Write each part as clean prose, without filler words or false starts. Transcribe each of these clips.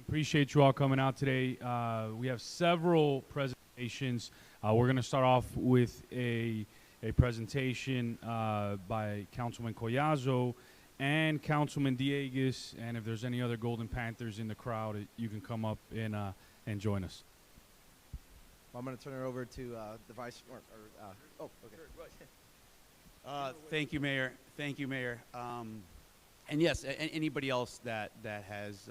Appreciate you all coming out today. We have several presentations. We're going to start off with a presentation by Councilman Collazo and Councilman Diegues. And if there's any other Golden Panthers in the crowd, you can come up and join us. I'm going to turn it over to the vice. Thank you, Mayor. Thank you, Mayor. And yes, anybody else that has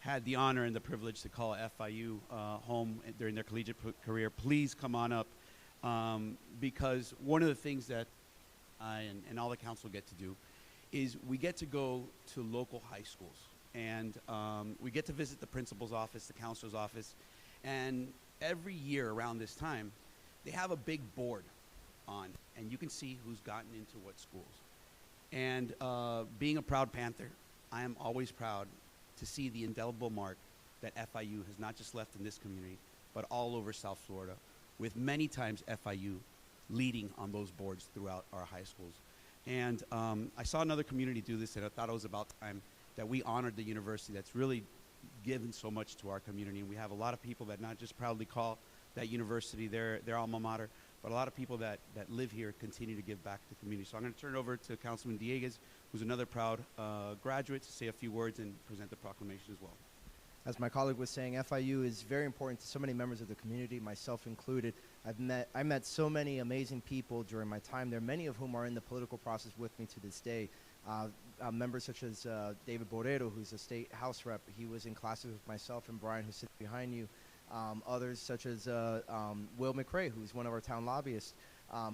had the honor and the privilege to call FIU home during their collegiate career, please come on up, because one of the things that I and all the council get to do is we get to go to local high schools, and we get to visit the principal's office, the counselor's office, and every year around this time, they have a big board on, and you can see who's gotten into what schools. And being a proud Panther, I am always proud to see the indelible mark that FIU has not just left in this community, but all over South Florida, with many times FIU leading on those boards throughout our high schools. And I saw another community do this, and I thought it was about time that we honored the university that's really given so much to our community. And we have a lot of people that not just proudly call that university their alma mater, but a lot of people that live here continue to give back to the community. So I'm going to turn it over to Councilman Diegues, who's another proud graduate, to say a few words and present the proclamation as well. As my colleague was saying, FIU is very important to so many members of the community, myself included. I met so many amazing people during my time there, many of whom are in the political process with me to this day. Members such as David Borrero, who's a state house rep. He was in classes with myself and Brian, who's sitting behind you. Others such as Will McRae, who's one of our town lobbyists,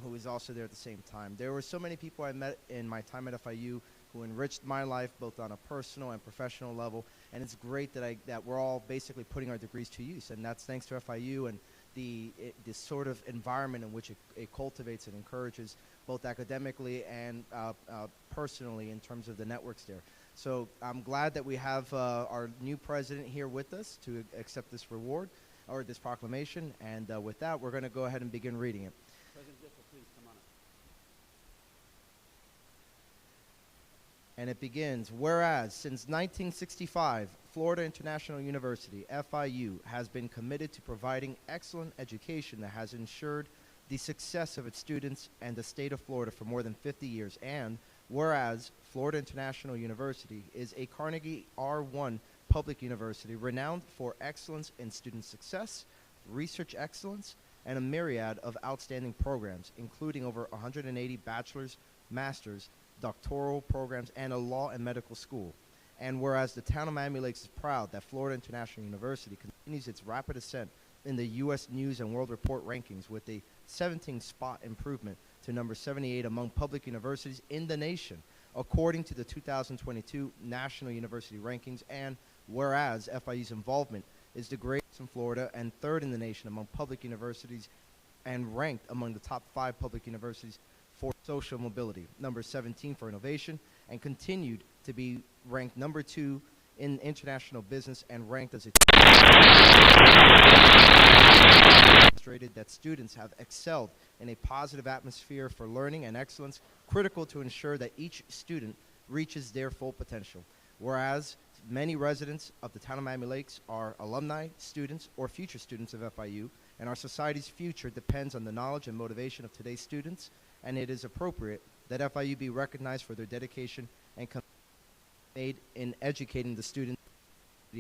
who was also there at the same time. There were so many people I met in my time at FIU who enriched my life both on a personal and professional level, and it's great that we're all basically putting our degrees to use, and that's thanks to FIU and this sort of environment in which it cultivates and encourages both academically and personally in terms of the networks there. So I'm glad that we have our new president here with us to accept this reward or this proclamation, and with that, we're going to go ahead and begin reading it. President Dipple, please come on up. And it begins, whereas since 1965, Florida International University, FIU, has been committed to providing excellent education that has ensured the success of its students and the state of Florida for more than 50 years, and whereas Florida International University is a Carnegie R1 public university renowned for excellence in student success, research excellence, and a myriad of outstanding programs, including over 180 bachelor's, master's, doctoral programs, and a law and medical school. And whereas the town of Miami Lakes is proud that Florida International University continues its rapid ascent in the U.S. News and World Report rankings with a 17-spot improvement to number 78 among public universities in the nation, according to the 2022 National University Rankings, and whereas FIU's involvement is the greatest in Florida and third in the nation among public universities and ranked among the top 5 public universities for social mobility, number 17 for innovation, and continued to be ranked number 2 in international business and ranked as a demonstrated that students have excelled in a positive atmosphere for learning and excellence, critical to ensure that each student reaches their full potential. Whereas many residents of the town of Miami Lakes are alumni, students, or future students of FIU, and our society's future depends on the knowledge and motivation of today's students, and it is appropriate that FIU be recognized for their dedication and commitment made in educating the students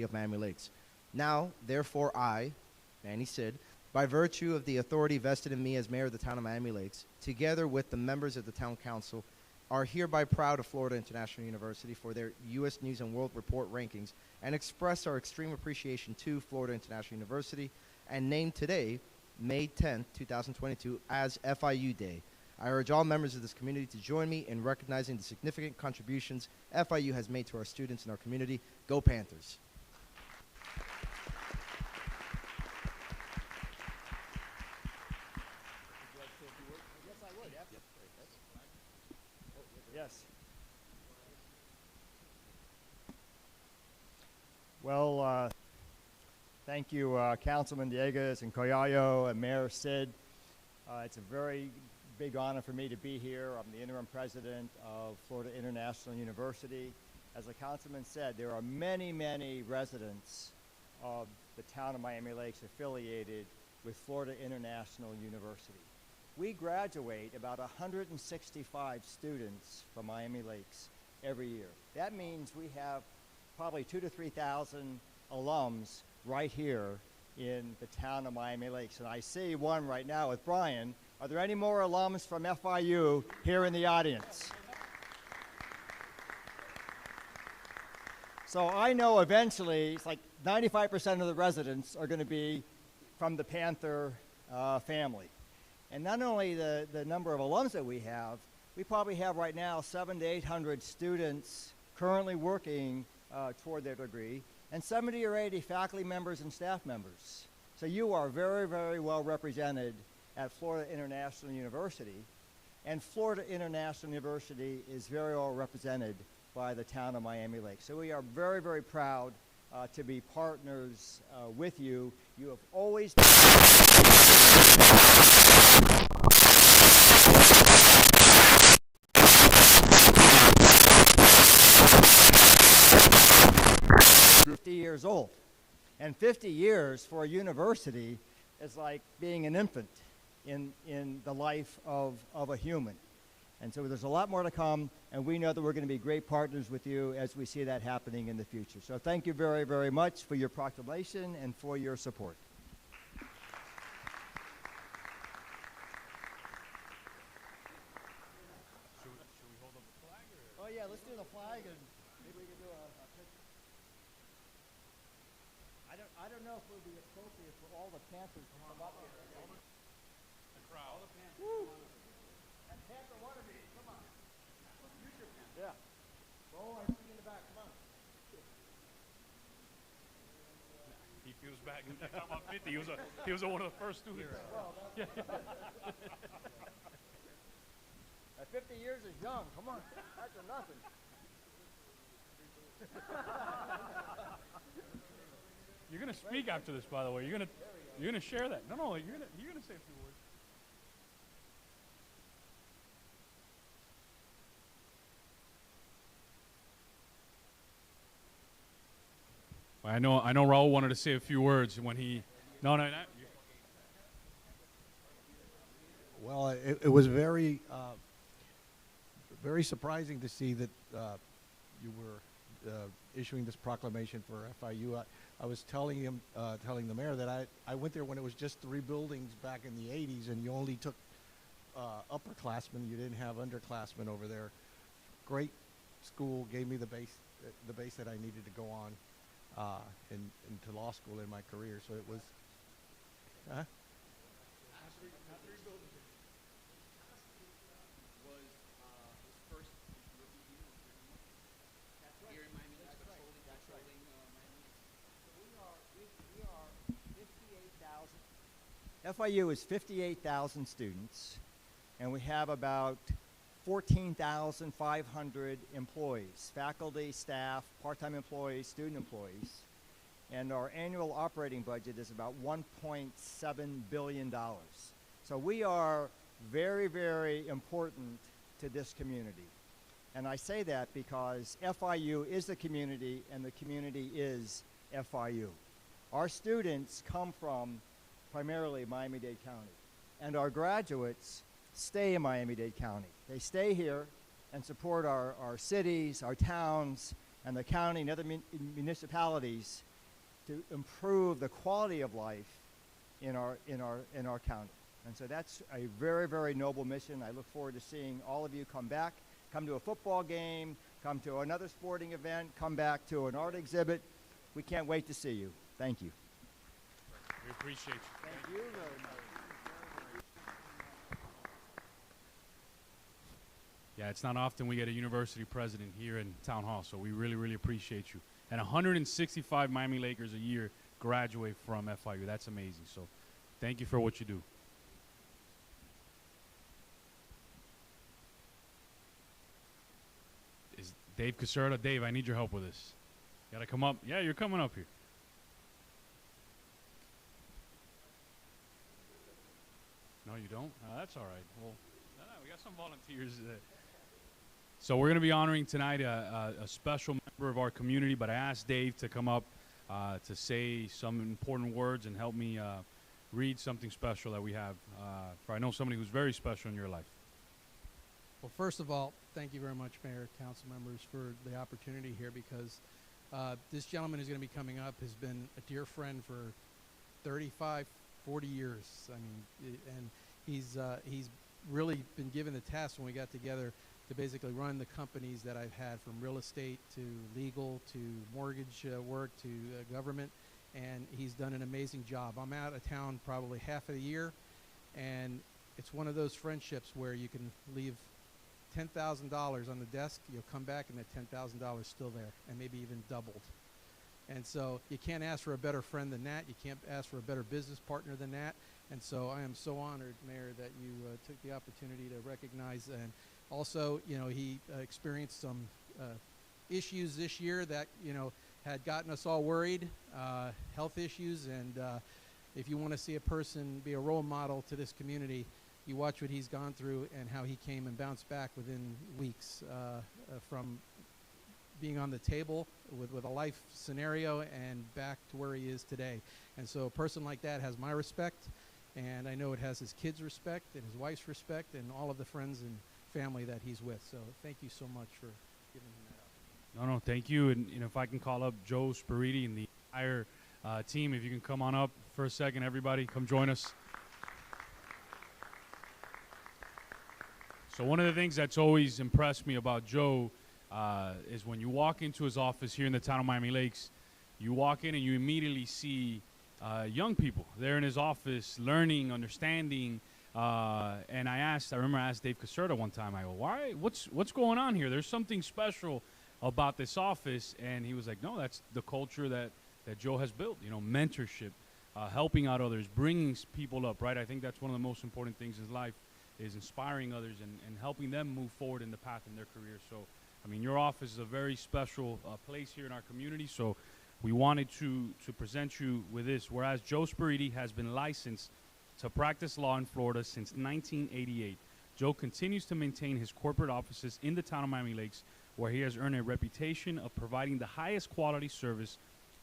of Miami Lakes. Now, therefore, I, Manny Sid, by virtue of the authority vested in me as mayor of the town of Miami Lakes, together with the members of the town council, are hereby proud of Florida International University for their U.S. News and World Report rankings and express our extreme appreciation to Florida International University and name today, May 10th, 2022, as FIU Day. I urge all members of this community to join me in recognizing the significant contributions FIU has made to our students and our community. Go Panthers! Yes. Well, thank you, Councilman Diegues and Collazo and Mayor Sid. It's a very big honor for me to be here. I'm the interim president of Florida International University, As the councilman said, there are many, many residents of the town of Miami Lakes affiliated with Florida International University. We graduate about 165 students from Miami Lakes every year. That means we have probably 2,000 to 3,000 alums right here in the town of Miami Lakes. And I see one right now with Brian. Are there any more alums from FIU here in the audience? So I know eventually it's like 95% of the residents are going to be from the Panther family. And not only the number of alums that we probably have right now 700 to 800 students currently working toward their degree, and 70 or 80 faculty members and staff members. So you are very, very well represented at Florida International University, and Florida International University is very well represented by the town of Miami Lakes. So we are very, very proud to be partners with you. You have always been 50 years old. And 50 years for a university is like being an infant in the life of a human. And so there's a lot more to come, and we know that we're going to be great partners with you as we see that happening in the future. So thank you very, very much for your proclamation and for your support. Should we hold up the flag? Oh yeah, let's do the flag, and maybe we can do a picture. I don't know if it would be appropriate for all the Panthers to come up here. The crowd. All the Panthers. Woo! And Panther wannabe, come on. Future Panther. Yeah. Oh, I see you in the back, come on. He feels bad. You're talking about 50. He was one of the first students. Yeah. 50 years is young, come on. That's nothing. You're gonna speak after this, by the way. You're gonna share that. No, you're gonna say a few words. Well, I know Raul wanted to say a few words when he. No. Well, it was very surprising to see that you were issuing this proclamation for FIU. I was telling the mayor that I went there when it was just 3 buildings back in the 80s, and you only took upperclassmen. You didn't have underclassmen over there. Great school, gave me the base that I needed to go on into law school in my career. So it was. FIU is 58,000 students, and we have about 14,500 employees, faculty, staff, part-time employees, student employees, and our annual operating budget is about $1.7 billion. So we are very, very important to this community. And I say that because FIU is the community, and the community is FIU. Our students come from primarily Miami-Dade County, and our graduates stay in Miami-Dade County. They stay here and support our cities, our towns, and the county and other municipalities to improve the quality of life in our county. And so that's a very, very noble mission. I look forward to seeing all of you come back, come to a football game, come to another sporting event, come back to an art exhibit. We can't wait to see you. Thank you. We appreciate you. Thank you very much. Yeah, it's not often we get a university president here in Town Hall, so we really, really appreciate you. And 165 Miami Lakers a year graduate from FIU. That's amazing. So thank you for what you do. Is Dave Caserta? Dave, I need your help with this. You gotta come up. Yeah, you're coming up here. No, you don't? That's all right. Well, no, we got some volunteers. So we're going to be honoring tonight a special member of our community, but I asked Dave to come up to say some important words and help me read something special that we have. For I know somebody who's very special in your life. Well, first of all, thank you very much, Mayor, council members, for the opportunity here, because this gentleman who's going to be coming up has been a dear friend for 35, 40 years. I mean, and he's really been given the task when we got together to basically run the companies that I've had, from real estate to legal to mortgage work to government, and he's done an amazing job. I'm out of town probably half of the year, and it's one of those friendships where you can leave $10,000 on the desk, you'll come back and that $10,000 is still there, and maybe even doubled. And so you can't ask for a better friend than that. You can't ask for a better business partner than that. And so I am so honored, Mayor, that you took the opportunity to recognize. And also, you know, he experienced some issues this year that, you know, had gotten us all worried, health issues. And if you want to see a person be a role model to this community, you watch what he's gone through and how he came and bounced back within weeks from being on the table with a life scenario and back to where he is today. And so a person like that has my respect, and I know it has his kids' respect and his wife's respect and all of the friends and family that he's with. So thank you so much for giving him that up. No, thank you. And you know, if I can call up Joe Spiriti and the entire team, if you can come on up for a second, everybody, come join us. So one of the things that's always impressed me about Joe is when you walk into his office here in the town of Miami Lakes, you walk in and you immediately see young people there in his office learning, understanding. And I remember I asked Dave Caserta one time, I go, what's going on here? There's something special about this office. And he was like, no, that's the culture that Joe has built, you know, mentorship, helping out others, bringing people up, right? I think that's one of the most important things in life, is inspiring others and helping them move forward in the path in their career. So, I mean, your office is a very special place here in our community. So we wanted to present you with this. Whereas Joe Spiriti has been licensed to practice law in Florida since 1988. Joe continues to maintain his corporate offices in the town of Miami Lakes, where he has earned a reputation of providing the highest quality service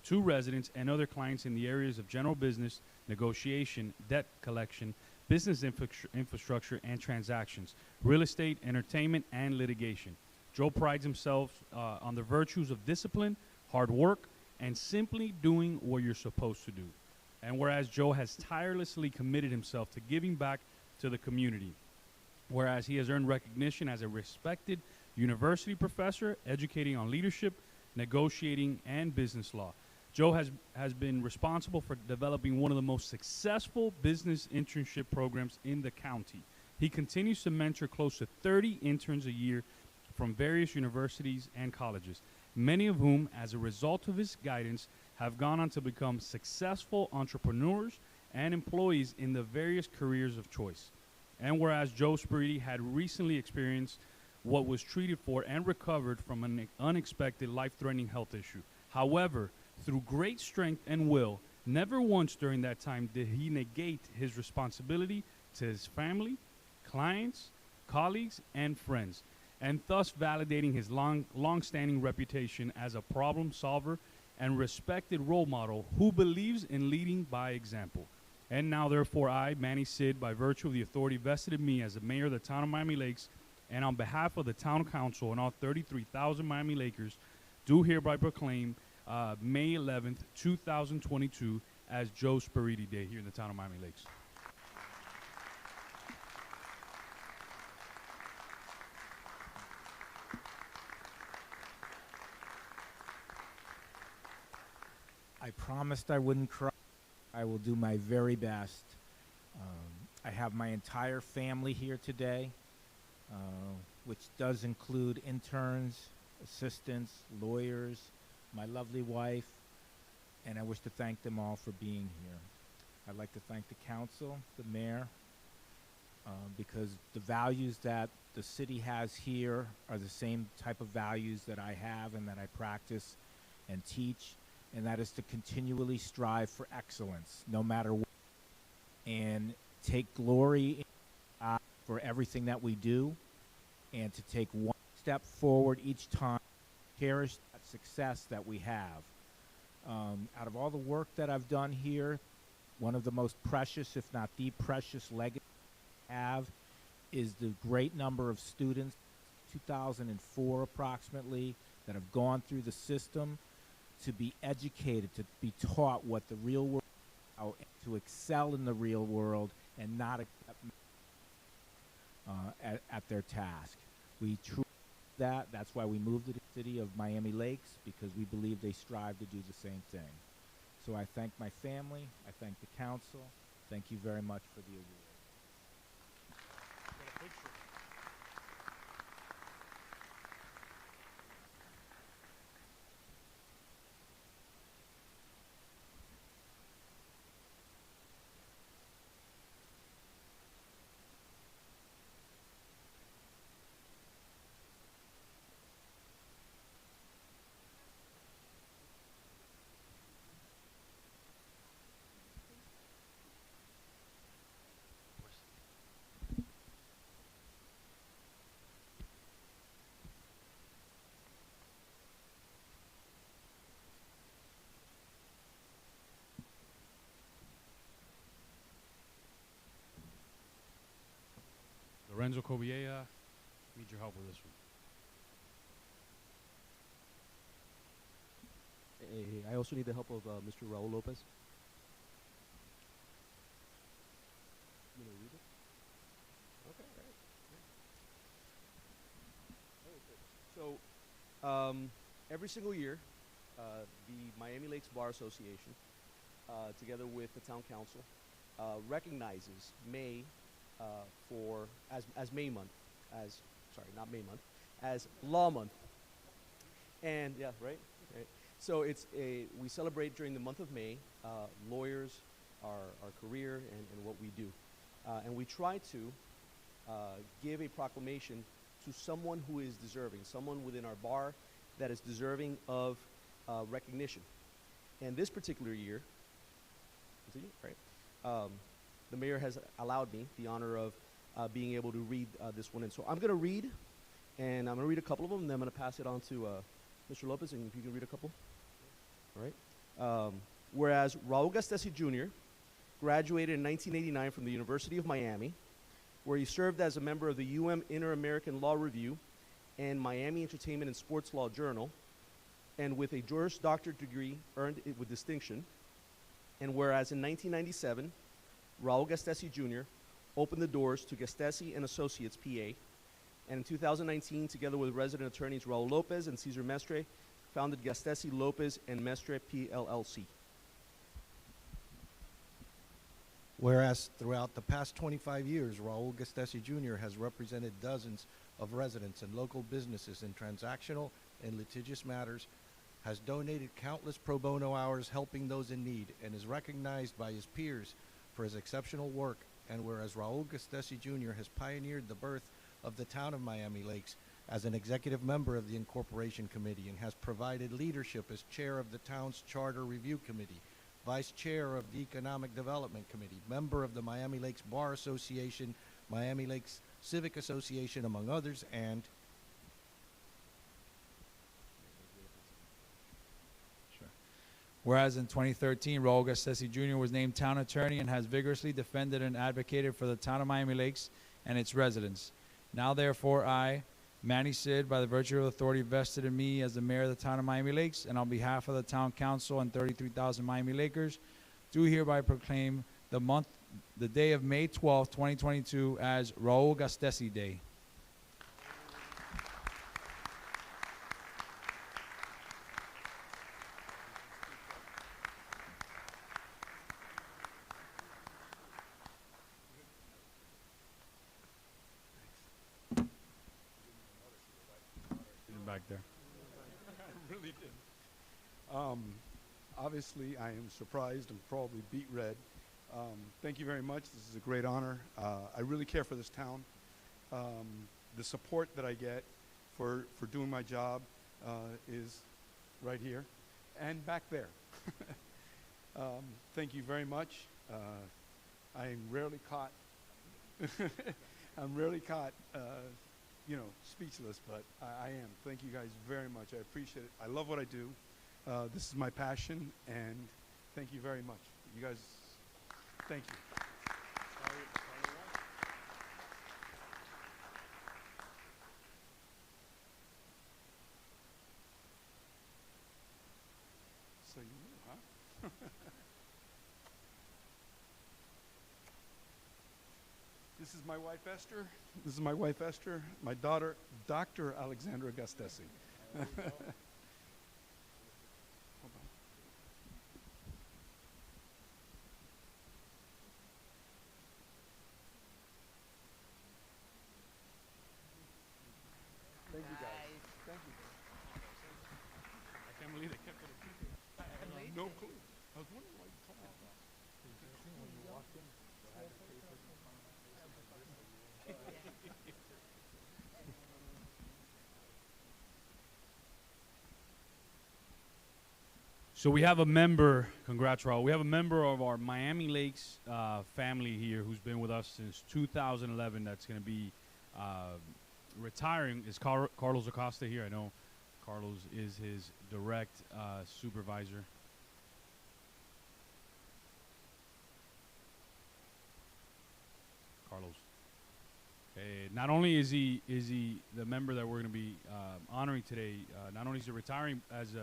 to residents and other clients in the areas of general business, negotiation, debt collection, business infrastructure and transactions, real estate, entertainment, and litigation. Joe prides himself on the virtues of discipline, hard work, and simply doing what you're supposed to do. And whereas Joe has tirelessly committed himself to giving back to the community, whereas he has earned recognition as a respected university professor, educating on leadership, negotiating, and business law. Joe has been responsible for developing one of the most successful business internship programs in the county. He continues to mentor close to 30 interns a year from various universities and colleges, many of whom, as a result of his guidance, have gone on to become successful entrepreneurs and employees in the various careers of choice. And whereas Joe Spiriti had recently experienced what was treated for and recovered from an unexpected life-threatening health issue. However, through great strength and will, never once during that time did he negate his responsibility to his family, clients, colleagues, and friends, and thus validating his long-standing reputation as a problem solver and respected role model who believes in leading by example. And now, therefore, I, Manny Sid, by virtue of the authority vested in me as the mayor of the town of Miami Lakes, and on behalf of the town council and all 33,000 Miami Lakers, do hereby proclaim May 11th, 2022 as Joe Spiriti Day here in the town of Miami Lakes. I promised I wouldn't cry. I will do my very best. I have my entire family here today, which does include interns, assistants, lawyers, my lovely wife, and I wish to thank them all for being here. I'd like to thank the council, the mayor, because the values that the city has here are the same type of values that I have and that I practice and teach, and that is to continually strive for excellence, no matter what, and take glory for everything that we do, and to take one step forward each time, cherish that success that we have. Out of all the work that I've done here, one of the most precious, if not the precious legacy I have is the great number of students, 2004 approximately, that have gone through the system to be educated, to be taught what the real world is about, to excel in the real world and not accept at their task. We truly that. That's why we moved to the city of Miami Lakes, because we believe they strive to do the same thing. So I thank my family. I thank the council. Thank you very much for the award. Lorenzo Cobiella, need your help with this one. I also need the help of Mr. Raul Lopez. You want to read it? Okay, all right. So, every single year, the Miami Lakes Bar Association, together with the town council, recognizes May as May month, not May month, as Law Month. And yeah, right. So we celebrate during the month of May lawyers, our career, and what we do, and we try to give a proclamation to someone who is deserving, someone within our bar that is deserving of recognition. And this particular year, the mayor has allowed me the honor of being able to read this one. And so I'm going to read, and I'm going to read a couple of them, and then I'm going to pass it on to Mr. Lopez, and if you can read a couple. All right. Whereas Raul Gastesi Jr. graduated in 1989 from the University of Miami, where he served as a member of the Inter-American Law Review and Miami Entertainment and Sports Law Journal, and with a Juris Doctorate degree earned it with distinction. And whereas in 1997, Raul Gastesi Jr. opened the doors to Gastesi and Associates, PA, and in 2019, together with resident attorneys Raul Lopez and Cesar Mestre, founded Gastesi Lopez and Mestre PLLC. Whereas throughout the past 25 years, Raul Gastesi Jr. has represented dozens of residents and local businesses in transactional and litigious matters, has donated countless pro bono hours helping those in need, and is recognized by his peers for his exceptional work. And whereas Raul Gastesi Jr. has pioneered the birth of the town of Miami Lakes as an executive member of the Incorporation Committee, and has provided leadership as chair of the town's Charter Review Committee, vice chair of the Economic Development Committee, member of the Miami Lakes Bar Association, Miami Lakes Civic Association, among others, and whereas in 2013, Raul Gastesi Jr. was named town attorney and has vigorously defended and advocated for the town of Miami Lakes and its residents. Now, therefore, I, Manny Sid, by the virtue of authority vested in me as the mayor of the town of Miami Lakes, and on behalf of the town council and 33,000 Miami Lakers, do hereby proclaim the day of May 12, 2022 as Raul Gastesi Day. Back there. Really did. Obviously, I am surprised and probably beat red. Thank you very much. This is a great honor. I really care for this town. The support that I get for doing my job is right here and back there. Thank you very much. I am rarely caught. I'm rarely caught speechless, but I am. Thank you guys very much. I appreciate it. I love what I do. This is my passion, and thank you very much. You guys, thank you. So you knew, huh? This is my wife, Esther. This is my wife, Esther. My daughter, Dr. Alexandra Gastesi. Hold on. Thank you, guys. Thank you. I can't believe they kept it a secret. No clue. I was wondering why you told me that. So we have a member, congrats, Raul. We have a member of our Miami Lakes family here who's been with us since 2011 that's going to be retiring. Is Carlos Acosta here? I know Carlos is his direct supervisor. Carlos. Not only is he the member that we're going to be honoring today, not only is he retiring as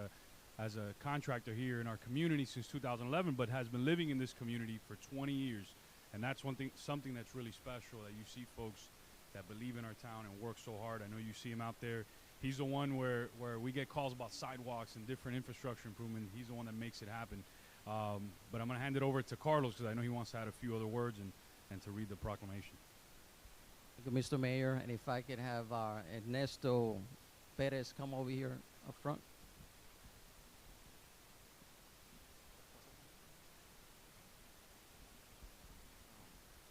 a contractor here in our community since 2011, but has been living in this community for 20 years. And that's something that's really special, that you see folks that believe in our town and work so hard. I know you see him out there. He's the one where we get calls about sidewalks and different infrastructure improvement. He's the one that makes it happen. But I'm going to hand it over to Carlos because I know he wants to add a few other words and to read the proclamation. Thank you, Mr. Mayor. And if I could have Ernesto Perez come over here up front.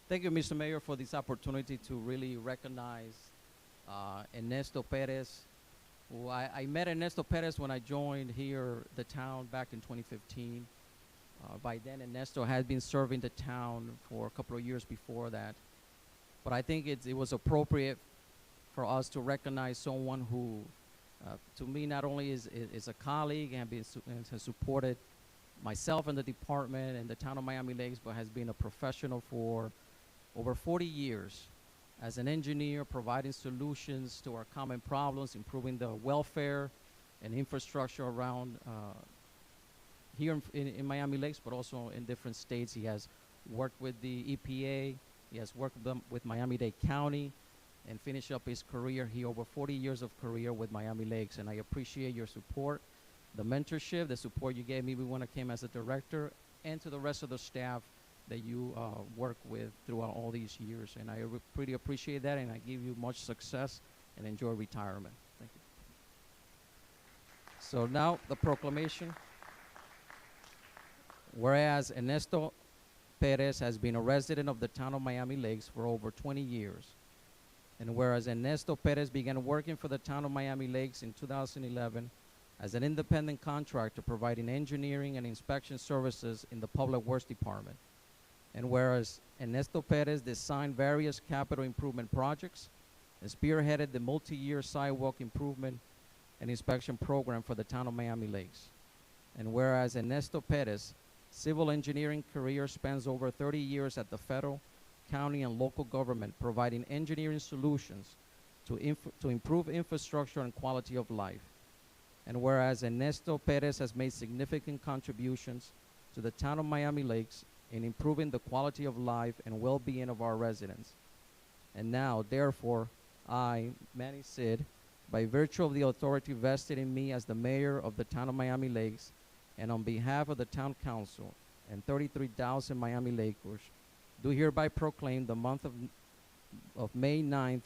Thank you, Mr. Mayor, for this opportunity to really recognize Ernesto Perez. Who I met Ernesto Perez when I joined here, the town, back in 2015. By then, Ernesto had been serving the town for a couple of years before that. But I think it was appropriate for us to recognize someone who, to me, not only is a colleague and has supported myself in the department and the town of Miami Lakes, but has been a professional for over 40 years as an engineer, providing solutions to our common problems, improving the welfare and infrastructure around here in Miami Lakes, but also in different states. He has worked with the EPA. He has worked with Miami-Dade County and finished up his career here, over 40 years of career with Miami Lakes. And I appreciate your support, the mentorship, the support you gave me when I came as a director, and to the rest of the staff that you work with throughout all these years. And I pretty appreciate that, and I give you much success and enjoy retirement. Thank you. So now the proclamation. Whereas Ernesto Perez has been a resident of the town of Miami Lakes for over 20 years. And whereas Ernesto Perez began working for the town of Miami Lakes in 2011 as an independent contractor providing engineering and inspection services in the Public Works Department. And whereas Ernesto Perez designed various capital improvement projects and spearheaded the multi-year sidewalk improvement and inspection program for the town of Miami Lakes. And whereas Ernesto Perez civil engineering career spans over 30 years at the federal, county, and local government, providing engineering solutions to improve infrastructure and quality of life. And whereas Ernesto Perez has made significant contributions to the town of Miami Lakes in improving the quality of life and well-being of our residents. And now, therefore, I, Manny Sid, by virtue of the authority vested in me as the mayor of the town of Miami Lakes, and on behalf of the town council and 33,000 Miami Lakers, do hereby proclaim the month of May 9th,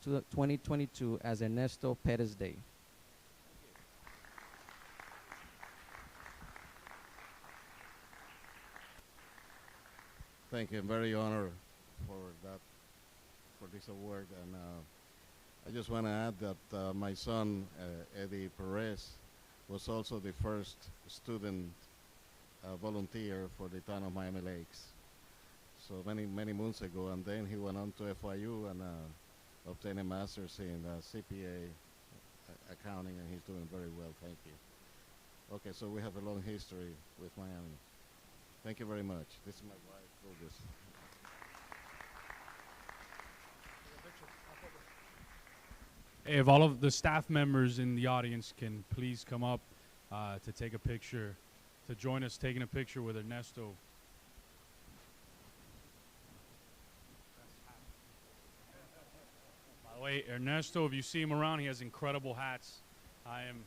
2022 as Ernesto Perez Day. Thank you. I'm very honored for this award, and I just want to add that my son Eddie Perez was also the first student volunteer for the town of Miami Lakes. So many months ago, and then he went on to FIU, and obtained a master's in CPA accounting, and he's doing very well. Thank you. Okay, so we have a long history with Miami. Thank you very much. This is my wife, Lourdes. Hey, if all of the staff members in the audience can please come up to take a picture, to join us taking a picture with Ernesto. By the way, Ernesto, if you see him around, he has incredible hats. I am...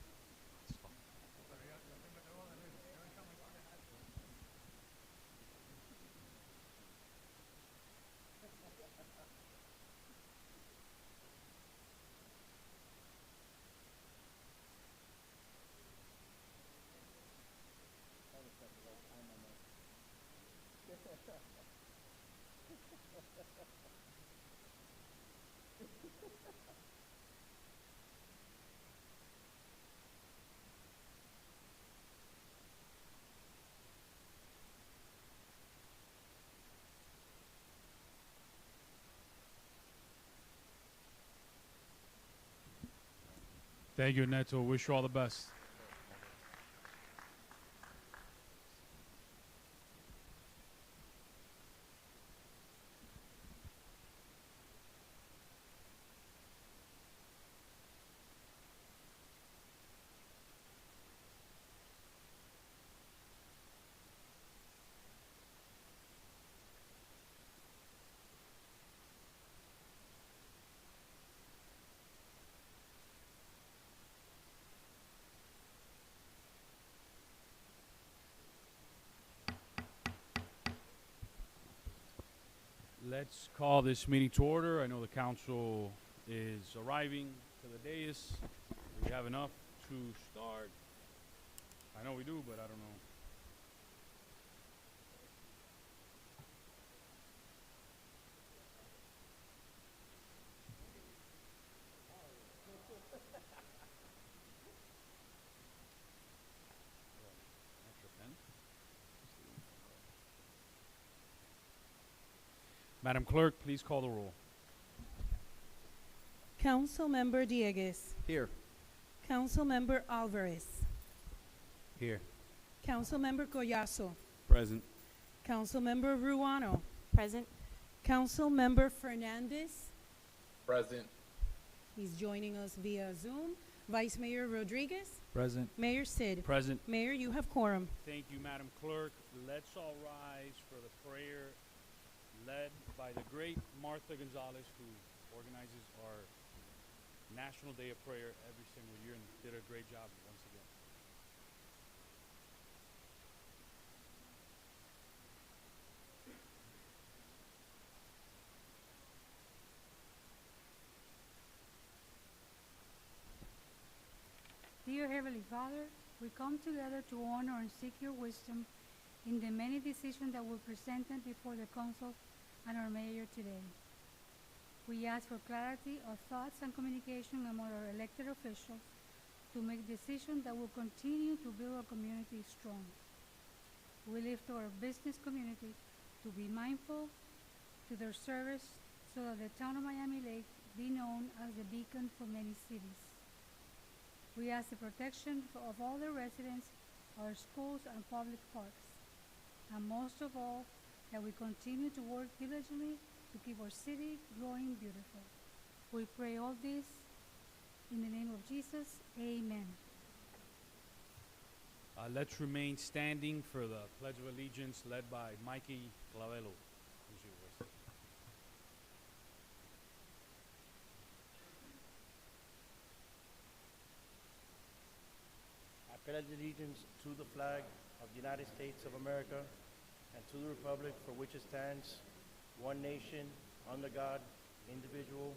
Thank you, Neto. Wish you all the best. Let's call this meeting to order. I know the council is arriving to the dais. We have enough to start. I know we do, but I don't know. Madam Clerk, please call the roll. Councilmember Dieguez. Here. Councilmember Alvarez. Here. Councilmember Collazo. Present. Councilmember Ruano. Present. Councilmember Fernandez. Present. He's joining us via Zoom. Vice Mayor Rodriguez. Present. Mayor Sid. Present. Mayor, you have quorum. Thank you, Madam Clerk. Let's all rise for the prayer led by the great Martha Gonzalez, who organizes our National Day of Prayer every single year and did a great job once again. Dear Heavenly Father, we come together to honor and seek your wisdom in the many decisions that were presented before the Council and our Mayor today. We ask for clarity of thoughts and communication among our elected officials to make decisions that will continue to build our community strong. We lift our business community to be mindful to their service so that the town of Miami-Lakes be known as the beacon for many cities. We ask the protection of all the residents, our schools, and public parks. And most of all, that we continue to work diligently to keep our city growing beautiful. We pray all this in the name of Jesus. Amen. Let's remain standing for the Pledge of Allegiance led by Mikey Clavelo. I pledge allegiance to the flag of the United States of America and to the republic for which it stands, one nation, under God, indivisible,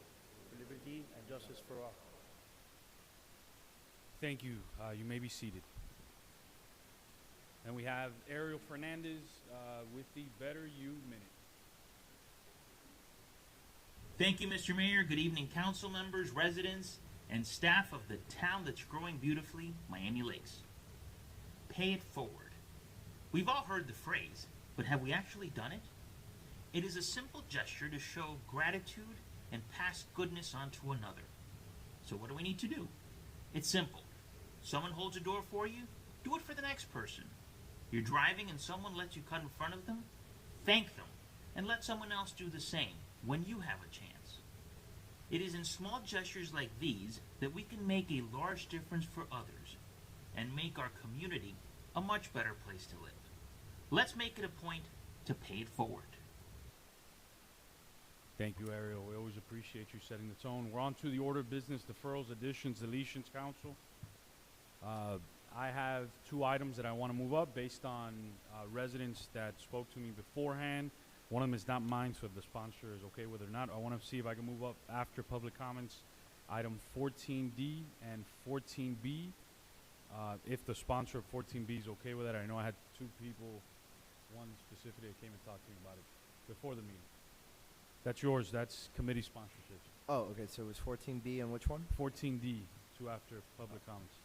with liberty and justice for all. Thank you. You may be seated. And we have Ariel Fernandez with the Better You Minute. Thank you, Mr. Mayor. Good evening, council members, residents, and staff of the town that's growing beautifully, Miami Lakes. Pay it forward. We've all heard the phrase, but have we actually done it? It is a simple gesture to show gratitude and pass goodness on to another. So what do we need to do? It's simple. Someone holds a door for you, do it for the next person. You're driving and someone lets you cut in front of them, thank them, and let someone else do the same when you have a chance. It is in small gestures like these that we can make a large difference for others and make our community a much better place to live. Let's make it a point to pay it forward. Thank you, Ariel. We always appreciate you setting the tone. We're on to the order of business, deferrals, additions, deletions, council. I have 2 items that I want to move up based on residents that spoke to me beforehand. One of them is not mine, so if the sponsor is okay with it or not, I want to see if I can move up after public comments, item 14D and 14B. If the sponsor of 14B is okay with it. I know I had 2 people, one specifically that came and talked to me about it before the meeting. That's yours. That's committee sponsorships. Oh, okay, so it was 14B and which one? 14D, 2 after public comments.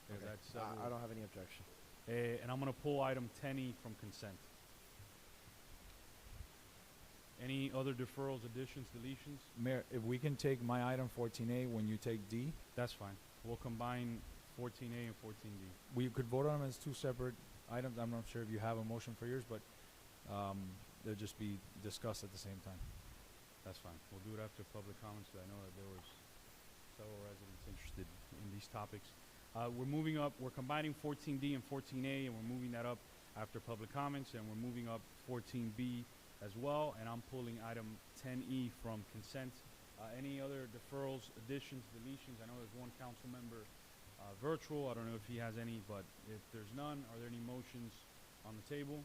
Yeah, Okay. that's, I don't have any objection. and I'm going to pull item 10E from consent. Any other deferrals, additions, deletions? Mayor, if we can take my item 14A when you take D, That's fine. We'll combine 14A and 14D. we could vote on them as 2 separate items. I'm not sure if you have a motion for yours, but they'll just be discussed at the same time. That's fine. We'll do it after public comments. I know that there was several residents interested in these topics. We're moving up. We're combining 14D and 14A, and we're moving that up after public comments, and we're moving up 14B as well. And I'm pulling item 10E from consent. Any other deferrals, additions, deletions? I know there's one council member virtual. I don't know if he has any, but if there's none, are there any motions on the table?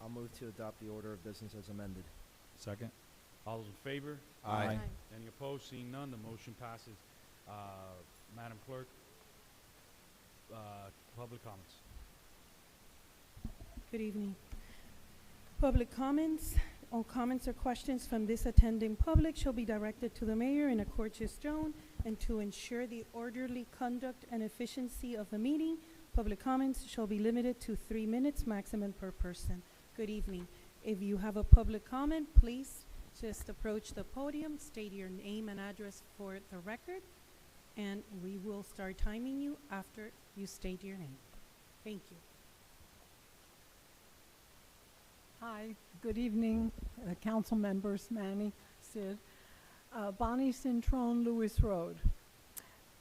I'll move to adopt the order of business as amended. Second. All those in favor? Aye. Any opposed? Seeing none, the motion passes. Madam Clerk, public comments. Good evening. Public comments. All comments or questions from this attending public shall be directed to the mayor in a courteous tone, and to ensure the orderly conduct and efficiency of the meeting, public comments shall be limited to 3 minutes maximum per person. Good evening. If you have a public comment, please just approach the podium, state your name and address for the record, and we will start timing you after you state your name. Thank you. Hi, good evening, council members, Manny, Sid. Bonnie Cintrone, Lewis Road.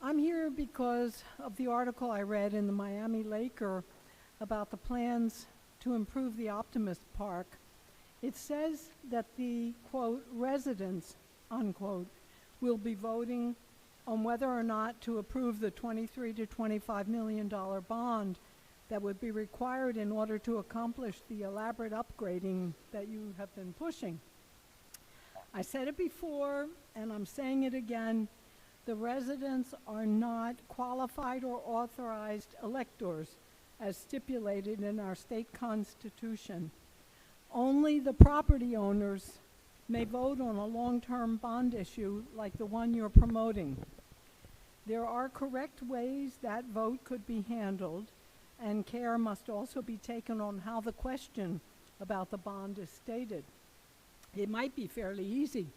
I'm here because of the article I read in the Miami Laker about the plans to improve the Optimist Park. It says that the, quote, residents, unquote, will be voting on whether or not to approve the $23 to $25 million bond that would be required in order to accomplish the elaborate upgrading that you have been pushing. I said it before, and I'm saying it again, the residents are not qualified or authorized electors as stipulated in our state constitution. Only the property owners may vote on a long-term bond issue like the one you're promoting. There are correct ways that vote could be handled, and care must also be taken on how the question about the bond is stated. It might be fairly easy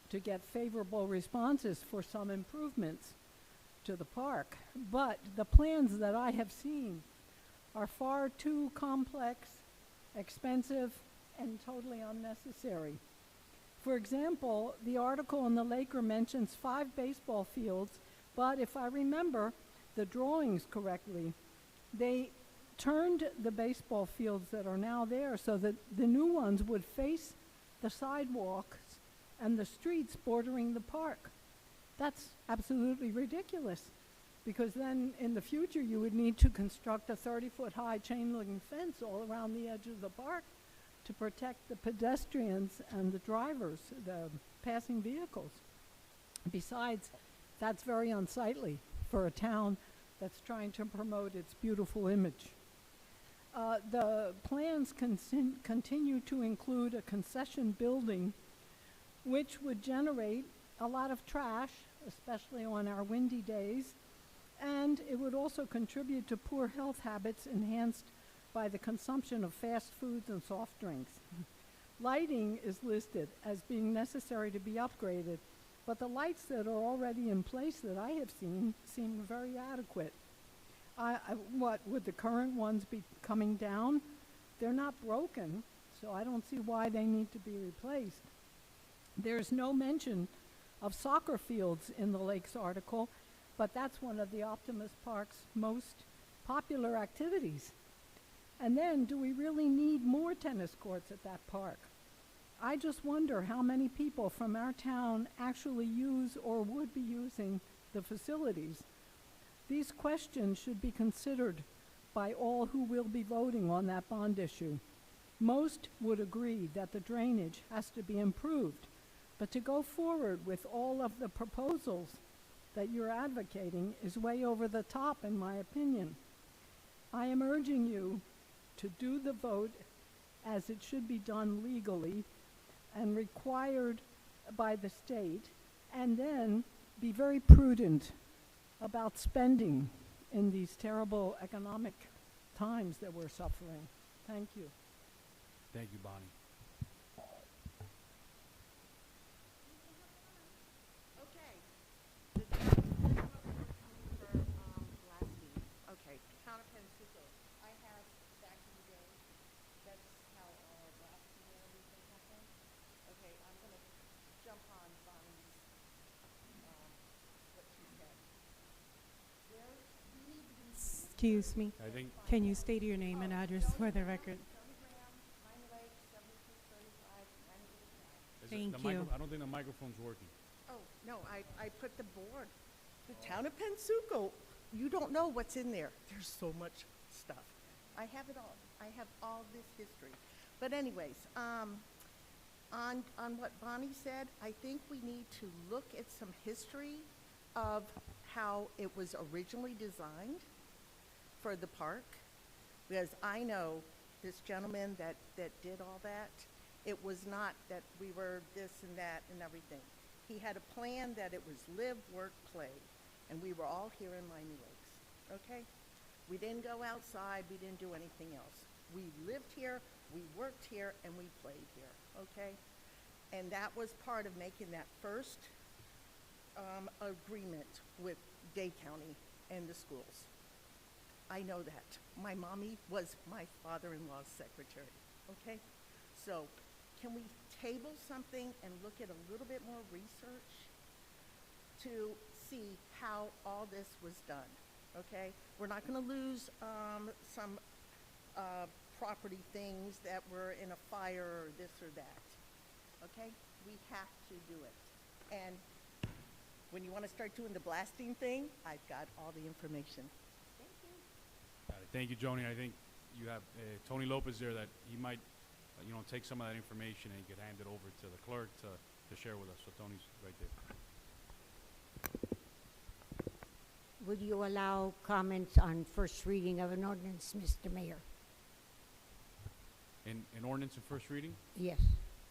to get favorable responses for some improvements to the park, but the plans that I have seen are far too complex, expensive, and totally unnecessary. For example, the article in the Laker mentions 5 baseball fields, but if I remember the drawings correctly, they turned the baseball fields that are now there so that the new ones would face the sidewalks and the streets bordering the park. That's absolutely ridiculous, because then in the future you would need to construct a 30-foot high chain-link fence all around the edge of the park to protect the pedestrians and the drivers, the passing vehicles. Besides, that's very unsightly for a town that's trying to promote its beautiful image. The plans continue to include a concession building which would generate a lot of trash, especially on our windy days, and it would also contribute to poor health habits enhanced by the consumption of fast foods and soft drinks. Lighting is listed as being necessary to be upgraded, but the lights that are already in place that I have seen seem very adequate. What, would the current ones be coming down? They're not broken, so I don't see why they need to be replaced. There's no mention of soccer fields in the Lakes article, but that's one of the Optimus Park's most popular activities. And then, do we really need more tennis courts at that park? I just wonder how many people from our town actually use or would be using the facilities. These questions should be considered by all who will be voting on that bond issue. Most would agree that the drainage has to be improved, but to go forward with all of the proposals that you're advocating is way over the top, in my opinion. I am urging you to do the vote as it should be done legally and required by the state, and then be very prudent about spending in these terrible economic times that we're suffering. Thank you. Thank you, Bonnie. Okay. The okay, Town of Pensacola. I have back in the day. That's how our blasting and everything happened. Okay, I'm gonna jump on Bonnie's what she said. There, we need to be. Excuse me. I think. Can you state your name and address for the record? Thank you. I don't think the microphone's working. Oh, no, I put the board. The Town of Pensacola. You don't know what's in there. There's so much stuff. I have it all. I have all this history. But anyways, on what Bonnie said, I think we need to look at some history of how it was originally designed for the park. Because I know this gentleman that did all that. It was not that we were this and that and everything. He had a plan that it was live, work, play. And we were all here in Miami Lakes, okay? We didn't go outside, we didn't do anything else. We lived here, we worked here, and we played here, okay? And that was part of making that first agreement with Dade County and the schools. I know that. My mommy was my father-in-law's secretary, okay? So can we table something and look at a little bit more research to see how all this was done, okay? We're not gonna lose some property things that were in a fire or this or that, okay? We have to do it. And when you wanna start doing the blasting thing, I've got all the information. Thank you. Got it. Thank you, Joni. I think you have Tony Lopez there that he might, take some of that information and he could hand it over to the clerk to share with us. So Tony's right there. Would you allow comments on first reading of an ordinance, Mr. Mayor? An ordinance in first reading? Yes.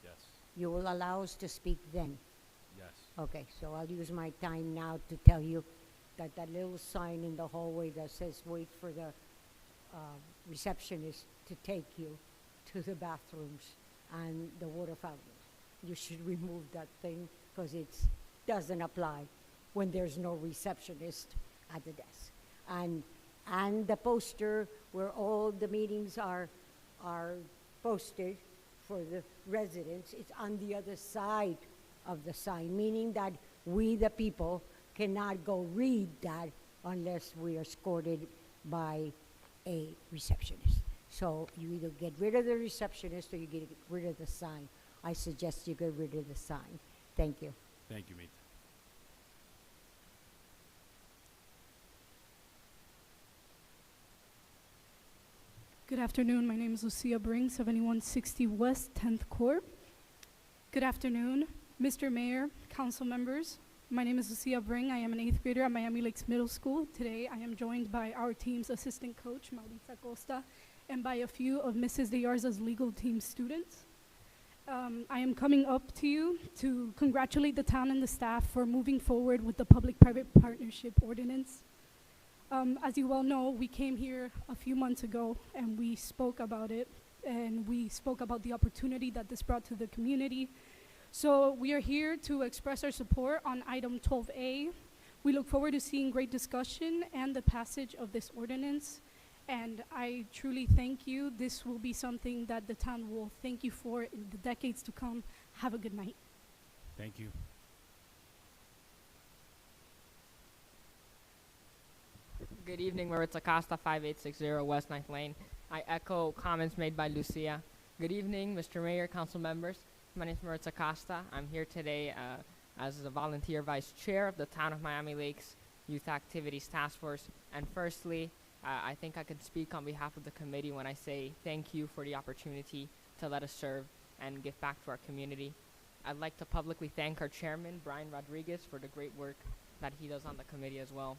Yes. You will allow us to speak then? Yes. Okay, so I'll use my time now to tell you that that little sign in the hallway that says wait for the receptionist to take you to the bathrooms and the water fountain. You should remove that thing because it doesn't apply when there's no receptionist at the desk. And the poster where all the meetings are posted for the residents, it's on the other side of the sign, meaning that we, the people, cannot go read that unless we are escorted by a receptionist. So you either get rid of the receptionist or you get rid of the sign. I suggest you get rid of the sign. Thank you. Thank you, Meet. Good afternoon. My name is Lucia Bring, 7160 West 10th Court. Good afternoon, Mr. Mayor, council members. My name is Lucia Bring. I am an 8th grader at Miami Lakes Middle School. Today, I am joined by our team's assistant coach, Mauricia Costa, and by a few of Mrs. De Yarza's legal team students. I am coming up to you to congratulate the town and the staff for moving forward with the public-private partnership ordinance. As you well know, we came here a few months ago and we spoke about it, and we spoke about the opportunity that this brought to the community. So we are here to express our support on item 12A. We look forward to seeing great discussion and the passage of this ordinance. And I truly thank you. This will be something that the town will thank you for in the decades to come. Have a good night. Thank you. Good evening, Maritza Costa, 5860 West 9th Lane. I echo comments made by Lucia. Good evening, Mr. Mayor, council members. My name is Maritza Costa. I'm here today as the volunteer vice chair of the Town of Miami Lakes Youth Activities Task Force. And firstly, I think I can speak on behalf of the committee when I say thank you for the opportunity to let us serve and give back to our community. I'd like to publicly thank our chairman, Brian Rodriguez, for the great work that he does on the committee as well.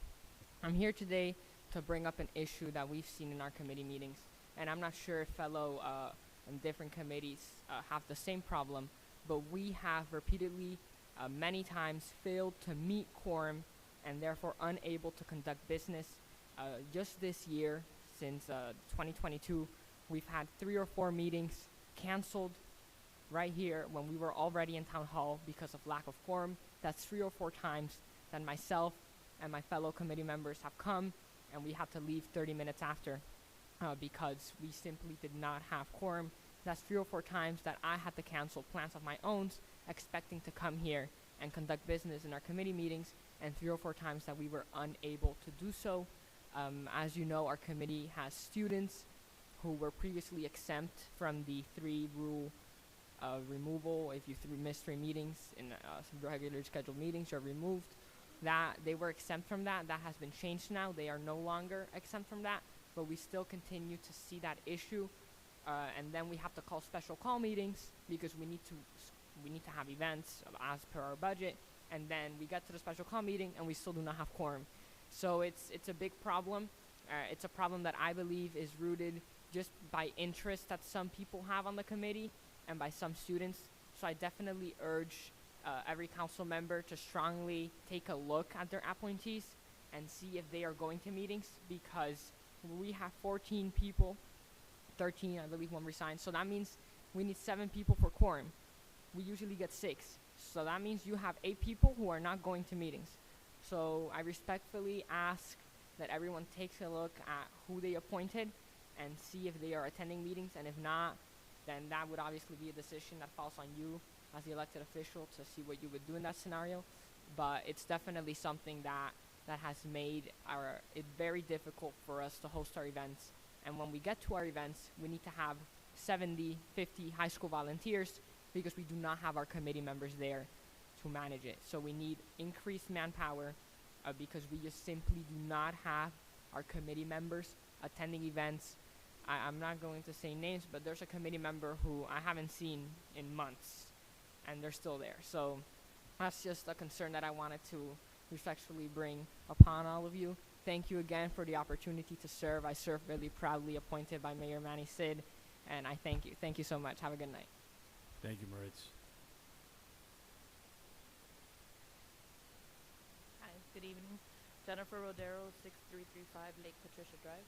I'm here today to bring up an issue that we've seen in our committee meetings, and I'm not sure if fellow in different committees have the same problem, but we have repeatedly, many times, failed to meet quorum and therefore unable to conduct business. Just this year, since 2022, we've had 3 or 4 meetings canceled right here when we were already in town hall because of lack of quorum. That's 3 or 4 times that myself and my fellow committee members have come, and we had to leave 30 minutes after because we simply did not have quorum. That's 3 or 4 times that I had to cancel plans of my own, expecting to come here and conduct business in our committee meetings, and 3 or 4 times that we were unable to do so. As you know, our committee has students who were previously exempt from the 3-rule removal. If you miss 3 meetings in some regularly scheduled meetings, you're removed. That they were exempt from that. That has been changed now. They are no longer exempt from that, but we still continue to see that issue. And then we have to call special call meetings because we need to have events as per our budget. And then we get to the special call meeting and we still do not have quorum. So it's a big problem. It's a problem that I believe is rooted just by interest that some people have on the committee and by some students. So I definitely urge every council member to strongly take a look at their appointees and see if they are going to meetings, because we have 14 people, 13 I believe one resigned, so that means we need 7 people for quorum. We usually get 6, so that means you have 8 people who are not going to meetings. So I respectfully ask that everyone takes a look at who they appointed and see if they are attending meetings, and if not, then that would obviously be a decision that falls on you as the elected official to see what you would do in that scenario. But it's definitely something that has made it very difficult for us to host our events. And when we get to our events, we need to have 70, 50 high school volunteers because we do not have our committee members there to manage it. So we need increased manpower because we just simply do not have our committee members attending events. I'm not going to say names, but there's a committee member who I haven't seen in months, and they're still there. So that's just a concern that I wanted to respectfully bring upon all of you. Thank you again for the opportunity to serve. I serve really proudly, appointed by Mayor Manny Sid, and I thank you. Thank you so much. Have a good night. Thank you, Moritz. Hi, good evening. Jennifer Rodero, 6335 Lake Patricia Drive.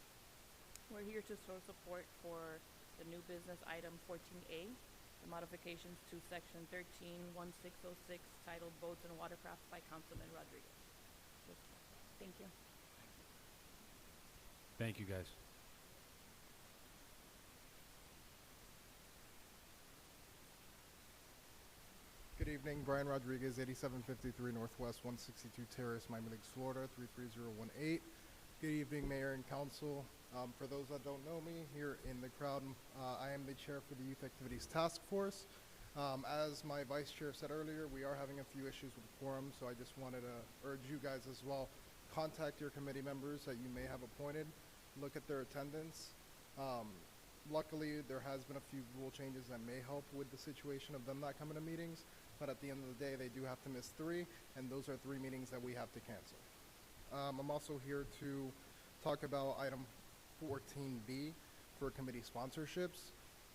We're here to show support for the new business item 14A, the modifications to section 131606 titled Boats and Watercraft by Councilman Rodriguez. Thank you. Thank you, guys. Good evening, Brian Rodriguez, 8753 Northwest 162 Terrace, Miami Lakes, Florida, 33018. Good evening, Mayor and Council. For those that don't know me, here in the crowd, I am the chair for the Youth Activities Task Force. As my vice chair said earlier, we are having a few issues with quorum, so I just wanted to urge you guys as well, contact your committee members that you may have appointed, look at their attendance. Luckily, there has been a few rule changes that may help with the situation of them not coming to meetings, but at the end of the day, they do have to miss 3, and those are 3 meetings that we have to cancel. I'm also here to talk about item 14B for committee sponsorships.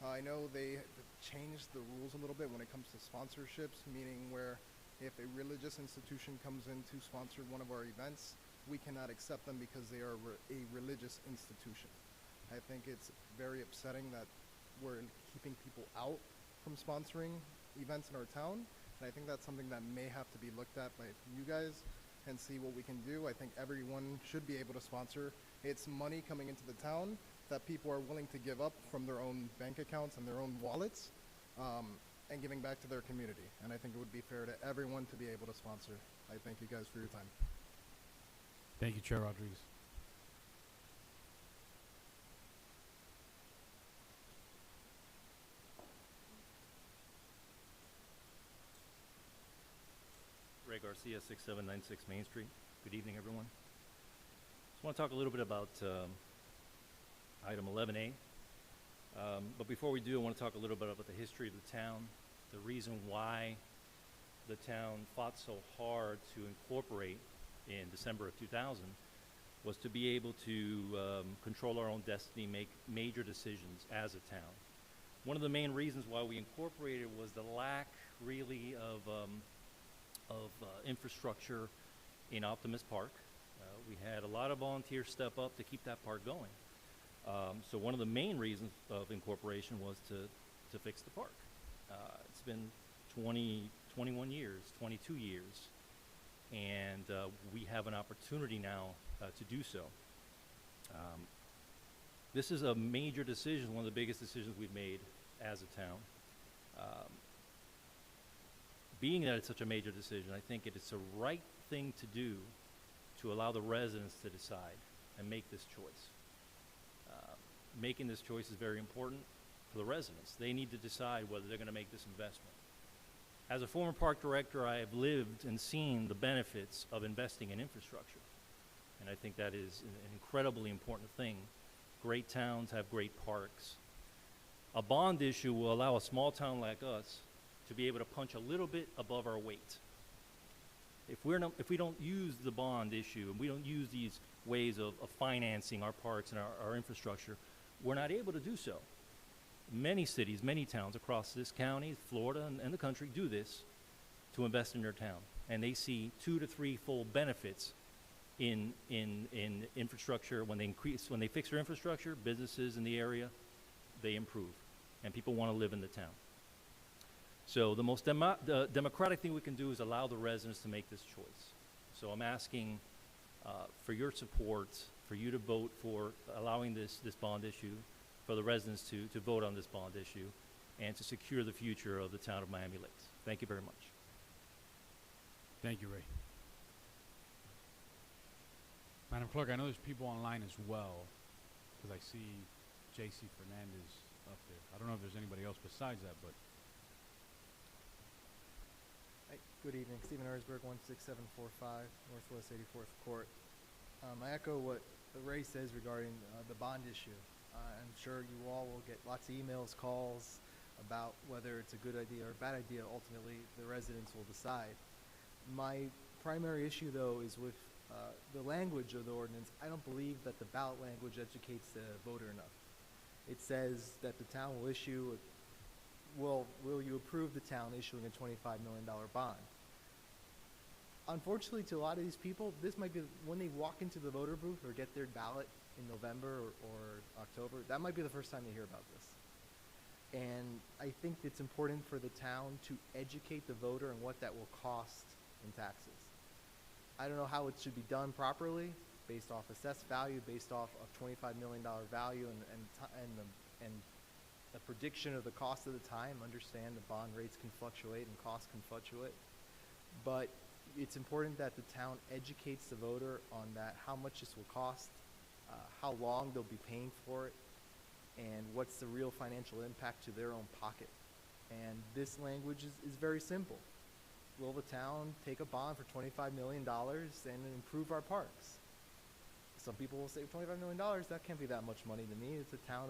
I know they changed the rules a little bit when it comes to sponsorships, meaning where if a religious institution comes in to sponsor one of our events, we cannot accept them because they are a religious institution. I think it's very upsetting that we're keeping people out from sponsoring events in our town, And I think that's something that may have to be looked at by you guys and see what we can do. I think everyone should be able to sponsor. It's money coming into the town that people are willing to give up from their own bank accounts and their own wallets, and giving back to their community. And I think it would be fair to everyone to be able to sponsor. I thank you guys for your time. Thank you, Chair Rodriguez. Ray Garcia, 6796 Main Street. Good evening, everyone. Just want to talk a little bit about item 11A. But before we do, I want to talk a little bit about the history of the town, the reason why the town fought so hard to incorporate in December of 2000 was to be able to control our own destiny, make major decisions as a town. One of the main reasons why we incorporated was the lack, really, of infrastructure in Optimus Park. We had a lot of volunteers step up to keep that park going. So one of the main reasons of incorporation was to fix the park. It's been 21 years, 22 years, and we have an opportunity now to do so. This is a major decision, one of the biggest decisions we've made as a town. Being that it's such a major decision, I think it's the right thing to do to allow the residents to decide and make this choice. Making this choice is very important for the residents. They need to decide whether they're going to make this investment. As a former park director, I have lived and seen the benefits of investing in infrastructure. And I think that is an incredibly important thing. Great towns have great parks. A bond issue will allow a small town like us to be able to punch a little bit above our weight. If we don't use the bond issue, and we don't use these ways of financing our parks and our infrastructure, we're not able to do so. Many cities, many towns across this county, Florida, and the country do this to invest in their town. And they see 2 to 3-fold benefits in infrastructure. When they fix their infrastructure, businesses in the area, they improve. And people want to live in the town. So the most democratic thing we can do is allow the residents to make this choice. So I'm asking for your support, for you to vote for allowing this bond issue, for the residents to vote on this bond issue, and to secure the future of the town of Miami Lakes. Thank you very much. Thank you, Ray. Madam Clerk, I know there's people online as well, because I see J.C. Fernandez up there. I don't know if there's anybody else besides that, but... Hi, good evening. Stephen Erzberg, 16745 Northwest 84th Court. I echo what Ray says regarding the bond issue. I'm sure you all will get lots of emails, calls about whether it's a good idea or a bad idea. Ultimately, the residents will decide. My primary issue, though, is with the language of the ordinance. I don't believe that the ballot language educates the voter enough. It says that the town will issue, will you approve the town issuing a $25 million bond? Unfortunately, to a lot of these people, this might be when they walk into the voter booth or get their ballot in November or October, that might be the first time they hear about this. And I think it's important for the town to educate the voter on what that will cost in taxes. I don't know how it should be done properly, based off assessed value, based off of $25 million value and the prediction of the cost of the time. Understand the bond rates can fluctuate and costs can fluctuate. But it's important that the town educates the voter on that, how much this will cost, how long they'll be paying for it, and what's the real financial impact to their own pocket. And this language is very simple. Will the town take a bond for $25 million and improve our parks? Some people will say $25 million, that can't be that much money to me. It's a town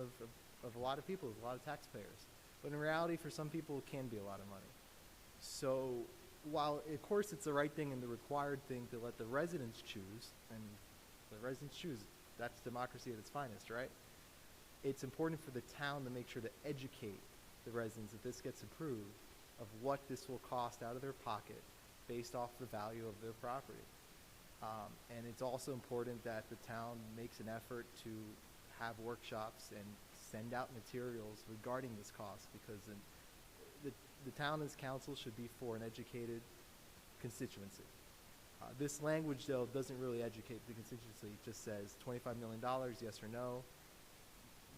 of a lot of people, a lot of taxpayers. But in reality, for some people, it can be a lot of money. So while, of course, it's the right thing and the required thing to let the residents choose, and the residents choose, that's democracy at its finest, right? It's important for the town to make sure to educate the residents, if this gets approved, of what this will cost out of their pocket based off the value of their property. And it's also important that the town makes an effort to have workshops and send out materials regarding this cost, because the town's council should be for an educated constituency. This language, though, doesn't really educate the constituency. It just says $25 million, yes or no.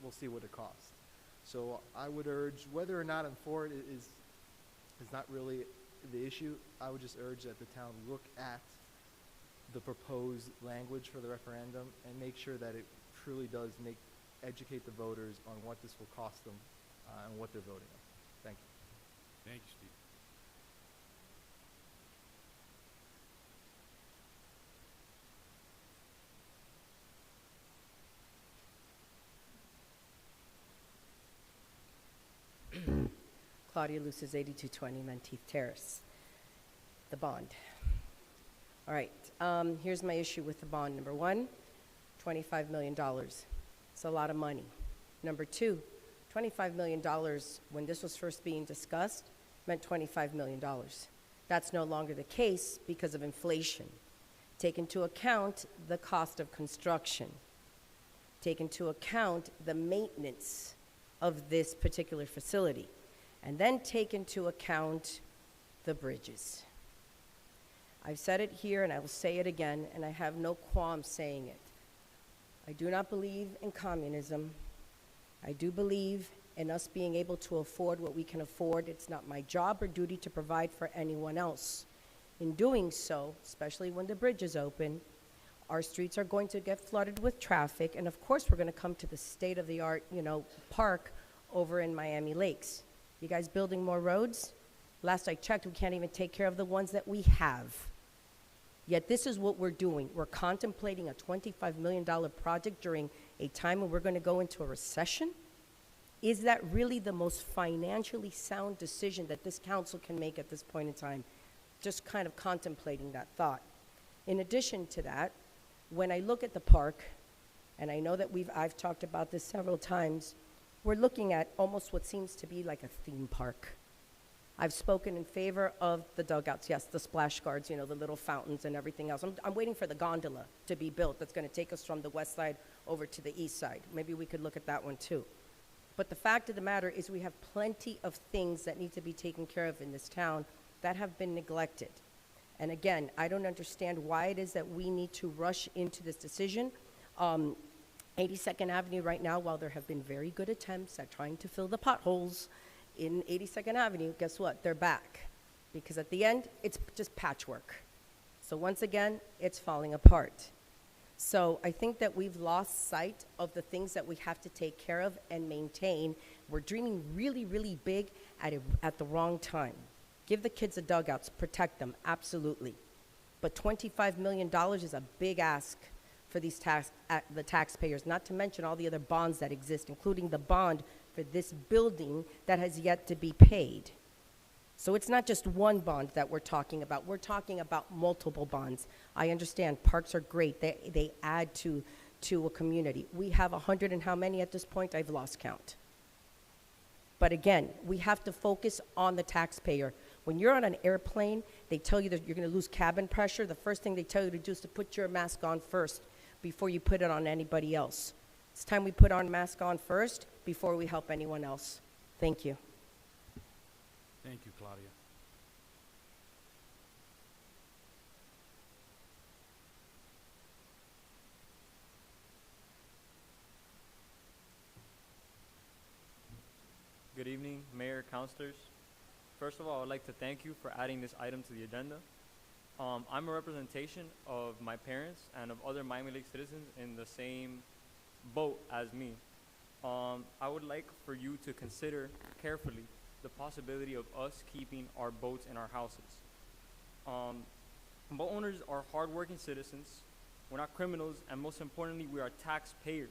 We'll see what it costs. So I would urge, whether or not I'm for it is not really the issue. I would just urge that the town look at the proposed language for the referendum and make sure that it truly does educate the voters on what this will cost them and what they're voting on. Thank you. Thank you, Steve. Claudia Luces, 8220 Menteith Terrace. The bond. All right, here's my issue with the bond. Number one, $25 million. It's a lot of money. Number two, $25 million when this was first being discussed meant $25 million. That's no longer the case because of inflation. Take into account the cost of construction. Take into account the maintenance of this particular facility. And then take into account the bridges. I've said it here and I will say it again, and I have no qualms saying it. I do not believe in communism. I do believe in us being able to afford what we can afford. It's not my job or duty to provide for anyone else. In doing so, especially when the bridge is open, our streets are going to get flooded with traffic, and of course we're going to come to the state-of-the-art, park over in Miami Lakes. You guys building more roads? Last I checked, we can't even take care of the ones that we have. Yet this is what we're doing. We're contemplating a $25 million project during a time when we're going to go into a recession? Is that really the most financially sound decision that this council can make at this point in time? Just kind of contemplating that thought. In addition to that, when I look at the park, and I know that I've talked about this several times, we're looking at almost what seems to be like a theme park. I've spoken in favor of the dugouts, yes, the splash guards, the little fountains and everything else. I'm waiting for the gondola to be built that's going to take us from the west side over to the east side. Maybe we could look at that one too. But the fact of the matter is we have plenty of things that need to be taken care of in this town that have been neglected. And again, I don't understand why it is that we need to rush into this decision. 82nd Avenue right now, while there have been very good attempts at trying to fill the potholes in 82nd Avenue, guess what? They're back. Because at the end, it's just patchwork. So once again, it's falling apart. So I think that we've lost sight of the things that we have to take care of and maintain. We're dreaming really, really big at the wrong time. Give the kids the dugouts, protect them, absolutely. But $25 million is a big ask for these the taxpayers, not to mention all the other bonds that exist, including the bond for this building that has yet to be paid. So it's not just one bond that we're talking about. We're talking about multiple bonds. I understand parks are great. They add to a community. We have 100 and how many at this point? I've lost count. But again, we have to focus on the taxpayer. When you're on an airplane, they tell you that you're going to lose cabin pressure. The first thing they tell you to do is to put your mask on first before you put it on anybody else. It's time we put our mask on first before we help anyone else. Thank you. Thank you, Claudia. Good evening, Mayor, councilors. First of all, I would like to thank you for adding this item to the agenda. I'm a representation of my parents and of other Miami Lakes citizens in the same boat as me. I would like for you to consider carefully the possibility of us keeping our boats in our houses. Boat owners are hardworking citizens. We're not criminals, and most importantly, we are taxpayers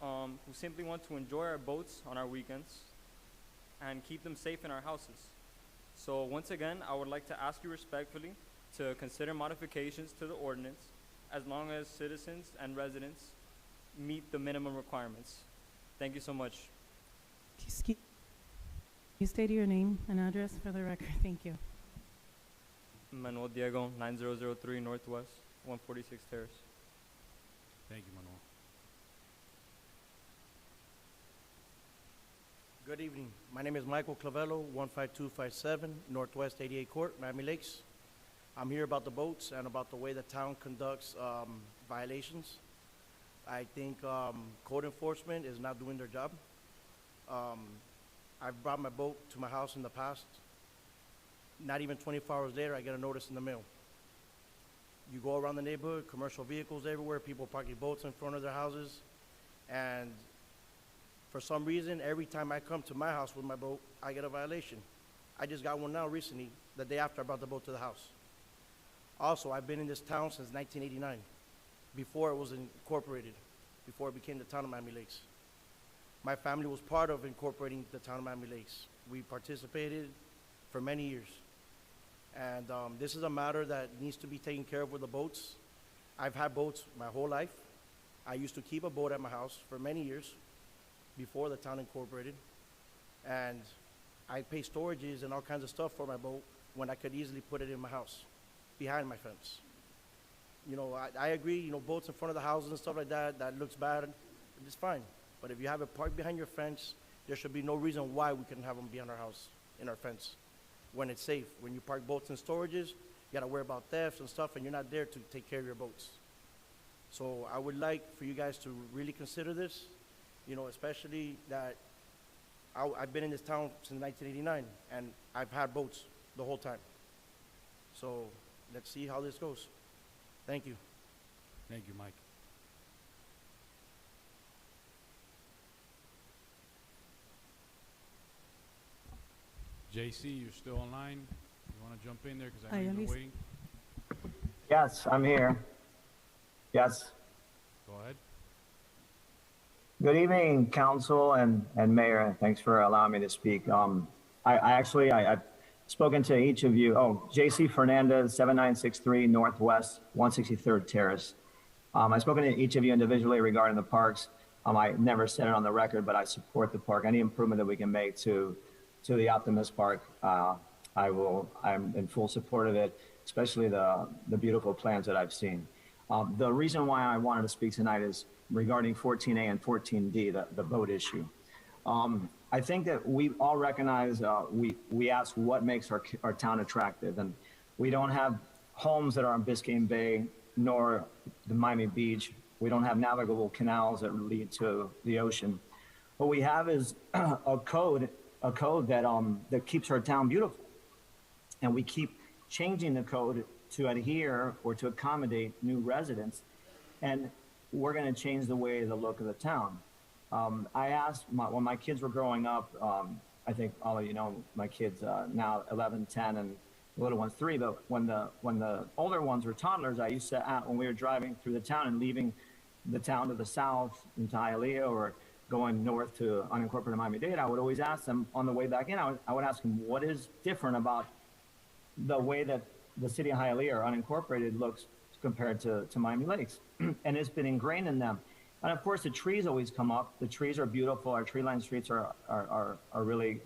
who simply want to enjoy our boats on our weekends and keep them safe in our houses. So once again, I would like to ask you respectfully to consider modifications to the ordinance as long as citizens and residents meet the minimum requirements. Thank you so much. Can you state your name and address for the record? Thank you. Manuel Diego, 9003 Northwest, 146 Terrace. Thank you, Manuel. Good evening. My name is Michael Clavello, 15257 Northwest 88 Court, Miami Lakes. I'm here about the boats and about the way the town conducts violations. I think code enforcement is not doing their job. I've brought my boat to my house in the past. Not even 24 hours later, I get a notice in the mail. You go around the neighborhood, commercial vehicles everywhere, people parking boats in front of their houses, and for some reason, every time I come to my house with my boat, I get a violation. I just got one now recently, the day after I brought the boat to the house. Also, I've been in this town since 1989, before it was incorporated, before it became the town of Miami Lakes. My family was part of incorporating the town of Miami Lakes. We participated for many years. And this is a matter that needs to be taken care of with the boats. I've had boats my whole life. I used to keep a boat at my house for many years before the town incorporated. And I pay storages and all kinds of stuff for my boat when I could easily put it in my house, behind my fence. You know, I agree, you know, boats in front of the houses and stuff like that, that looks bad, it's fine. But if you have it parked behind your fence, there should be no reason why we couldn't have them behind our house, in our fence, when it's safe. When you park boats in storages, you gotta worry about thefts and stuff, and you're not there to take care of your boats. So I would like for you guys to really consider this, you know, especially that I've been in this town since 1989, and I've had boats the whole time. So let's see how this goes. Thank you. Thank you, Mike. JC, you're still online. You want to jump in there because I know you've been waiting? Yes, I'm here. Yes. Go ahead. Good evening, council and mayor. Thanks for allowing me to speak. I've spoken to each of you. Oh, JC Fernandez, 7963 Northwest 163rd Terrace. I've spoken to each of you individually regarding the parks. I never said it on the record, but I support the park. Any improvement that we can make to the Optimist Park, I'm in full support of it, especially the beautiful plans that I've seen. The reason why I wanted to speak tonight is regarding 14A and 14D, the boat issue. I think that we all recognize, we ask what makes our town attractive, and we don't have homes that are on Biscayne Bay, nor the Miami Beach. We don't have navigable canals that lead to the ocean. What we have is a code that keeps our town beautiful. And we keep changing the code to adhere or to accommodate new residents. And we're gonna change the way, the look of the town. I asked, when my kids were growing up, I think all of you know my kids now 11, 10, and the little one's 3, but when the older ones were toddlers, I used to, when we were driving through the town and leaving the town to the south into Hialeah or going north to unincorporated Miami-Dade, I would always ask them on the way back in, I would ask them, what is different about the way that the city of Hialeah or unincorporated looks compared to Miami Lakes? And it's been ingrained in them. And of course, the trees always come up. The trees are beautiful. Our tree-lined streets are really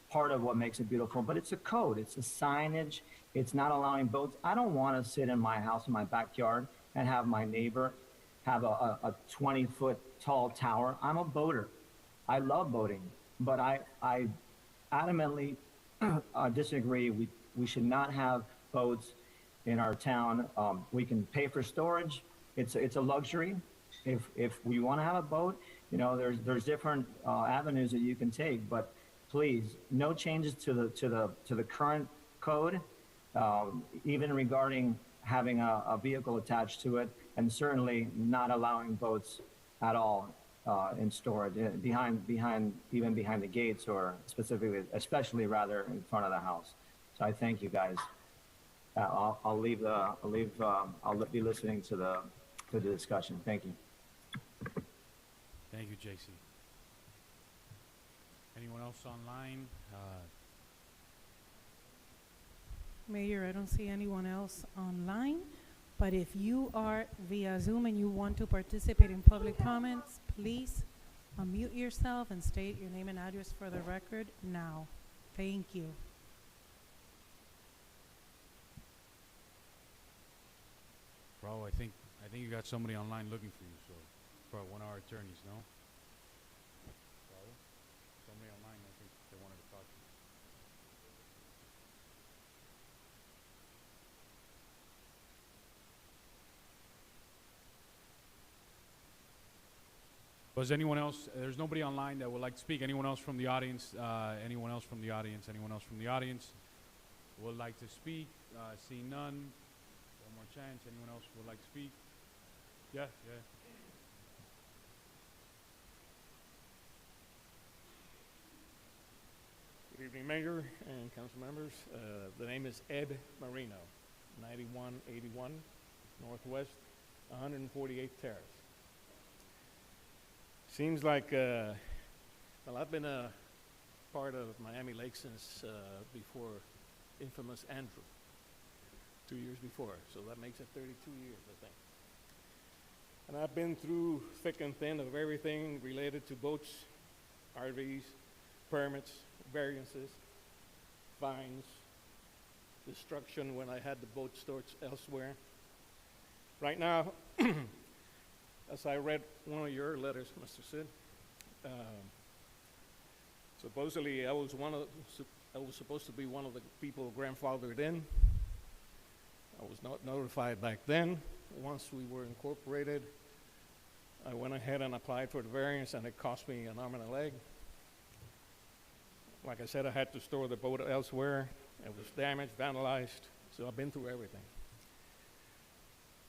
part of what makes it beautiful. But it's a code. It's a signage. It's not allowing boats. I don't want to sit in my house in my backyard and have my neighbor have a 20-foot tall tower. I'm a boater. I love boating, but I adamantly disagree. We should not have boats in our town. We can pay for storage. It's a luxury. If we want to have a boat, you know, there's different avenues that you can take. But please, no changes to the current code, even regarding having a vehicle attached to it, and certainly not allowing boats at all in storage behind the gates, or especially rather in front of the house. So I thank you guys. I'll be listening to the discussion. Thank you. Thank you, JC. Anyone else online? Mayor, I don't see anyone else online, but if you are via Zoom and you want to participate in public comments, please unmute yourself and state your name and address for the record now. Thank you. Bro, I think you got somebody online looking for you, so probably one of our attorneys, no? Bro, somebody online. So is anyone else, there's nobody online that would like to speak. Anyone else from the audience? Anyone else from the audience? Anyone else from the audience would like to speak? Seeing none. One more chance. Anyone else would like to speak? Yeah, yeah. Good evening, Mayor and council members. The name is Ed Marino, 9181 Northwest 148th Terrace. Seems like, well, I've been a part of Miami Lakes since before infamous Andrew, 2 years before. So that makes it 32 years, I think. And I've been through thick and thin of everything related to boats, RVs, permits, variances, fines, destruction when I had the boat stored elsewhere. Right now, as I read one of your letters, Mr. Sid, supposedly I was supposed to be one of the people grandfathered in. I was not notified back then. Once we were incorporated, I went ahead and applied for the variance, and it cost me an arm and a leg. Like I said, I had to store the boat elsewhere. It was damaged, vandalized, so I've been through everything.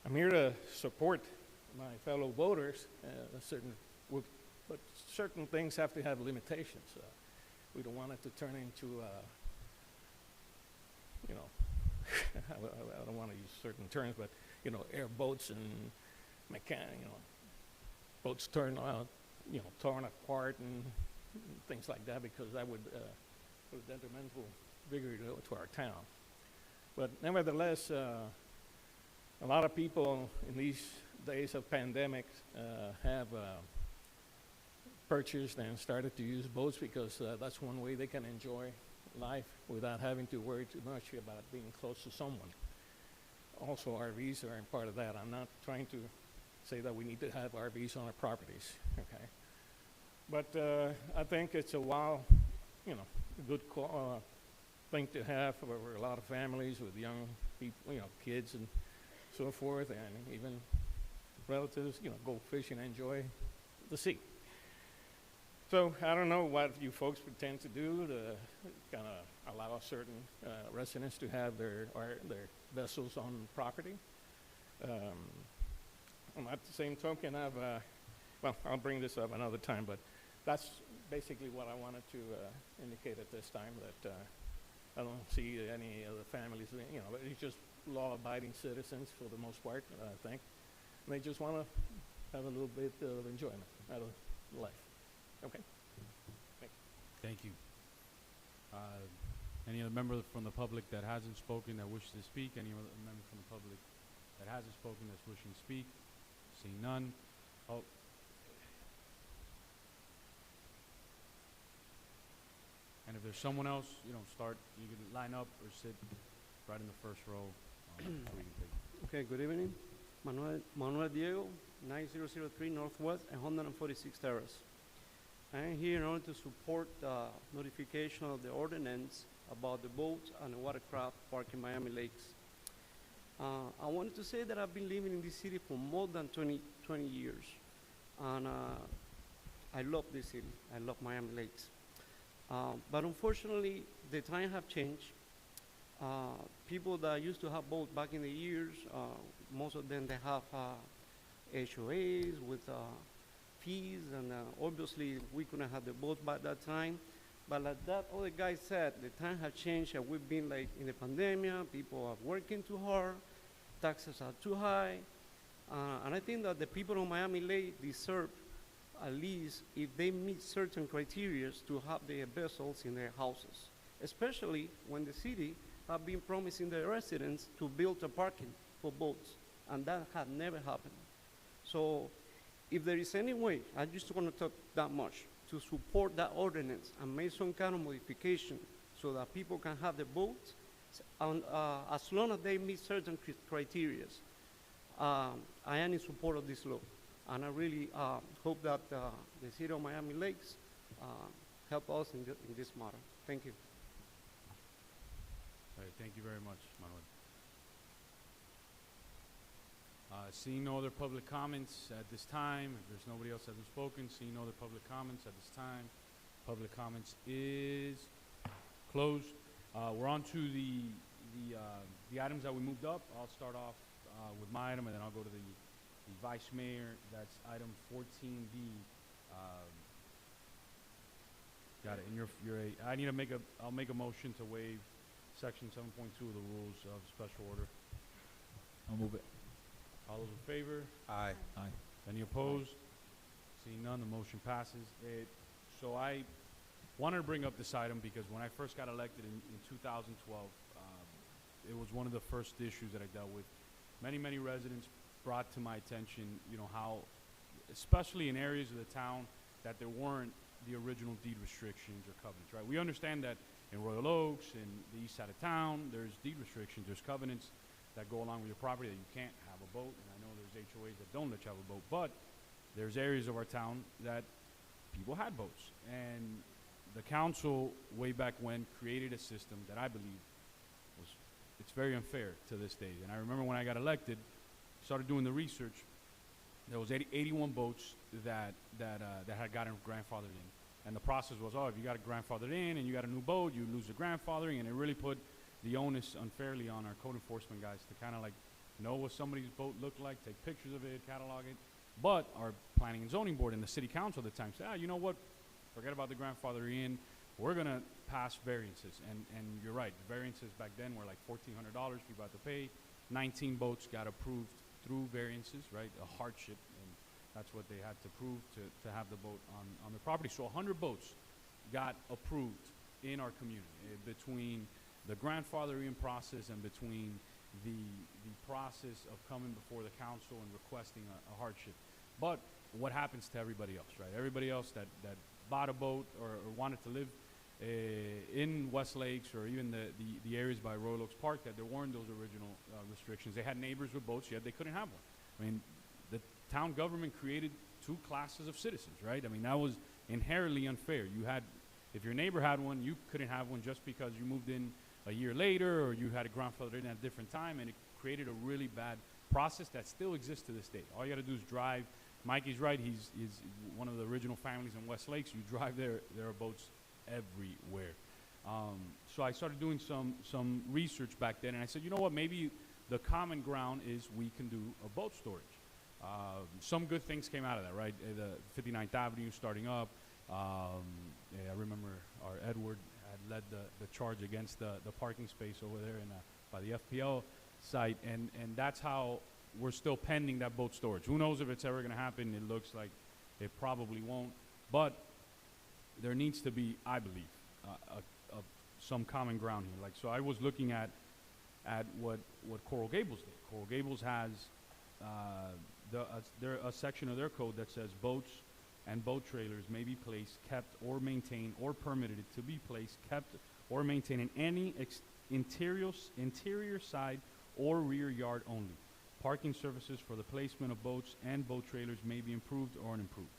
I'm here to support my fellow voters, but certain things have to have limitations. We don't want it to turn into, you know, I don't want to use certain terms, but, you know, airboats and boats torn apart and things like that, because that would put a detrimental vigor to our town. But nevertheless, a lot of people in these days of pandemics have purchased and started to use boats because that's one way they can enjoy life without having to worry too much about being close to someone. Also, RVs are part of that. I'm not trying to say that we need to have RVs on our properties, okay? But I think it's a good thing to have for a lot of families with young people, kids and so forth, and even relatives, go fishing and enjoy the sea. So I don't know what you folks intend to do to kind of allow certain residents to have their vessels on property. At the same token, I'll bring this up another time, but that's basically what I wanted to indicate at this time, that I don't see any of the families, it's just law-abiding citizens for the most part, I think. And they just want to have a little bit of enjoyment out of life. Okay. Thank you. Any other member from the public that hasn't spoken that wishes to speak? Any other member from the public that hasn't spoken that's wishing to speak? Seeing none. Oh. And if there's someone else, you can line up or sit right in the first row. So we can take. Okay, good evening. Manuel Diego, 9003 Northwest and 146 Terrace. I am here in order to support the notification of the ordinance about the boats and the watercraft park in Miami Lakes. I wanted to say that I've been living in this city for more than 20 years. And I love this city. I love Miami Lakes. But unfortunately, the times have changed. People that used to have boats back in the years, most of them, they have HOAs with fees, and obviously we couldn't have the boat by that time. But like that other guy said, the time has changed, and we've been like in the pandemic, people are working too hard, taxes are too high, and I think that the people of Miami Lakes deserve, at least if they meet certain criteria, to have their vessels in their houses, especially when the city have been promising the residents to build a parking for boats, and that had never happened. So if there is any way, I just want to talk that much, to support that ordinance and make some kind of modification so that people can have the boats, and, as long as they meet certain criteria. I am in support of this law, and I really hope that the city of Miami Lakes help us in this matter. Thank you. All right, thank you very much, Manuel. Seeing no other public comments at this time, if there's nobody else that hasn't spoken, seeing no other public comments at this time, public comments is closed. We're on to the items that we moved up. I'll start off with my item, and then I'll go to the vice mayor. That's item 14B. Got it. And I need to I'll make a motion to waive section 7.2 of the rules of special order. I'll move it. All those in favor? Aye. Aye. Any opposed? Seeing none, the motion passes. So I wanted to bring up this item because when I first got elected in 2012, it was one of the first issues that I dealt with. Many residents brought to my attention, how, especially in areas of the town, that there weren't the original deed restrictions or covenants, right? We understand that in Royal Oaks, in the east side of town, there's deed restrictions, there's covenants that go along with your property that you can't have a boat, and I know there's HOAs that don't let you have a boat, but there's areas of our town that people had boats, and the council way back when created a system that I believe it's very unfair to this day. And I remember when I got elected, started doing the research, there was 81 boats that had gotten grandfathered in. And the process was, if you got a grandfathered in and you got a new boat, you lose the grandfathering, and it really put the onus unfairly on our code enforcement guys to kind of like know what somebody's boat looked like, take pictures of it, catalog it. But our planning and zoning board and the city council at the time said, you know what, forget about the grandfathering in, we're going to pass variances. And you're right, the variances back then were like $1,400 people had to pay. 19 boats got approved through variances, right, a hardship, and that's what they had to prove to have the boat on the property. So 100 boats got approved in our community between the grandfathering process and between the process of coming before the council and requesting a hardship. But what happens to everybody else, right? Everybody else that bought a boat or wanted to live in West Lakes or even the areas by Royal Oaks Park, that there weren't those original restrictions. They had neighbors with boats, yet they couldn't have one. I mean, the town government created two classes of citizens, right? I mean, that was inherently unfair. If your neighbor had one, you couldn't have one just because you moved in a year later or you had a grandfather in at a different time, and it created a really bad process that still exists to this day. All you got to do is drive. Mikey's right. He's one of the original families in West Lakes. You drive there are boats everywhere. So I started doing some research back then, and I said, you know what, maybe the common ground is we can do a boat storage. Some good things came out of that, right? The 59th Avenue starting up. I remember our Edward had led the charge against the parking space over there by the FPL site, and that's how we're still pending that boat storage. Who knows if it's ever going to happen? It looks like it probably won't, but there needs to be, I believe, some common ground here. Like, so I was looking at what Coral Gables did. Coral Gables has a section of their code that says boats and boat trailers may be placed, kept, or maintained, or permitted to be placed, kept, or maintained in any interior side or rear yard only. Parking surfaces for the placement of boats and boat trailers may be improved or unimproved.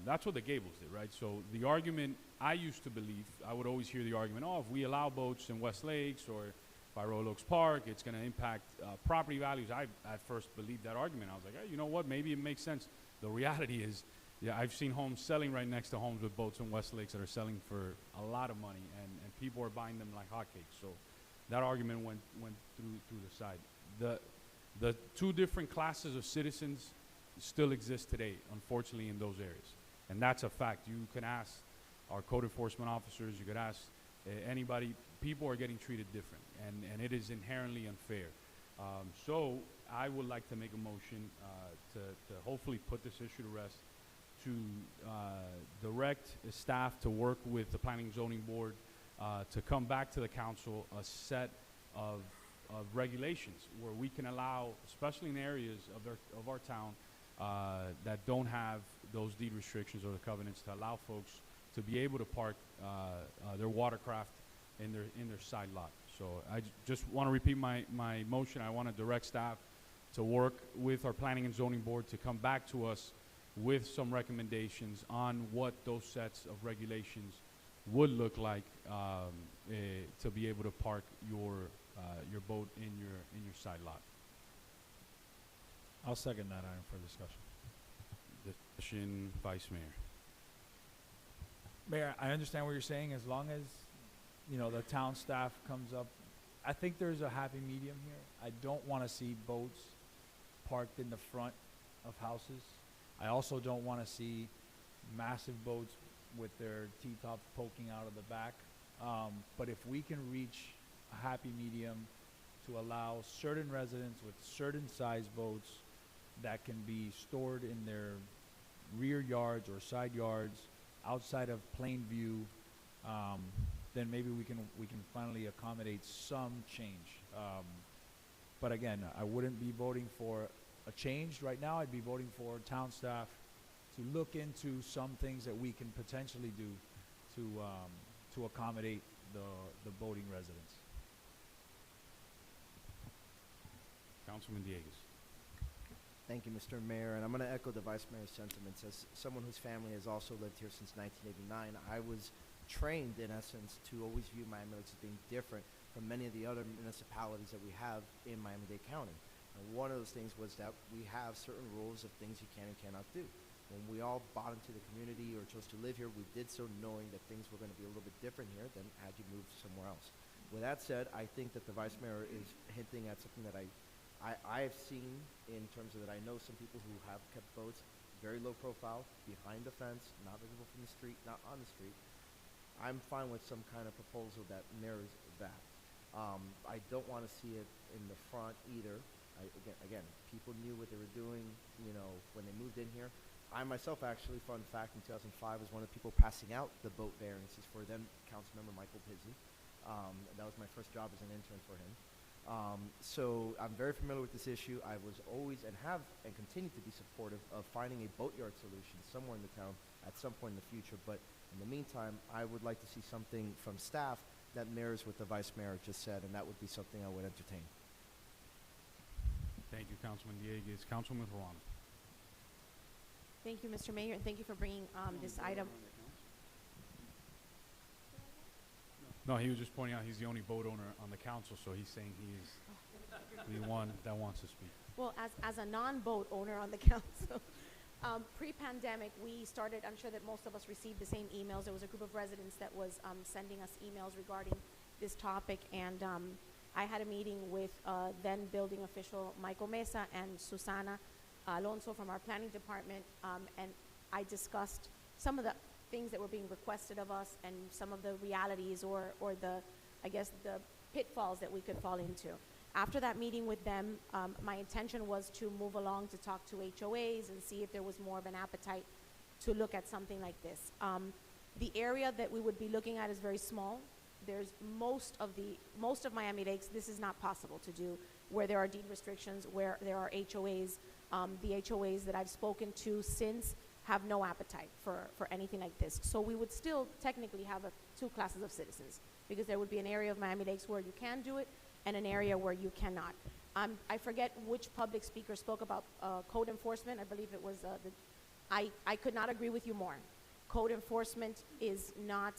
That's what the Gables did, right? So the argument, I used to believe, I would always hear the argument, if we allow boats in West Lakes or by Royal Oaks Park, it's going to impact property values. I at first believed that argument. I was like, hey, you know what, maybe it makes sense. The reality is, I've seen homes selling right next to homes with boats in West Lakes that are selling for a lot of money, and people are buying them like hotcakes. So that argument went through the side. The two different classes of citizens still exist today, unfortunately, in those areas. And that's a fact. You can ask our code enforcement officers, you could ask anybody, people are getting treated different, and it is inherently unfair. So I would like to make a motion to hopefully put this issue to rest, to direct staff to work with the Planning and Zoning Board to come back to the council a set of regulations where we can allow, especially in areas of our town that don't have those deed restrictions or the covenants, to allow folks to be able to park their watercraft in their side lot. So I just want to repeat my motion. I want to direct staff to work with our Planning and Zoning Board to come back to us with some recommendations on what those sets of regulations would look like to be able to park your boat in your side lot. I'll second that item for discussion. Discussion, Vice Mayor. Mayor, I understand what you're saying. As long as, the town staff comes up, I think there's a happy medium here. I don't want to see boats parked in the front of houses. I also don't want to see massive boats with their T-tops poking out of the back. But if we can reach a happy medium to allow certain residents with certain size boats that can be stored in their rear yards or side yards outside of plain view, then maybe we can finally accommodate some change. But again, I wouldn't be voting for a change right now. I'd be voting for town staff to look into some things that we can potentially do to accommodate the boating residents. Councilman Dieguez. Thank you, Mr. Mayor, and I'm going to echo the Vice Mayor's sentiments. As someone whose family has also lived here since 1989, I was trained, in essence, to always view Miami-Lakes as being different from many of the other municipalities that we have in Miami-Dade County. And one of those things was that we have certain rules of things you can and cannot do. When we all bought into the community or chose to live here, we did so knowing that things were going to be a little bit different here than had you moved somewhere else. With that said, I think that the Vice Mayor is hinting at something that I've seen in terms of that I know some people who have kept boats very low profile, behind the fence, not visible from the street, not on the street. I'm fine with some kind of proposal that mirrors that. I don't want to see it in the front either. Again, people knew what they were doing, when they moved in here. I myself, actually, fun fact, in 2005 was one of the people passing out the boat variances for then Councilmember Michael Pizzi. That was my first job as an intern for him. So I'm very familiar with this issue. I was always and have and continue to be supportive of finding a boatyard solution somewhere in the town at some point in the future. But in the meantime, I would like to see something from staff that mirrors what the Vice Mayor just said, and that would be something I would entertain. Thank you, Councilman Dieguez. Councilman Ruano. Thank you, Mr. Mayor, and thank you for bringing this item. No, he was just pointing out he's the only boat owner on the council, so he's saying he is the one that wants to speak. Well, as a non-boat owner on the council, pre-pandemic, we started, I'm sure that most of us received the same emails. There was a group of residents that was sending us emails regarding this topic, and I had a meeting with then building official Michael Mesa and Susana Alonso from our planning department, and I discussed some of the things that were being requested of us and some of the realities or the, I guess, the pitfalls that we could fall into. After that meeting with them, my intention was to move along to talk to HOAs and see if there was more of an appetite to look at something like this. The area that we would be looking at is very small. There's most of Miami Lakes, this is not possible to do, where there are deed restrictions, where there are HOAs. The HOAs that I've spoken to since have no appetite for anything like this. So we would still technically have two classes of citizens, because there would be an area of Miami Lakes where you can do it and an area where you cannot. I forget which public speaker spoke about code enforcement. I believe it was, I could not agree with you more. Code enforcement is not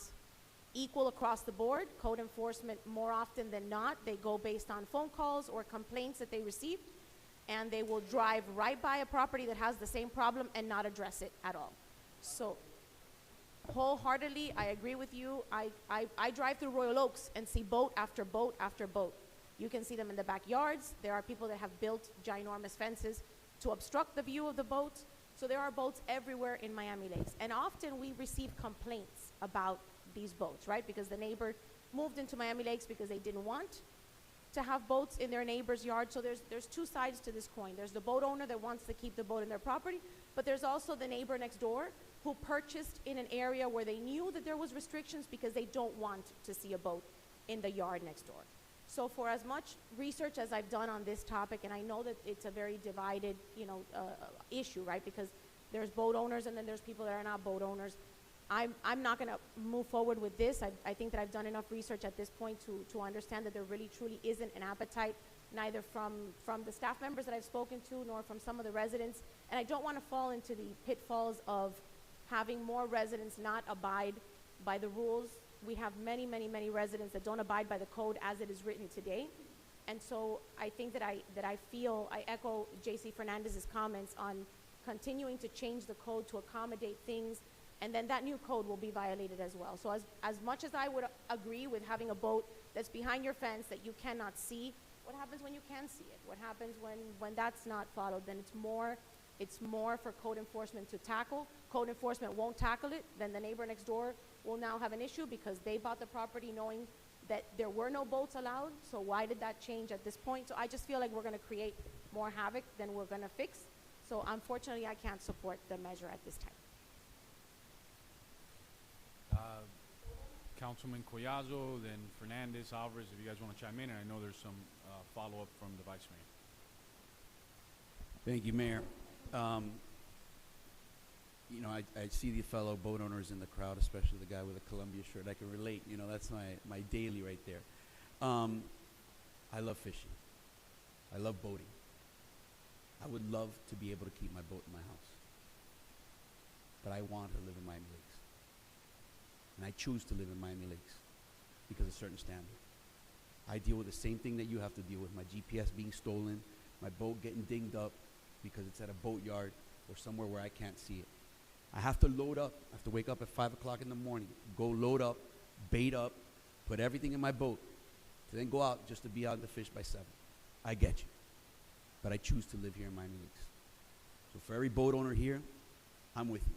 equal across the board. Code enforcement, more often than not, they go based on phone calls or complaints that they received, and they will drive right by a property that has the same problem and not address it at all. So wholeheartedly, I agree with you. I drive through Royal Oaks and see boat after boat after boat. You can see them in the backyards. There are people that have built ginormous fences to obstruct the view of the boats. So there are boats everywhere in Miami Lakes. And often we receive complaints about these boats, right? Because the neighbor moved into Miami Lakes because they didn't want to have boats in their neighbor's yard. So there's two sides to this coin. There's the boat owner that wants to keep the boat in their property, but there's also the neighbor next door who purchased in an area where they knew that there was restrictions because they don't want to see a boat in the yard next door. So for as much research as I've done on this topic, and I know that it's a very divided, issue, right? Because there's boat owners and then there's people that are not boat owners. I'm not going to move forward with this. I think that I've done enough research at this point to understand that there really truly isn't an appetite, neither from the staff members that I've spoken to nor from some of the residents. And I don't want to fall into the pitfalls of having more residents not abide by the rules. We have many, many, many residents that don't abide by the code as it is written today. And so I think that I echo J.C. Fernandez's comments on continuing to change the code to accommodate things, and then that new code will be violated as well. So as much as I would agree with having a boat that's behind your fence that you cannot see, what happens when you can see it? What happens when that's not followed? Then it's more for code enforcement to tackle. Code enforcement won't tackle it, then the neighbor next door will now have an issue because they bought the property knowing that there were no boats allowed. So why did that change at this point? So I just feel like we're going to create more havoc than we're going to fix. So unfortunately, I can't support the measure at this time. Councilman Collazo, then Fernandez, Alvarez, if you guys want to chime in, and I know there's some follow-up from the Vice Mayor. Thank you, Mayor. You know, I see the fellow boat owners in the crowd, especially the guy with the Columbia shirt. I can relate. You know, that's my daily right there. I love fishing. I love boating. I would love to be able to keep my boat in my house. But I want to live in Miami Lakes. And I choose to live in Miami Lakes because of certain standards. I deal with the same thing that you have to deal with, my GPS being stolen, my boat getting dinged up because it's at a boat yard or somewhere where I can't see it. I have to load up. I have to wake up at 5 o'clock in the morning, go load up, bait up, put everything in my boat, to then go out just to be out to fish by 7. I get you. But I choose to live here in Miami Lakes. So for every boat owner here, I'm with you.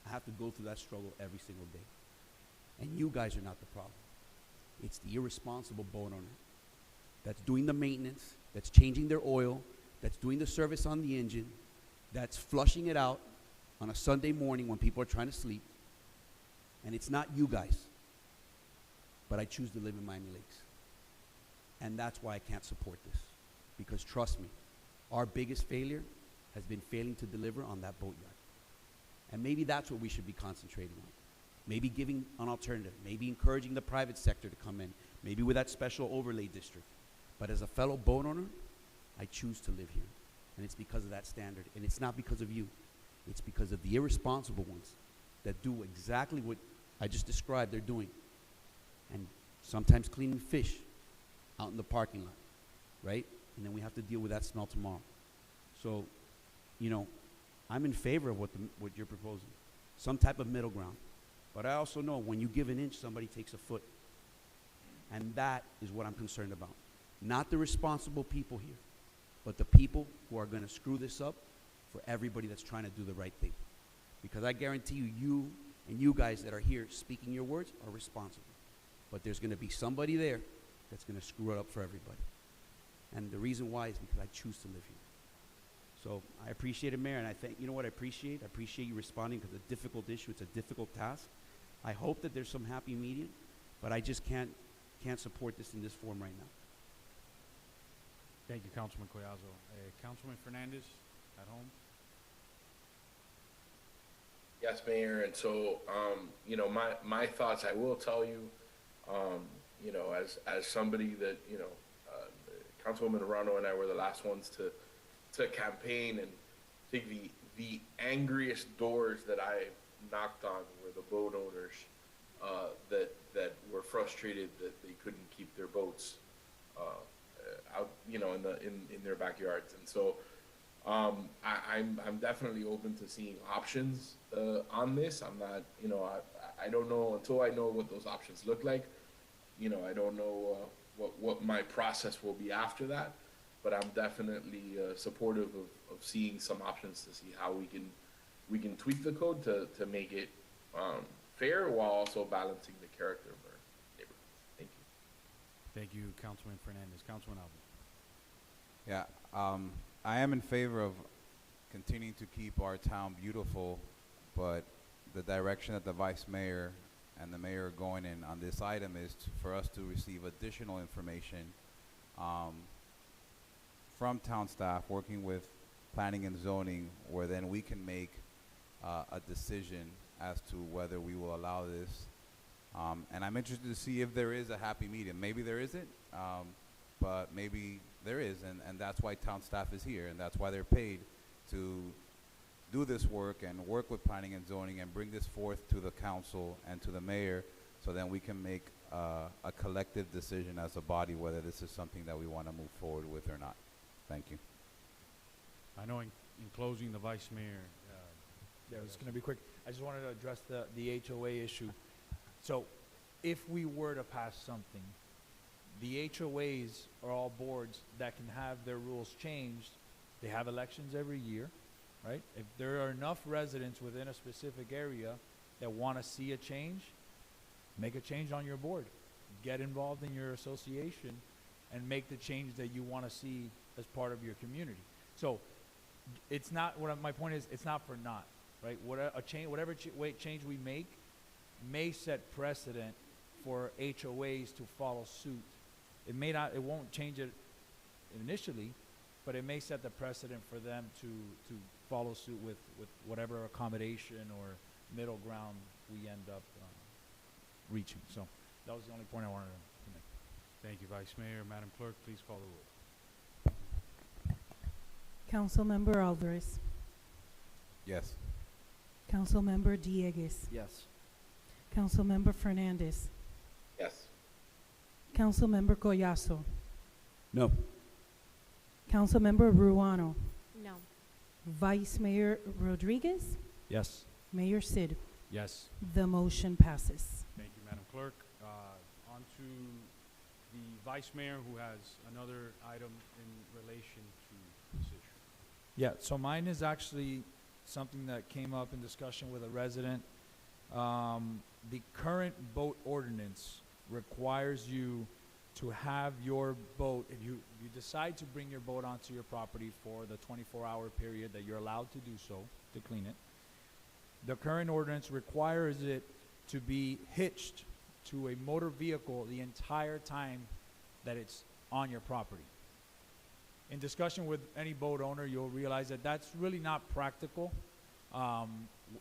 I have to go through that struggle every single day. And you guys are not the problem. It's the irresponsible boat owner that's doing the maintenance, that's changing their oil, that's doing the service on the engine, that's flushing it out on a Sunday morning when people are trying to sleep. And it's not you guys. But I choose to live in Miami Lakes. And that's why I can't support this. Because trust me, our biggest failure has been failing to deliver on that boat yard. And maybe that's what we should be concentrating on. Maybe giving an alternative, maybe encouraging the private sector to come in, maybe with that special overlay district. But as a fellow boat owner, I choose to live here. And it's because of that standard. And it's not because of you. It's because of the irresponsible ones that do exactly what I just described they're doing. And sometimes cleaning fish out in the parking lot, right? And then we have to deal with that smell tomorrow. So, you know, I'm in favor of what you're proposing. Some type of middle ground. But I also know when you give an inch, somebody takes a foot. And that is what I'm concerned about. Not the responsible people here, but the people who are going to screw this up for everybody that's trying to do the right thing. Because I guarantee you, you and you guys that are here speaking your words are responsible. But there's going to be somebody there that's going to screw it up for everybody. And the reason why is because I choose to live here. So I appreciate it, Mayor, and I think, you know what I appreciate? I appreciate you responding because it's a difficult issue. It's a difficult task. I hope that there's some happy medium, but I just can't support this in this form right now. Thank you, Councilman Collazo. Councilman Fernandez, at home. Yes, Mayor, and so, you know, my thoughts, I will tell you, you know, as somebody that, you know, Councilwoman Arano and I were the last ones to campaign, and I think the angriest doors that I knocked on were the boat owners that were frustrated that they couldn't keep their boats out, you know, in their backyards. And so I'm definitely open to seeing options on this. I'm not, you know, I don't know until I know what those options look like. You know, I don't know what my process will be after that. But I'm definitely supportive of seeing some options to see how we can tweak the code to make it fair while also balancing the character of our neighborhood. Thank you. Thank you, Councilman Fernandez. Councilman Alvarez. Yeah, I am in favor of continuing to keep our town beautiful, but the direction that the Vice Mayor and the Mayor are going in on this item is for us to receive additional information from town staff working with planning and zoning, where then we can make a decision as to whether we will allow this. And I'm interested to see if there is a happy medium. Maybe there isn't, but maybe there is, and that's why town staff is here, and that's why they're paid to do this work and work with planning and zoning and bring this forth to the council and to the mayor, so then we can make a collective decision as a body whether this is something that we want to move forward with or not. Thank you. I know in closing, the vice mayor. Yeah, it's going to be quick. I just wanted to address the HOA issue. So, if we were to pass something, the HOAs are all boards that can have their rules changed. They have elections every year, right? If there are enough residents within a specific area that want to see a change, make a change on your board. Get involved in your association and make the change that you want to see as part of your community. So, it's not, my point is, it's not for naught, right? Whatever change we make may set precedent for HOAs to follow suit. It may not, it won't change it initially, but it may set the precedent for them to follow suit with whatever accommodation or middle ground we end up reaching. So that was the only point I wanted to make. Thank you, Vice Mayor. Madam Clerk, please call the roll. Councilmember Alvarez. Yes. Councilmember Dieguez. Yes. Councilmember Fernandez. Yes. Councilmember Collazo. No. Councilmember Ruano. No. Vice Mayor Rodriguez. Yes. Mayor Sid. Yes. The motion passes. Thank you, Madam Clerk. On to the Vice Mayor, who has another item in relation to this issue. Yeah, so mine is actually something that came up in discussion with a resident. The current boat ordinance requires you to have your boat, if you decide to bring your boat onto your property for the 24-hour period that you're allowed to do so, to clean it, the current ordinance requires it to be hitched to a motor vehicle the entire time that it's on your property. In discussion with any boat owner, you'll realize that that's really not practical,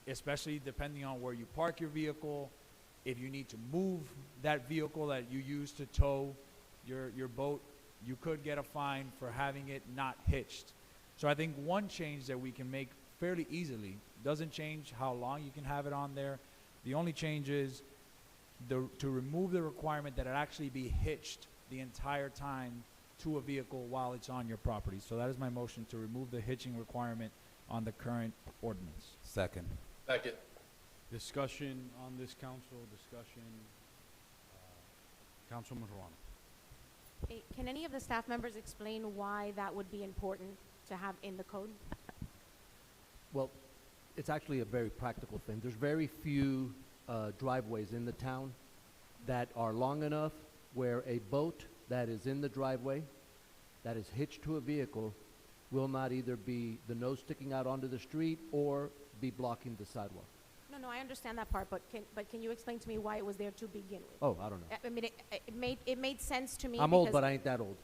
especially depending on where you park your vehicle. If you need to move that vehicle that you use to tow your boat, you could get a fine for having it not hitched. So I think one change that we can make fairly easily doesn't change how long you can have it on there. The only change is to remove the requirement that it actually be hitched the entire time to a vehicle while it's on your property. So that is my motion, to remove the hitching requirement on the current ordinance. Second. Second. Discussion on this council, Councilman Ruano. Hey, can any of the staff members explain why that would be important to have in the code? Well, it's actually a very practical thing. There's very few driveways in the town that are long enough where a boat that is in the driveway, that is hitched to a vehicle, will not either be the nose sticking out onto the street or be blocking the sidewalk. No, I understand that part, but can you explain to me why it was there to begin with? Oh, I don't know. I mean, it made sense to me. I'm old, but I ain't that old.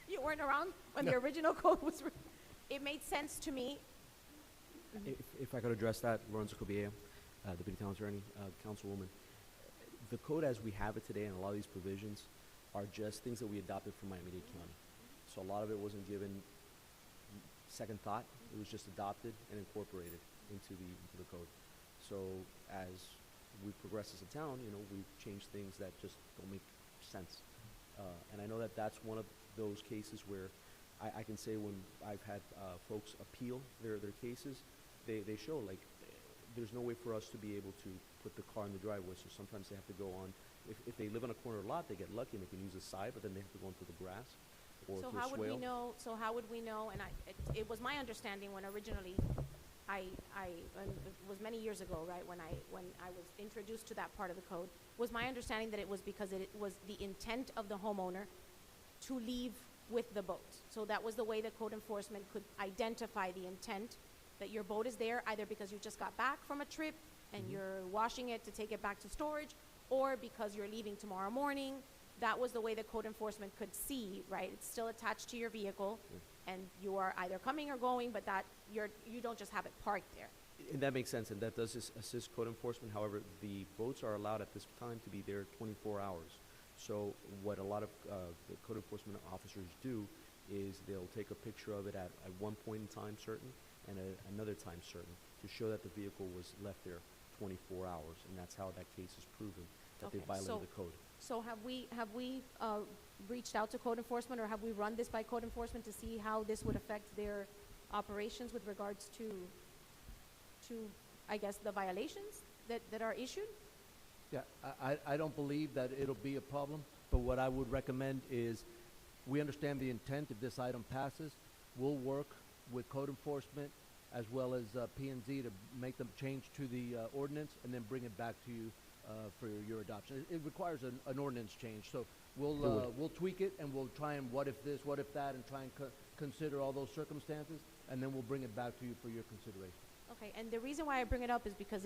You weren't around when the original code was written. It made sense to me. If I could address that, Lorenzo Cobilla, Deputy Town Attorney, Councilwoman. The code as we have it today and a lot of these provisions are just things that we adopted from Miami-Dade County. So a lot of it wasn't given second thought. It was just adopted and incorporated into the code. So as we progress as a town, we've changed things that just don't make sense. And I know that that's one of those cases where I can say when I've had folks appeal their cases, they show like there's no way for us to be able to put the car in the driveway, so sometimes they have to go on. If they live on a corner lot, they get lucky and they can use the side, but then they have to go into the grass or So through how a would we swale. know? So how would we know? And it was my understanding when originally, it was many years ago, right? When I was introduced to that part of the code, was my understanding that it was because it was the intent of the homeowner to leave with the boat. So that was the way the code enforcement could identify the intent that your boat is there, either because you just got back from a trip and you're washing it to take it back to storage, or because you're leaving tomorrow morning. That was the way the code enforcement could see, right? It's still attached to your vehicle, and you are either coming or going, but that you don't just have it parked there. And that makes sense, and that does assist code enforcement. However, the boats are allowed at this time to be there 24 hours. So what a lot of the code enforcement officers do is they'll take a picture of it at one point in time certain and another time certain to show that the vehicle was left there 24 hours, and that's how that case is proven, that they violated the code. So have we reached out to code enforcement, or have we run this by code enforcement to see how this would affect their operations with regards to I guess, the violations that are issued? Yeah, I don't believe that it'll be a problem, but what I would recommend is, we understand the intent. If this item passes, we'll work with code enforcement as well as P&Z to make them change to the ordinance and then bring it back to you for your adoption. It requires an ordinance change, so we'll tweak it and we'll try and what if this, what if that, and try and consider all those circumstances, and then we'll bring it back to you for your consideration. Okay, and the reason why I bring it up is because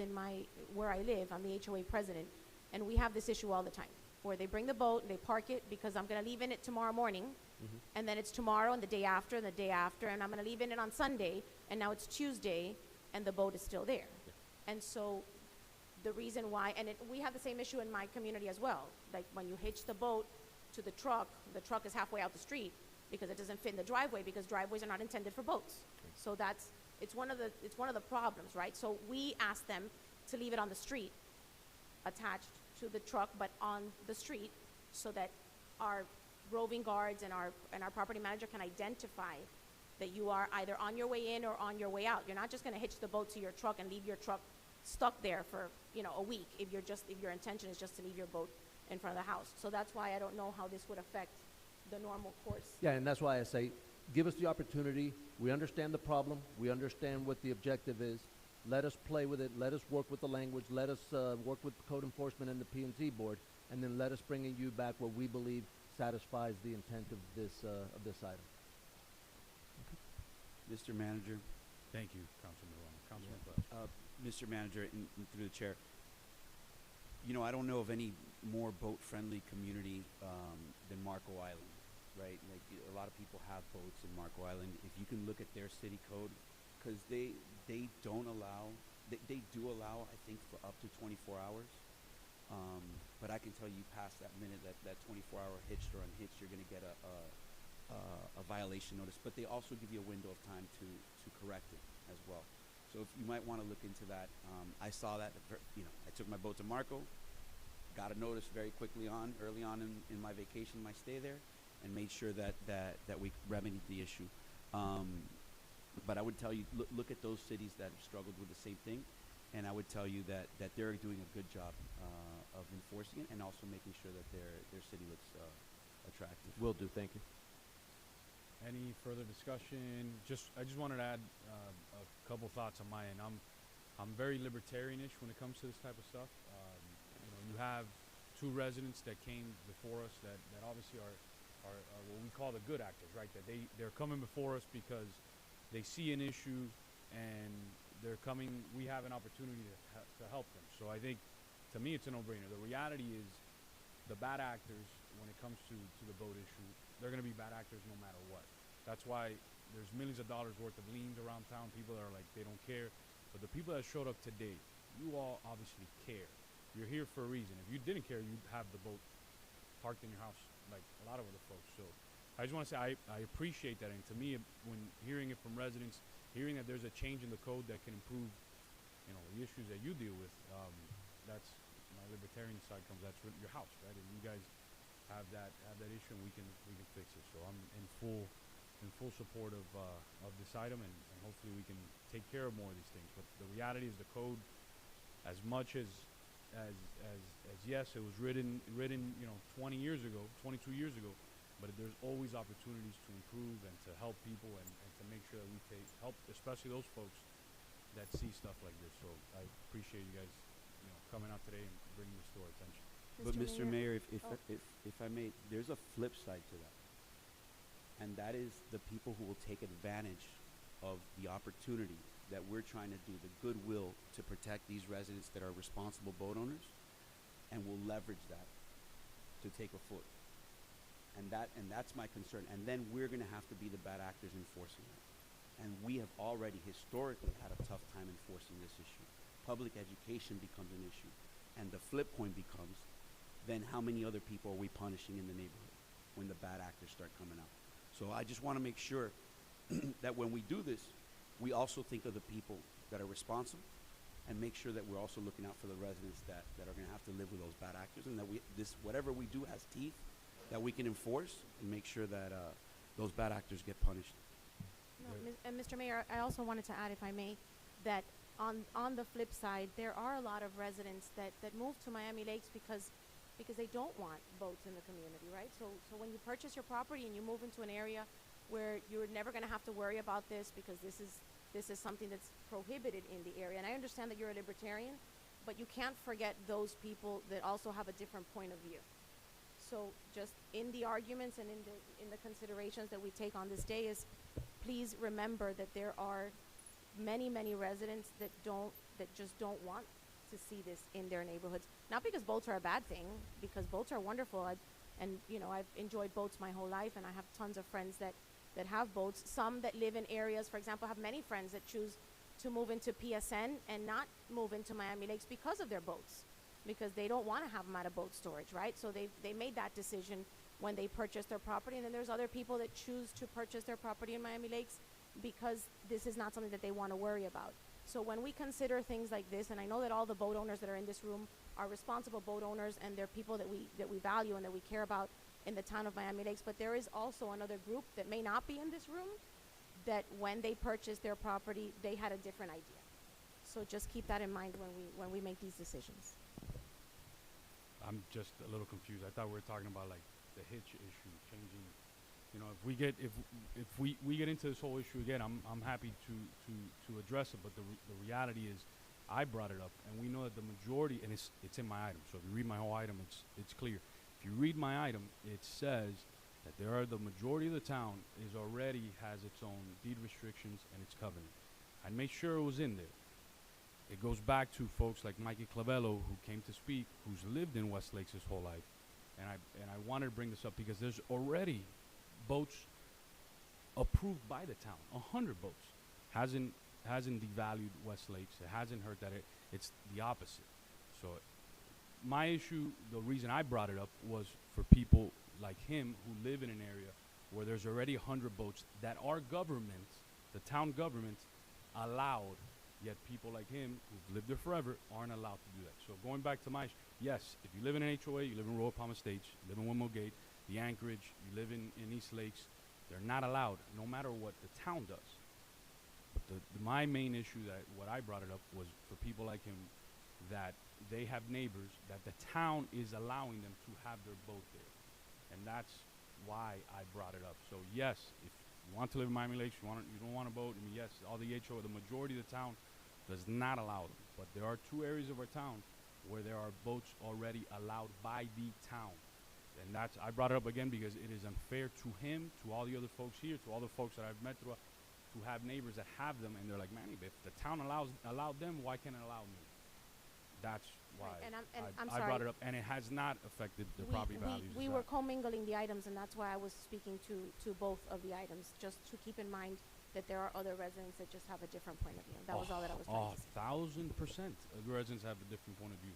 where I live, I'm the HOA president, and we have this issue all the time, where they bring the boat, they park it, because I'm gonna leave in it tomorrow morning, and then it's tomorrow and the day after and the day after, and I'm gonna leave in it on Sunday, and now it's Tuesday, and the boat is still there. And so, the reason why, and we have the same issue in my community as well, like when you hitch the boat to the truck is halfway out the street, because it doesn't fit in the driveway, because driveways are not intended for boats. So it's one of the problems, right? So we ask them to leave it on the street, attached to the truck, but on the street, so that our roving guards and our property manager can identify that you are either on your way in or on your way out. You're not just gonna hitch the boat to your truck and leave your truck stuck there for, a week, if your intention is just to leave your boat in front of the house. So that's why I don't know how this would affect the normal course. Yeah, and that's why I say, give us the opportunity. We understand the problem. We understand what the objective is. Let us play with it. Let us work with the language. Let us work with code enforcement and the P&Z board, and then let us bring you back what we believe satisfies the intent of this item. Mr. Manager. Thank you, Councilman Morano. Councilman Welch. Mr. Manager, and through the chair, I don't know of any more boat-friendly community than Marco Island, right? Like, a lot of people have boats in Marco Island. If you can look at their city code, because they don't allow, they do allow, I think, for up to 24 hours. But I can tell you past that minute, that 24-hour hitched or unhitched, you're going to get a violation notice. But they also give you a window of time to correct it as well. So if you might want to look into that. I saw that, I took my boat to Marco, got a notice very quickly early on in my vacation, my stay there, and made sure that we remedied the issue. But I would tell you, look at those cities that have struggled with the same thing, and I would tell you that they're doing a good job of enforcing it and also making sure that their city looks attractive. Will do. Thank you. Any further discussion? I just wanted to add a couple thoughts on my end. I'm very libertarianish when it comes to this type of stuff. You have two residents that came before us that obviously are what we call the good actors, right? That they're coming before us because they see an issue and they're coming. We have an opportunity to help them. So I think, to me, it's a no-brainer. The reality is, the bad actors, when it comes to the boat issue, they're going to be bad actors no matter what. That's why there's millions of dollars worth of liens around town. People that are like, they don't care. But the people that showed up today, you all obviously care. You're here for a reason. If you didn't care, you'd have the boat parked in your house like a lot of other folks. So I just want to say I appreciate that. And to me, when hearing it from residents, hearing that there's a change in the code that can improve, the issues that you deal with, that's my libertarian side comes. That's your house, right? And you guys have that issue, and we can fix it. So I'm in full support of this item, and hopefully we can take care of more of these things. But the reality is, the code, as much as yes, it was written 20 years ago, 22 years ago, but there's always opportunities to improve and to help people and to make sure that we help, especially those folks that see stuff like this. So I appreciate you guys, coming out today and bringing this to our attention. But Mr. Mayor, if I may, there's a flip side to that. And that is the people who will take advantage of the opportunity that we're trying to do, the goodwill to protect these residents that are responsible boat owners, and will leverage that to take a foot. And that's my concern. And then we're going to have to be the bad actors enforcing it. And we have already historically had a tough time enforcing this issue. Public education becomes an issue. And the flip point becomes, then how many other people are we punishing in the neighborhood when the bad actors start coming out? So I just want to make sure that when we do this, we also think of the people that are responsible and make sure that we're also looking out for the residents that are going to have to live with those bad actors, and that whatever we do has teeth that we can enforce and make sure that those bad actors get punished. No, and Mr. Mayor, I also wanted to add, if I may, that on the flip side, there are a lot of residents that move to Miami Lakes because they don't want boats in the community, right? So when you purchase your property and you move into an area where you're never going to have to worry about this because this is something that's prohibited in the area. And I understand that you're a libertarian, but you can't forget those people that also have a different point of view. So just in the arguments and in the considerations that we take on this day is, please remember that there are many residents that just don't want to see this in their neighborhoods. Not because boats are a bad thing, because boats are wonderful. I've enjoyed boats my whole life, and I have tons of friends that have boats. Some that live in areas, for example, have many friends that choose to move into PSN and not move into Miami Lakes because of their boats, because they don't want to have them at a boat storage, right? So they made that decision when they purchased their property. And then there's other people that choose to purchase their property in Miami Lakes because this is not something that they want to worry about. So when we consider things like this, and I know that all the boat owners that are in this room are responsible boat owners, and they're people that we value and that we care about in the town of Miami Lakes, but there is also another group that may not be in this room that when they purchased their property, they had a different idea. So just keep that in mind when we make these decisions. I'm just a little confused. I thought we were talking about like the hitch issue, changing. If we get into this whole issue again, I'm happy to address it. But the reality is, I brought it up, and we know that the majority, and it's in my item. So if you read my whole item, it's clear. If you read my item, it says that the majority of the town already has its own deed restrictions and its covenant. I made sure it was in there. It goes back to folks like Mikey Clavello, who came to speak, who's lived in West Lakes his whole life, and I wanted to bring this up because there's already boats approved by the town. 100 boats hasn't devalued West Lakes. It hasn't hurt that. It's the opposite. So my issue, the reason I brought it up, was for people like him who live in an area where there's already 100 boats that our government, the town government, allowed. Yet people like him who've lived there forever aren't allowed to do that. So going back to my issue, yes, if you live in an HOA, you live in Royal Palm Estates, you live in Windmill Gate, the Anchorage, you live in East Lakes, they're not allowed, no matter what the town does. But my main issue, what I brought it up, was for people like him that they have neighbors that the town is allowing them to have their boat there. And that's why I brought it up. So yes, if you want to live in Miami Lakes, you don't want a boat, I mean, yes, all the HOA, the majority of the town does not allow them. But there are 2 areas of our town where there are boats already allowed by the town. And I brought it up again because it is unfair to him, to all the other folks here, to all the folks that I've met throughout, to have neighbors that have them, and they're like, man, if the town allowed them, why can't it allow me? That's why I'm I sorry. brought it up, and it has not affected the property values. We were commingling the items, and that's why I was speaking to both of the items, just to keep in mind that there are other residents that just have a different point of view. That was all that I was trying to say. 1,000%. The residents have a different point of view.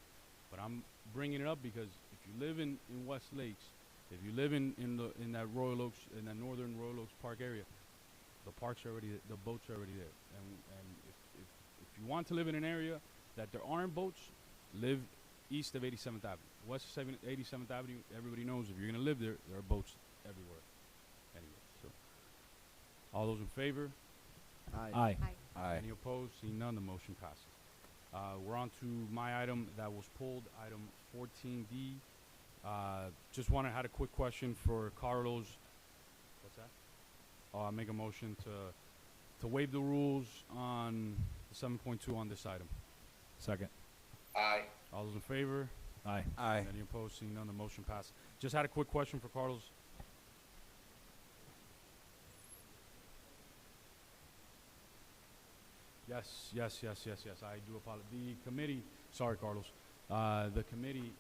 But I'm bringing it up because if you live in West Lakes, if you live in that Royal Oaks, in that northern Royal Oaks Park area, the parks are already, the boats are already there. And if you want to live in an area that there aren't boats, live east of 87th Avenue. West of 87th Avenue, everybody knows if you're going to live there, there are boats everywhere. Anyway, so all those in favor? Aye. Aye. Any opposed? Seeing none, the motion passes. We're on to my item that was pulled, item 14D. Just had a quick question for Carlos. What's that? I'll make a motion to waive the rules on 7.2 on this item. Second. Aye. All those in favor? Aye. Aye. Any opposed? Seeing none, the motion passes. Just had a quick question for Carlos. Yes. I do apologize. The committee, sorry, Carlos. The committee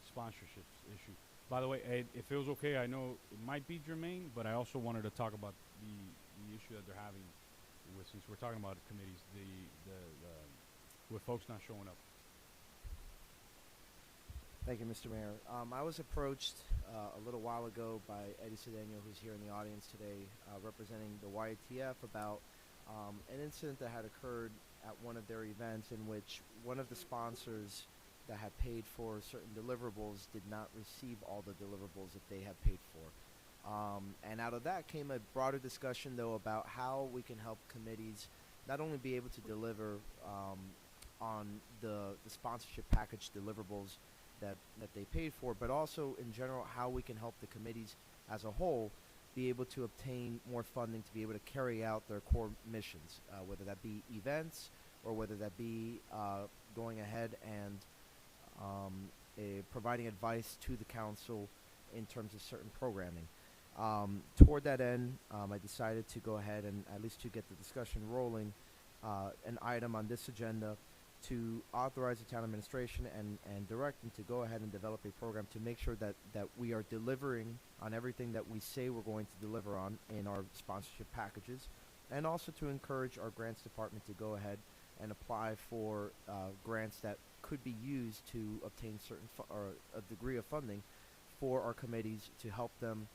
sponsorship issue. By the way, if it was okay, I know it might be germane, but I also wanted to talk about the issue that they're having with, since we're talking about committees, with folks not showing up. Thank you, Mr. Mayor. I was approached a little while ago by Eddie Cedeno, who's here in the audience today, representing the YATF, about an incident that had occurred at one of their events in which one of the sponsors that had paid for certain deliverables did not receive all the deliverables that they had paid for. And out of that came a broader discussion, though, about how we can help committees not only be able to deliver on the sponsorship package deliverables that they paid for, but also in general how we can help the committees as a whole be able to obtain more funding to be able to carry out their core missions, whether that be events or whether that be going ahead and providing advice to the council in terms of certain programming. Toward that end, I decided to go ahead and, at least to get the discussion rolling, an item on this agenda to authorize the town administration and direct them to go ahead and develop a program to make sure that we are delivering on everything that we say we're going to deliver on in our sponsorship packages, and also to encourage our grants department to go ahead and apply for grants that could be used to obtain certain or a degree of funding for our committees to help them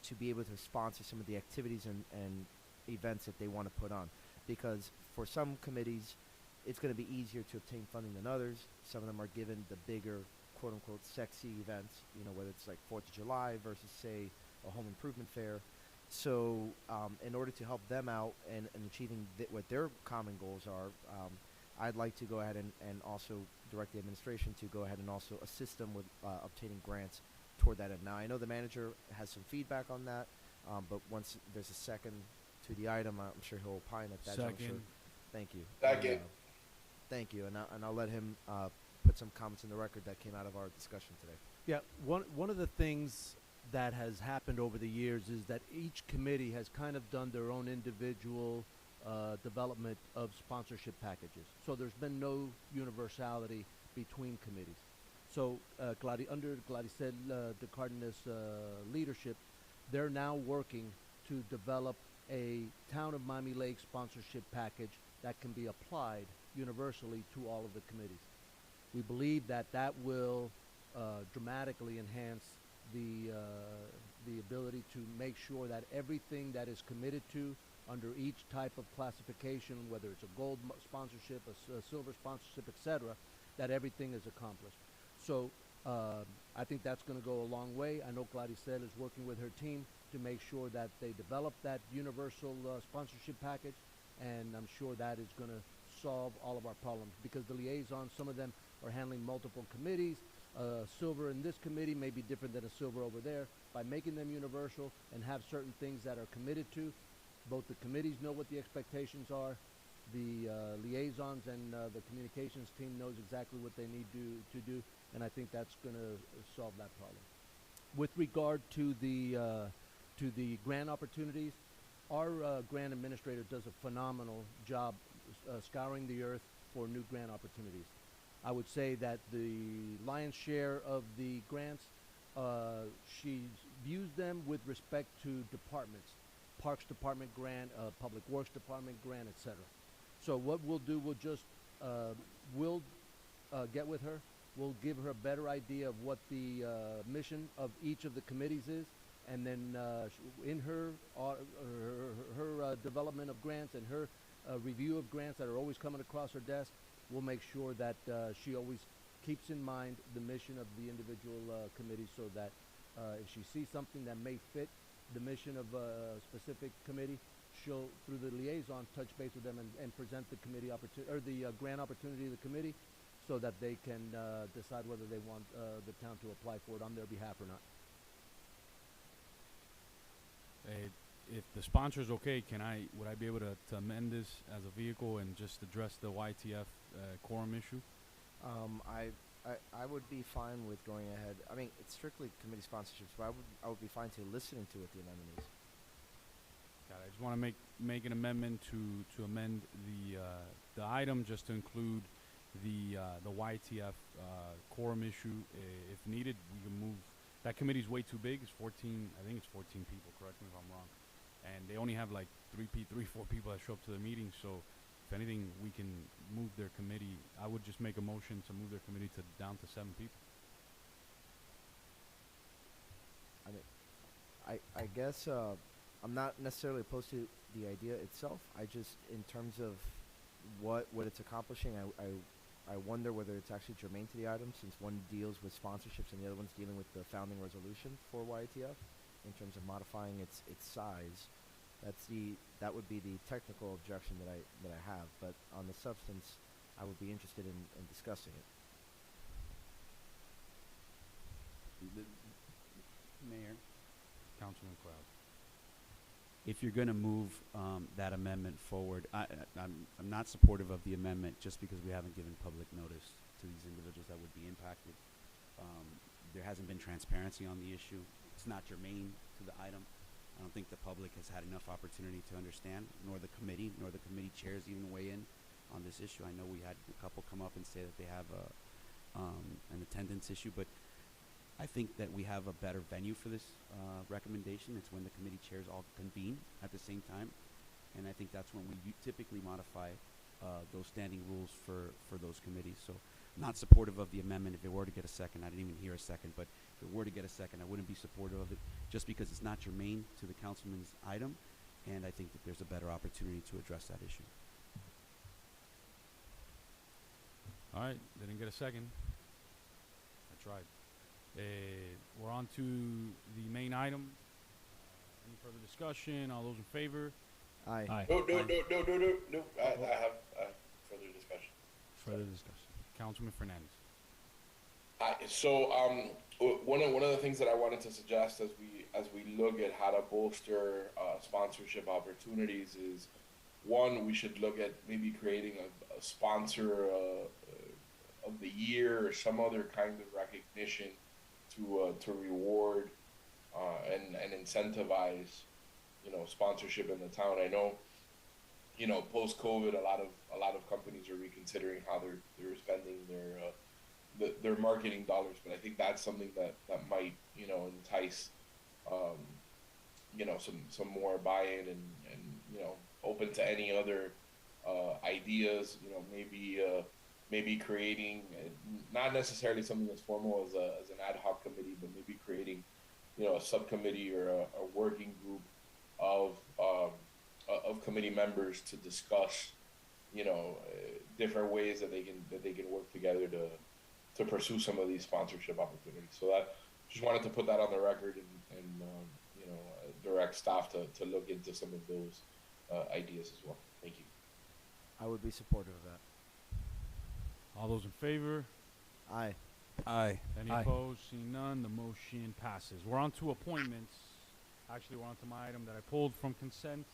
to be able to sponsor some of the activities and events that they want to put on. Because for some committees, it's going to be easier to obtain funding than others. Some of them are given the bigger, quote-unquote, sexy events, you know, whether it's like 4th of July versus, say, a home improvement fair. So in order to help them out and achieving what their common goals are, I'd like to go ahead and also direct the administration to go ahead and also assist them with obtaining grants toward that end. Now, I know the manager has some feedback on that, but once there's a second to the item, I'm sure he'll opine at that juncture. Second. Thank you. Second. Thank you, and I'll let him put some comments in the record that came out of our discussion today. Yeah, one of the things that has happened over the years is that each committee has kind of done their own individual development of sponsorship packages. So there's been no universality between committees. So under Gladysel de Cardenas' leadership, they're now working to develop a Town of Miami Lakes sponsorship package that can be applied universally to all of the committees. We believe that that will dramatically enhance the ability to make sure that everything that is committed to under each type of classification, whether it's a gold sponsorship, a silver sponsorship, etc., that everything is accomplished. So I think that's going to go a long way. I know Gladysel is working with her team to make sure that they develop that universal sponsorship package, and I'm sure that is going to solve all of our problems, because the liaisons, some of them are handling multiple committees. Silver in this committee may be different than a silver over there. By making them universal and have certain things that are committed to, both the committees know what the expectations are, the liaisons and the communications team knows exactly what they need to do, and I think that's going to solve that problem. With regard to the grant opportunities, our grant administrator does a phenomenal job scouring the earth for new grant opportunities. I would say that the lion's share of the grants, she views them with respect to departments, Parks Department grant, Public Works Department grant, etc. So what we'll do, we'll get with her. We'll give her a better idea of what the mission of each of the committees is, and then in her development of grants and her review of grants that are always coming across her desk, we'll make sure that she always keeps in mind the mission of the individual committee, so that if she sees something that may fit the mission of a specific committee, she'll, through the liaison, touch base with them and present the committee opportunity or the grant opportunity to the committee, so that they can decide whether they want the town to apply for it on their behalf or not. If the sponsor's okay, would I be able to amend this as a vehicle and just address the YTF quorum issue? I would be fine with going ahead. I mean, it's strictly committee sponsorships, but I would be fine to listening to what the amendment is. Got it. I just want to make an amendment to amend the item just to include the YTF quorum issue. If needed, we can move. That committee's way too big. It's 14. I think it's 14 people. Correct me if I'm wrong. And they only have like 4 people that show up to the meeting. So if anything, we can move their committee. I would just make a motion to move their committee down to 7 people. I mean, I guess I'm not necessarily opposed to the idea itself. I just, in terms of what it's accomplishing, I wonder whether it's actually germane to the item, since one deals with sponsorships and the other one's dealing with the founding resolution for YATF in terms of modifying its size. That would be the technical objection that I have. But on the substance, I would be interested in discussing it. Mayor, Councilman Crowd. if you're going to move that amendment forward, I'm not supportive of the amendment just because we haven't given public notice to these individuals that would be impacted. There hasn't been transparency on the issue. It's not germane to the item. I don't think the public has had enough opportunity to understand, nor the committee chairs even weigh in on this issue. I know we had a couple come up and say that they have an attendance issue, but I think that we have a better venue for this recommendation. It's when the committee chairs all convene at the same time, and I think that's when we typically modify those standing rules for those committees. So not supportive of the amendment. If it were to get a second, I didn't even hear a second, but if it were to get a second, I wouldn't be supportive of it just because it's not germane to the councilman's item, and I think that there's a better opportunity to address that issue. All right, didn't get a second. I tried. We're on to the main item. Any further discussion? All those in favor? Aye. Aye. No. I have further discussion. Further discussion. Councilman Fernandez. So one of the things that I wanted to suggest as we look at how to bolster sponsorship opportunities is, one, we should look at maybe creating a sponsor of the year or some other kind of recognition to reward and incentivize, sponsorship in the town. I know, post COVID, a lot of companies are reconsidering how they're spending their marketing dollars, but I think that's something that might, entice, some more buy-in and open to any other ideas. Maybe creating, not necessarily something as formal as an ad hoc committee, but maybe creating, a subcommittee or a working group of committee members to discuss, different ways that they can work together to pursue some of these sponsorship opportunities. So that, just wanted to put that on the record and direct staff to look into some of those ideas as well. Thank you. I would be supportive of that. All those in favor? Aye. Aye. Any Aye. opposed? Seeing none, the motion passes. We're on to appointments. Actually, we're on to my item that I pulled from consent.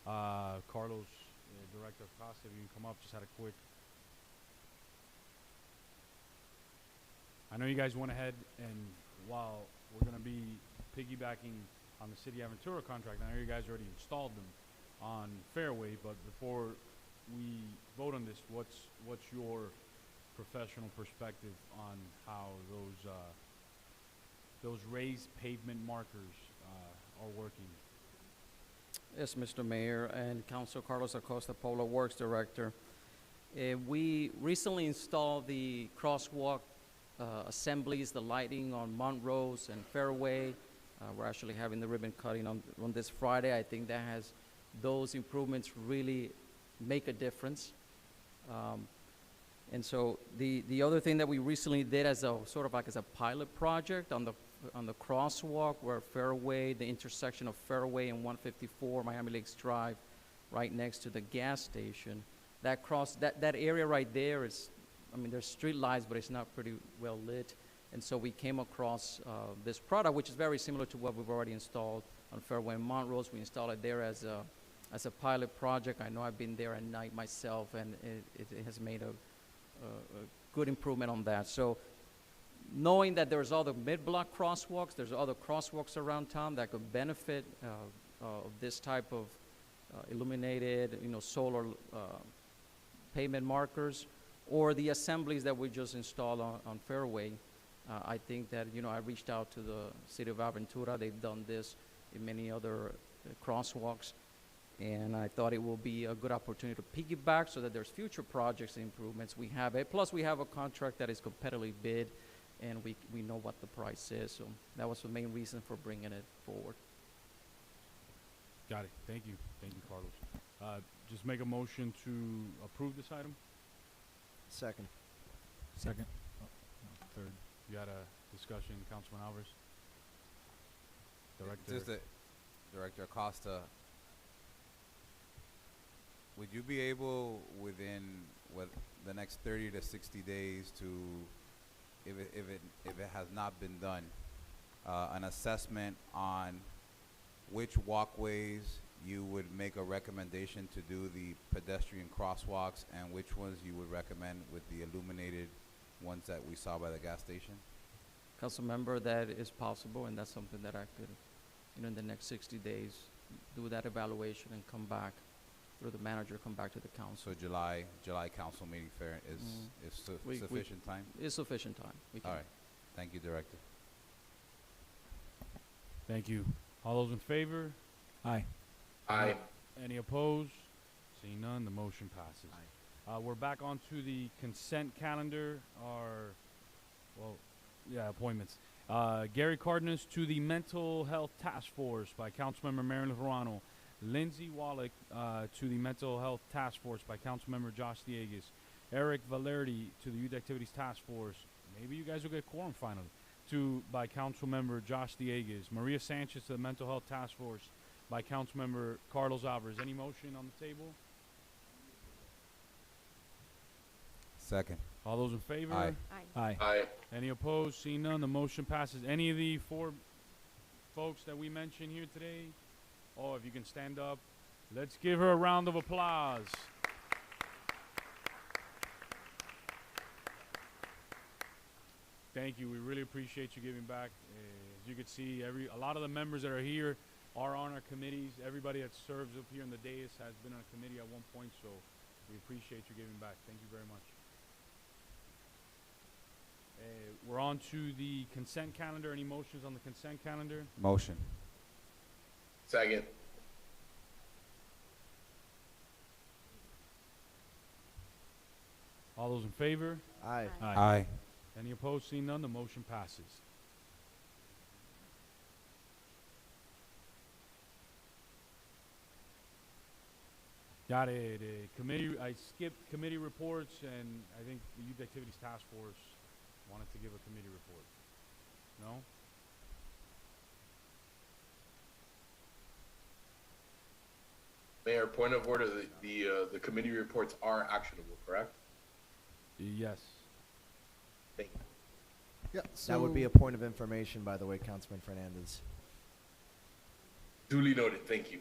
Carlos, Director of Costa, if you can come up, just had a quick. I know you guys went ahead, and while we're going to be piggybacking on the City Aventura contract, I know you guys already installed them on Fairway, but before we vote on this, what's your professional perspective on how those raised pavement markers are working? Yes, Mr. Mayor and Council Carlos Acosta, Public Works Director. We recently installed the crosswalk assemblies, the lighting on Montrose and Fairway. We're actually having the ribbon cutting on this Friday. I think that has those improvements really make a difference. And so the other thing that we recently did as a sort of like as a pilot project on the crosswalk where Fairway, the intersection of Fairway and 154 Miami Lakes Drive, right next to the gas station, that area right there is, I mean, there's street lights, but it's not pretty well lit. And so we came across this product, which is very similar to what we've already installed on Fairway and Montrose. We installed it there as a pilot project. I know I've been there at night myself, and it has made a good improvement on that. So knowing that there's other mid-block crosswalks, there's other crosswalks around town that could benefit of this type of illuminated, solar pavement markers, or the assemblies that we just installed on Fairway. I think that, I reached out to the City of Aventura. They've done this in many other crosswalks, and I thought it will be a good opportunity to piggyback so that there's future projects and improvements. We have it. Plus, we have a contract that is competitively bid, and we know what the price is. So that was the main reason for bringing it forward. Got it. Thank you. Thank you, Carlos. Just make a motion to approve this item. Second. Second. Third. You had a discussion, Councilman Alvarez? Director. Just that, Director Acosta, would you be able within the next 30 to 60 days to, if it has not been done, an assessment on which walkways you would make a recommendation to do the pedestrian crosswalks and which ones you would recommend with the illuminated ones that we saw by the gas station? Council member, that is possible, and that's something that I could, in the next 60 days, do that evaluation and come back through the manager, come back to the council. So July council meeting fair is sufficient time? It's sufficient time. All right. Thank you, Director. Thank you. All those in favor? Aye. Aye. Any opposed? Seeing none, the motion passes. We're back onto the consent calendar. Appointments. Gary Cardenas to the Mental Health Task Force by Councilmember Marilyn Verano. Lindsay Wallach to the Mental Health Task Force by Councilmember Josh Diegues. Eric Valerdi to the Youth Activities Task Force. Maybe you guys will get quorum finally. By Councilmember Josh Diegues. Maria Sanchez to the Mental Health Task Force by Councilmember Carlos Alvarez. Any motion on the table? Second. All those in favor? Aye. Aye. Aye. Any opposed? Seeing none, the motion passes. Any of the four folks that we mentioned here today? Oh, if you can stand up, let's give her a round of applause. Thank you. We really appreciate you giving back. As you can see, a lot of the members that are here are on our committees. Everybody that serves up here in the dais has been on a committee at one point, so we appreciate you giving back. Thank you very much. We're on to the consent calendar. Any motions on the consent calendar? Motion. Second. All those in favor? Aye. Aye. Any opposed? Seeing none, the motion passes. Got it. I skipped committee reports, and I think the Youth Activities Task Force wanted to give a committee report. No? Mayor, point of order, the committee reports are actionable, correct? Yes. Thank you. Yeah, that would be a point of information, by the way, Councilman Fernandez. Duly noted. Thank you.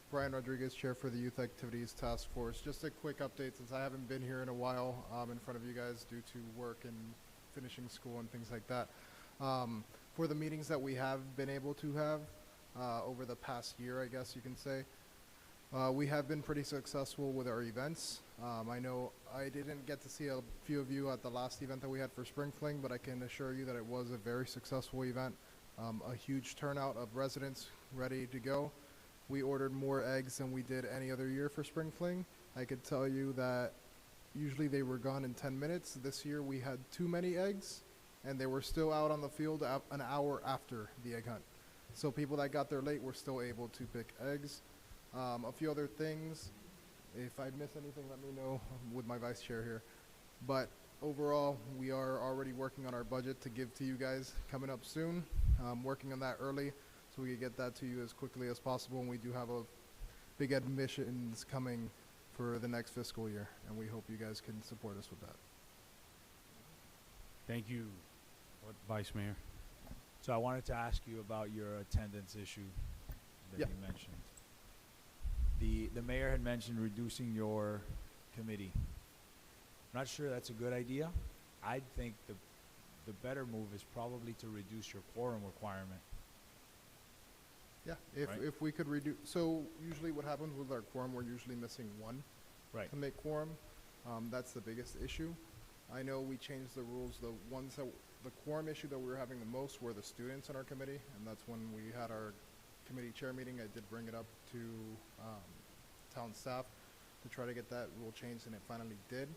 Brian Rodriguez, Chair for the Youth Activities Task Force. Just a quick update since I haven't been here in a while in front of you guys due to work and finishing school and things like that. For the meetings that we have been able to have over the past year, I guess you can say, we have been pretty successful with our events. I know I didn't get to see a few of you at the last event that we had for Spring Fling, but I can assure you that it was a very successful event. A huge turnout of residents ready to go. We ordered more eggs than we did any other year for Spring Fling. I could tell you that usually they were gone in 10 minutes. This year we had too many eggs, and they were still out on the field an hour after the egg hunt. So people that got there late were still able to pick eggs. A few other things, if I miss anything, let me know with my vice chair here. But overall, we are already working on our budget to give to you guys coming up soon. Working on that early so we can get that to you as quickly as possible. And we do have a big admissions coming for the next fiscal year, and we hope you guys can support us with that. Thank you. Vice Mayor? So I wanted to ask you about your attendance issue that you mentioned. The mayor had mentioned reducing your committee. I'm not sure that's a good idea. I think the better move is probably to reduce your quorum requirement. Yeah, if we could reduce, so usually what happens with our quorum, we're usually missing one to make quorum. That's the biggest issue. I know we changed the rules. The quorum issue that we were having the most were the students in our committee, and that's when we had our committee chair meeting. I did bring it up to town staff to try to get that rule changed, and it finally did.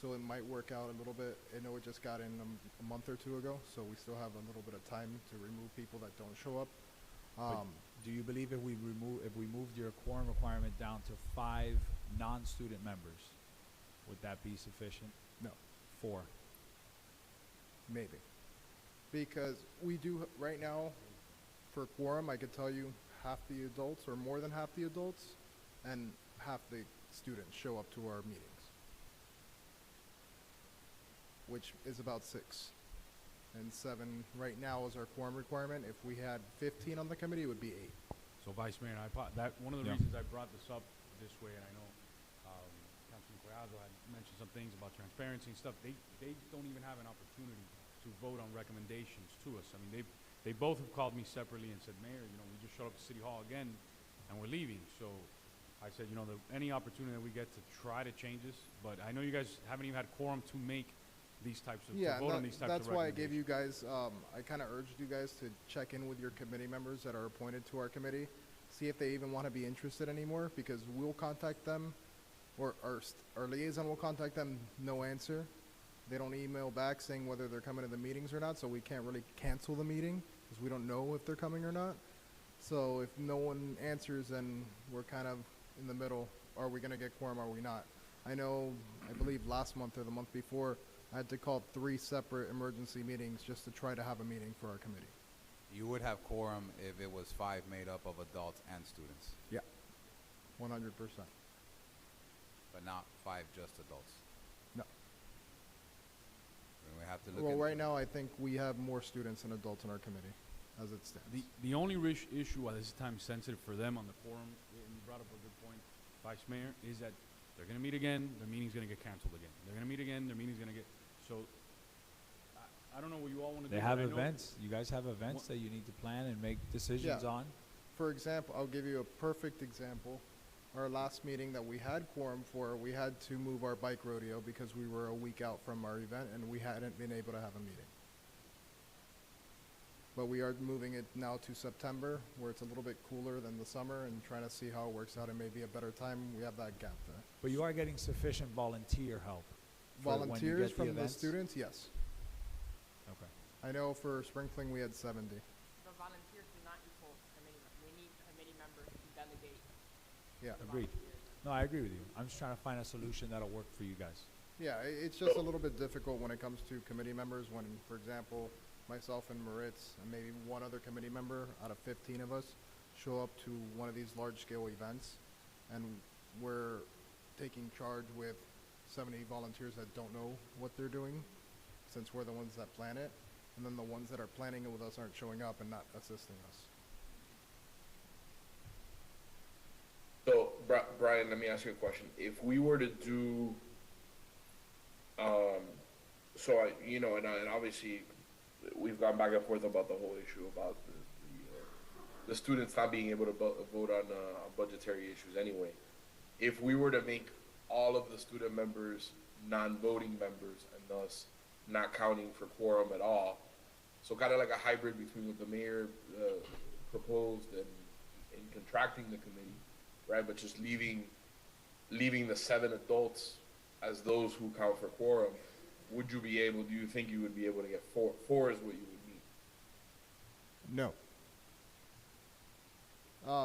So it might work out a little bit. I know it just got in a month or two ago, so we still have a little bit of time to remove people that don't show up. do you believe if we moved your quorum requirement down to 5 non-student members, would that be sufficient? No, 4. maybe. Because we do, right now, for quorum, I could tell you half the adults or more than half the adults and half the students show up to our meetings, which is about 6. And 7 right now is our quorum requirement. If we had 15 on the committee, it would be 8. So Vice Mayor, one of the Yeah. reasons I brought this up this way, and I know Councilman Collazo had mentioned some things about transparency and stuff. They don't even have an opportunity to vote on recommendations to us. I mean, they both have called me separately and said, Mayor, we just showed up to City Hall again, and we're leaving. So I said, any opportunity that we get to try to change this, but I know you guys haven't even had quorum to make these types of, Yeah, to vote on these types that's of why I gave recommendations. you guys, I kind of urged you guys to check in with your committee members that are appointed to our committee, see if they even want to be interested anymore, because we'll contact them, or our liaison will contact them, no answer. They don't email back saying whether they're coming to the meetings or not, so we can't really cancel the meeting, because we don't know if they're coming or not. So if no one answers, then we're kind of in the middle. Are we going to get quorum, are we not? I believe last month or the month before, I had to call 3 separate emergency meetings just to try to have a meeting for our committee. You would have quorum if it was 5 made up of adults and students, Yeah, 100%. but not 5 just adults. No. And we have to look Well, into right now, I think we have more students than adults in our committee, as it stands. The only issue, while this is time sensitive for them on the quorum, and you brought up a good point, Vice Mayor, is that they're going to meet again, the meeting's going to get canceled again. They're going to meet again, their meeting's going to get, so I don't know what you all want to do. They but have I know- events. You guys have events that you need to plan and make decisions Yeah. on. For example, I'll give you a perfect example. Our last meeting that we had quorum for, we had to move our bike rodeo because we were a week out from our event and we hadn't been able to have a meeting. But we are moving it now to September, where it's a little bit cooler than the summer, and trying to see how it works out. It may be a better time. We have that gap there. But you are getting sufficient volunteer help. for when you Volunteers get from the events? students, yes. Okay. I know for sprinkling we had 70. But volunteers do not equal committee. We need committee members to delegate. Yeah. Agreed. No, I agree with you. I'm just trying to find a solution that'll work for you guys. Yeah, it's just a little bit difficult when it comes to committee members when, for example, myself and Moritz and maybe one other committee member out of 15 of us show up to one of these large-scale events, and we're taking charge with 70 volunteers that don't know what they're doing, since we're the ones that plan it, and then the ones that are planning it with us aren't showing up and not assisting us. So, Brian, let me ask you a question. If we were to do, and obviously, we've gone back and forth about the whole issue about the students not being able to vote on budgetary issues anyway. If we were to make all of the student members non-voting members and thus not counting for quorum at all, so kind of like a hybrid between what the mayor proposed and contracting the committee, right? But just leaving the 7 adults as those who count for quorum. Do you think you would be able to get 4? 4 is what you would need. No.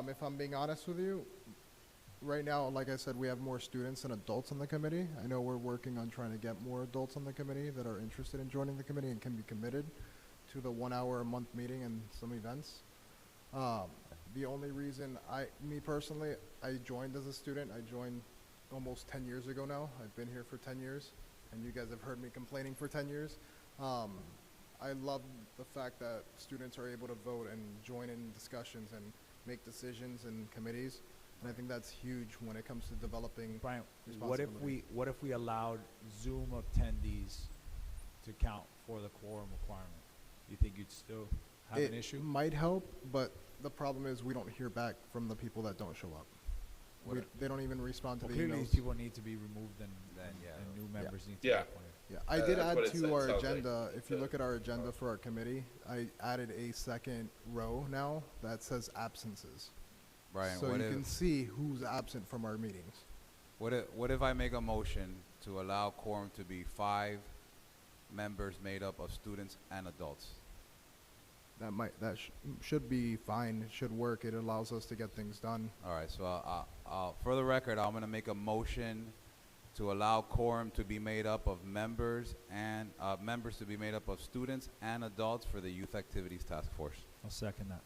If I'm being honest with you, right now, like I said, we have more students than adults on the committee. I know we're working on trying to get more adults on the committee that are interested in joining the committee and can be committed to the 1 hour a month meeting and some events. The only reason me personally, I joined as a student. I joined almost 10 years ago now. I've been here for 10 years, and you guys have heard me complaining for 10 years. I love the fact that students are able to vote and join in discussions and make decisions in committees, and I think that's huge when it comes to developing Brian, responsibility. what if we allowed Zoom attendees to count for the quorum requirement? You think you'd still have an issue? It might help, but the problem is we don't hear back from the people that don't show up. They don't even respond to the Clearly, emails. these people need to be removed, and new members need to be appointed. Yeah, I did that's add what it to our sounds like. agenda, if you look at our agenda for our committee, I added a second row now that says absences. Brian, So what you if, can see who's absent from our meetings. what if I make a motion to allow quorum to be 5 members made up of students and adults? should be fine. It should work. It allows us to get things done. All right, so for the record, I'm going to make a motion to allow quorum to be made up of members and members to be made up of students and adults for the Youth Activities Task Force. I'll second that.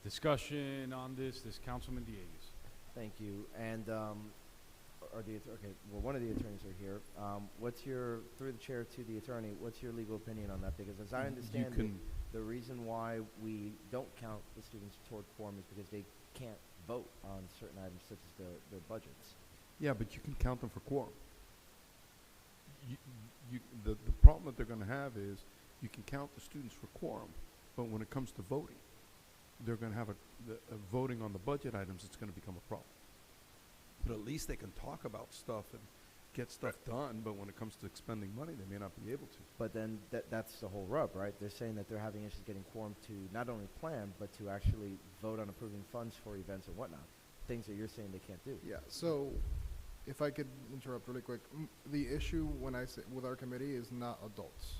Discussion on this Councilman Diegues. Thank you. And one of the attorneys are here. What's your, through the chair to the attorney, what's your legal opinion on that? Because as I understand it, the reason why we don't count the students toward quorum is because they can't vote on certain items such as their budgets. Yeah, but you can count them for quorum. The problem that they're going to have is you can count the students for quorum, but when it comes to voting, they're going to have voting on the budget items. It's going to become a problem. But at least they can talk about stuff and get stuff done. But when it coes to expending money, they may not be able to. But then that's the whole rub, right? They're saying that they're having issues getting quorum to not only plan, but to actually vote on approving funds for events and whatnot. Things that you're saying they can't do. Yeah, so if I could interrupt really quick, the issue when I say with our committee is not adults.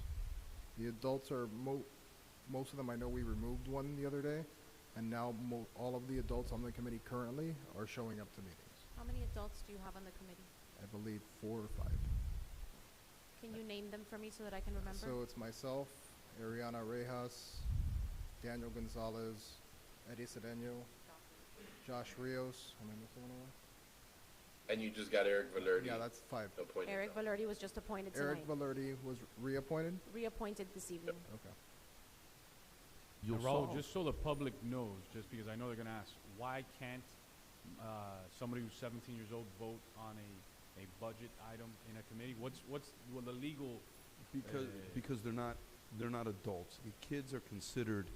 The adults are, most of them I know we removed one the other day, and now all of the adults on the committee currently are showing up to meetings. How many adults do you have on the committee? I believe 4 or 5. Can you name them for me so that I can remember? So it's myself, Ariana Rejas, Daniel Gonzalez, Eddie Cedeno, Josh Rios, am I missing anyone? And you just got Eric Valerdi. Yeah, that's 5. Appointed. Eric Valerdi was just appointed tonight. Eric Valerdi was reappointed? Reappointed this evening. Okay. And Raul, just so the public knows, just because I know they're going to ask, why can't somebody who's 17 years old vote on a budget item in a committee? What's the legal? Because they're not adults. The kids are considered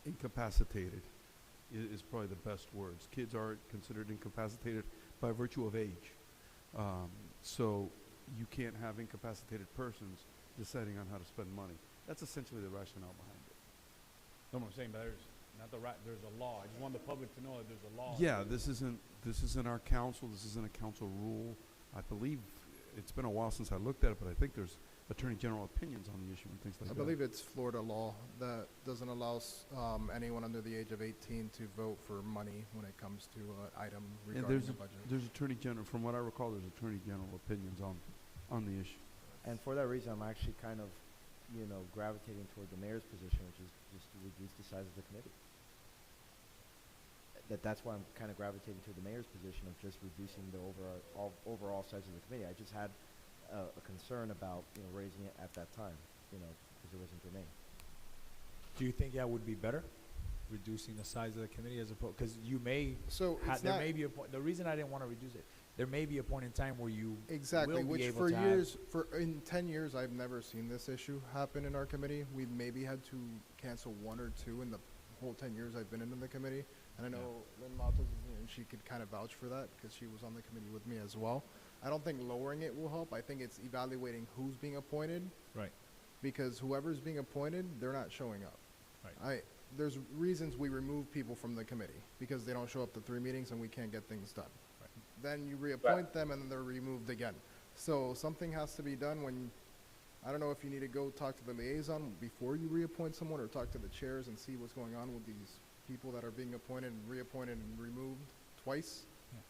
incapacitated. Is probably the best words. Kids are considered incapacitated by virtue of age. So you can't have incapacitated persons deciding on how to spend money. That's essentially the rationale behind it. No, I'm saying, but there's a law. I just want the public to know that there's a law. Yeah, this isn't our council. This isn't a council rule. I believe it's been a while since I looked at it, but I think there's Attorney General opinions on the issue and things like that. I believe it's Florida law that doesn't allow anyone under the age of 18 to vote for money when it comes to an item regarding the budget. There's Attorney General, from what I recall, there's Attorney General opinions on the issue. And for that reason, I'm actually kind of, gravitating toward the mayor's position, which is just to reduce the size of the committee. That's why I'm kind of gravitating to the mayor's position of just reducing the overall size of the committee. I just had a concern about raising it at that time, because it wasn't germane. Do you think that would be better, reducing the size of the committee as opposed? Because you may. So there may be a point. The reason I didn't want to reduce it, there may be a point in time where you exactly, will which be able for to years, in 10 years, I've never seen this issue happen in our committee. We maybe had to cancel 1 or 2 in the whole 10 years I've been in the committee. And I know Lynn Matos is here, and she could kind of vouch for that because she was on the committee with me as well. I don't think lowering it will help. I think it's evaluating who's being appointed. Right. Because whoever's being appointed, they're not showing up. Right. There's reasons we remove people from the committee because they don't show up to 3 meetings and we can't get things done. Right. Then you reappoint them and then they're removed again. So something has to be done when, I don't know if you need to go talk to the liaison before you reappoint someone or talk to the chairs and see what's going on with these people that are being appointed and reappointed and removed twice,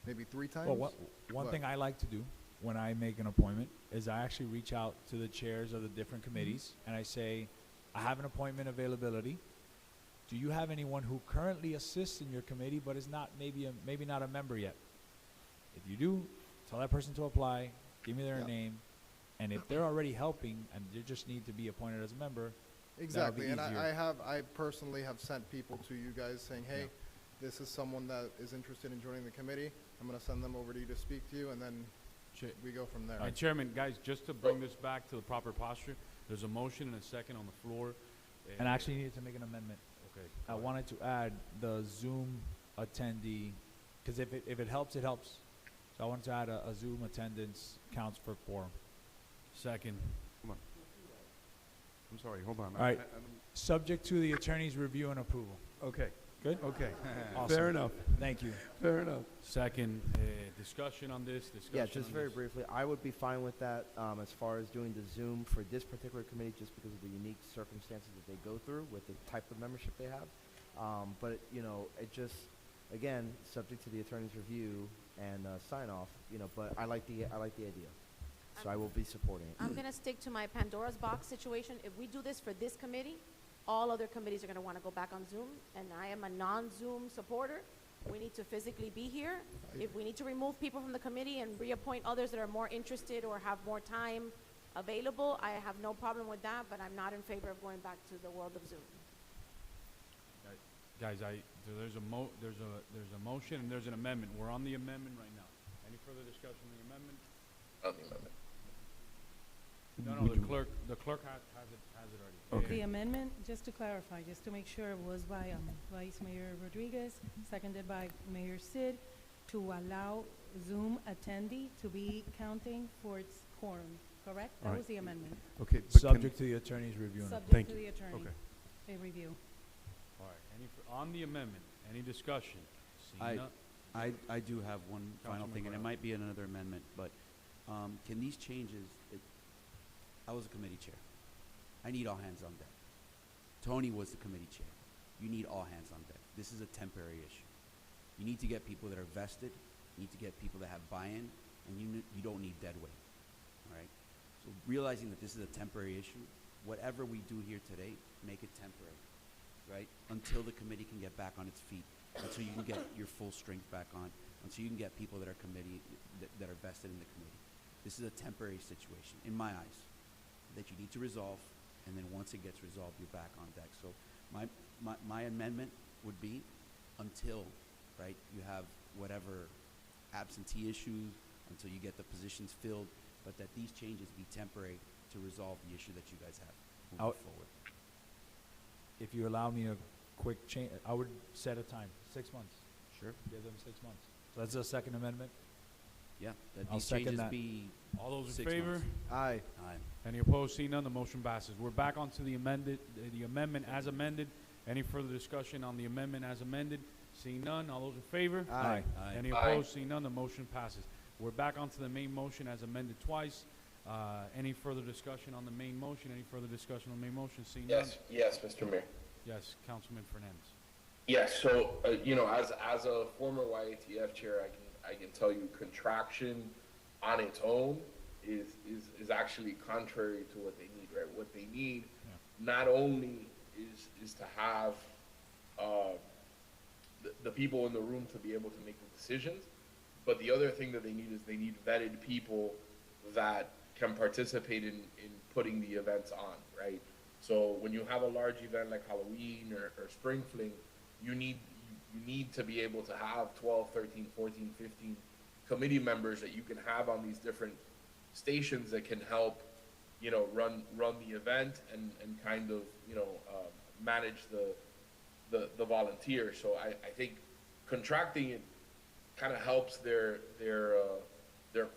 maybe 3 times. Well, one thing I like to do when I make an appointment is I actually reach out to the chairs of the different committees and I say, I have an appointment availability. Do you have anyone who currently assists in your committee but is not maybe not a member yet? If you do, tell that person to apply, give me their name, and if they're already helping and they just need to be appointed as a member, exactly. And easier. I personally have sent people to you guys saying, hey, this is someone that is interested in joining the committee. I'm going to send them over to you to speak to you, and then we go from there. Chairman, guys, just to bring this back to the proper posture, there's a motion and a second on the floor. And I actually needed to make an amendment. Okay. I wanted to add the Zoom attendee, because if it helps, it helps. So I wanted to add a Zoom attendance counts for quorum. Second. Come on. I'm sorry, hold on. All right. Subject to the attorney's review and approval. Okay. Good? Okay. Awesome. Fair enough. Thank you. Fair enough. Second, discussion on this, discussion Yeah, just on very this. briefly, I would be fine with that as far as doing the Zoom for this particular committee, just because of the unique circumstances that they go through with the type of membership they have. But you know, it just, again, subject to the attorney's review and sign off. You know, but I like the idea, so I will be supporting it. I'm gonna stick to my Pandora's box situation. If we do this for this committee, all other committees are gonna wanna go back on Zoom, and I am a non-Zoom supporter. We need to physically be here. If we need to remove people from the committee and reappoint others that are more interested or have more time available, I have no problem with that, but I'm not in favor of going back to the world of Zoom. Guys, there's a motion and there's an amendment. We're on the amendment right now. Any further discussion on the amendment? On the amendment. No, the clerk has it already. The amendment, just to clarify, just to make sure, it was by Vice Mayor Rodriguez, seconded by Mayor Sid, to allow Zoom attendee to be counting for its quorum, correct? That Right. was the amendment. Okay, but Subject to the attorney's review. Subject Thank to you. the attorney. Okay. A review. All right, on the amendment, any discussion? Seeing I, none- I do have one final Councilman thing, and it Corral. might be another amendment, but can these changes, I was a committee chair. I need all hands on deck. Tony was the committee chair. You need all hands on deck. This is a temporary issue. You need to get people that are vested. You need to get people that have buy-in, and you don't need dead weight. All right? So realizing that this is a temporary issue, whatever we do here today, make it temporary, right? Until the committee can get back on its feet, until you can get your full strength back on, until you can get people that are that are vested in the committee. This is a temporary situation, in my eyes, that you need to resolve, and then once it gets resolved, you're back on deck. So my amendment would be until, right, you have whatever absentee issues, until you get the positions filled, but that these changes be temporary to resolve the issue that you guys have moving forward. If you allow me a quick change, I would set a time, 6 months. Sure. Give them 6 months. So that's the second amendment. Yeah, that I'll these second changes that. be All those in 6 favor? months. Aye. Aye. Any opposed? Seeing none, the motion passes. We're back onto the amendment as amended. Any further discussion on the amendment as amended? Seeing none, all those in favor? Aye. Aye. Any Aye. opposed? Seeing none, the motion passes. We're back onto the main motion as amended twice. Any further discussion on the main motion? Any further discussion on the main motion? Seeing none? Yes, Mr. Mayor. Yes, Councilman Fernandez. Yes, so, you know, as a former YATF chair, I can tell you contraction on its own is actually contrary to what they need, right? What they need not only is to have the people in the room to be able to make the decisions, but the other thing that they need is they need vetted people that can participate in putting the events on, right? So when you have a large event like Halloween or Spring Fling, you need to be able to have 12, 13, 14, 15 committee members that you can have on these different stations that can help, you know, run the event and kind of, you know, manage the volunteers. So I think contracting it kind of helps their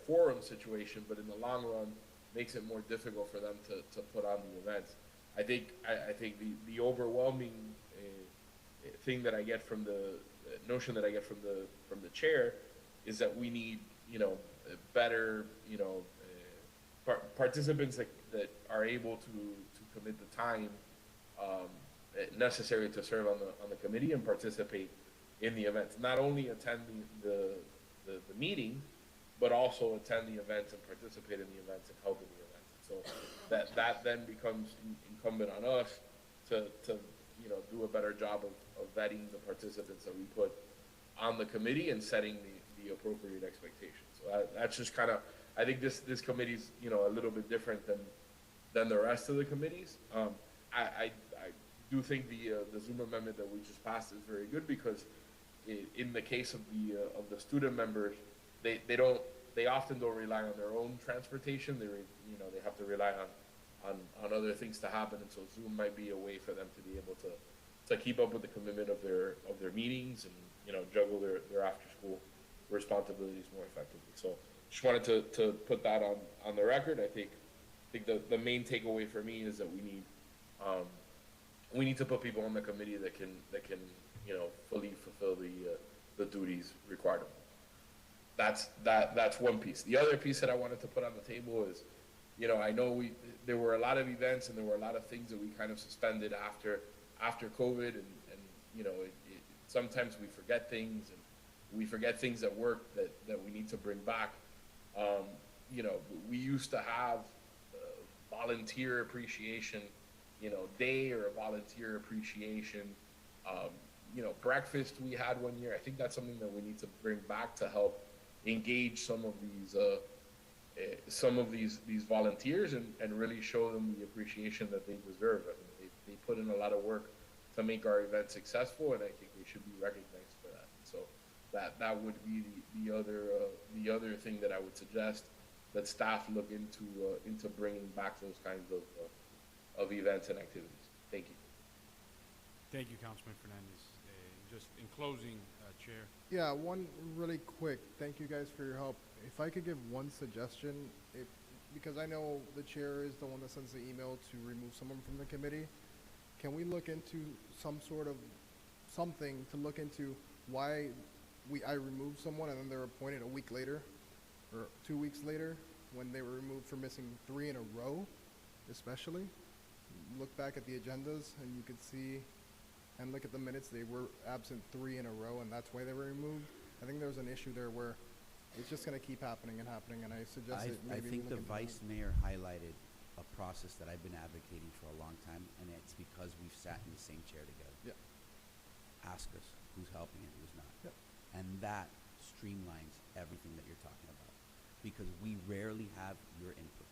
quorum situation, but in the long run makes it more difficult for them to put on the events. I think the overwhelming thing that I get from the notion that I get from the chair is that we need, you know, better, you know, participants that are able to commit the time necessary to serve on the committee and participate in the events. Not only attend the meeting, but also attend the events and participate in the events and help in the events. So that then becomes incumbent on us to you know, do a better job of vetting the participants that we put on the committee and setting the appropriate expectations. So that's just kind of, I think this committee's, you know, a little bit different than the rest of the committees. I do think the Zoom amendment that we just passed is very good because in the case of the student members, they often don't rely on their own transportation. They have to rely on other things to happen, and so Zoom might be a way for them to be able to keep up with the commitment of their meetings and, you know, juggle their after school responsibilities more effectively. So just wanted to put that on the record. I think the main takeaway for me is that we need to put people on the committee that can you know, fully fulfill the duties required of them. that's one piece. The other piece that I wanted to put on the table is, I know there were a lot of events and there were a lot of things that we kind of suspended after COVID, and sometimes we forget things, and we forget things at work that we need to bring back. We used to have volunteer appreciation, day, or a volunteer appreciation, breakfast we had one year. I think that's something that we need to bring back to help engage some of these volunteers and really show them the appreciation that they deserve. I mean, they put in a lot of work to make our event successful, and I think they should be recognized for that. So that would be the other thing that I would suggest that staff look into bringing back those kinds of events and activities. Thank you. Thank you, Councilman Fernandez. Just in closing, Chair. Yeah, one really quick. Thank you guys for your help. If I could give one suggestion, because I know the chair is the one that sends the email to remove someone from the committee, can we look into something to look into why I removed someone and then they're appointed a week later or 2 weeks later when they were removed for missing 3 in a row, especially? Look back at the agendas and you could see, and look at the minutes, they were absent 3 in a row, and that's why they were removed. I think there's an issue there where it's just going to keep happening, and I suggest that maybe I think we the look into vice mayor highlighted a process that I've been advocating for a long time, and it's because we've sat in the same chair together. Yeah. Ask us who's helping and who's not. Yep. And that streamlines everything that you're talking about, because we rarely have your input.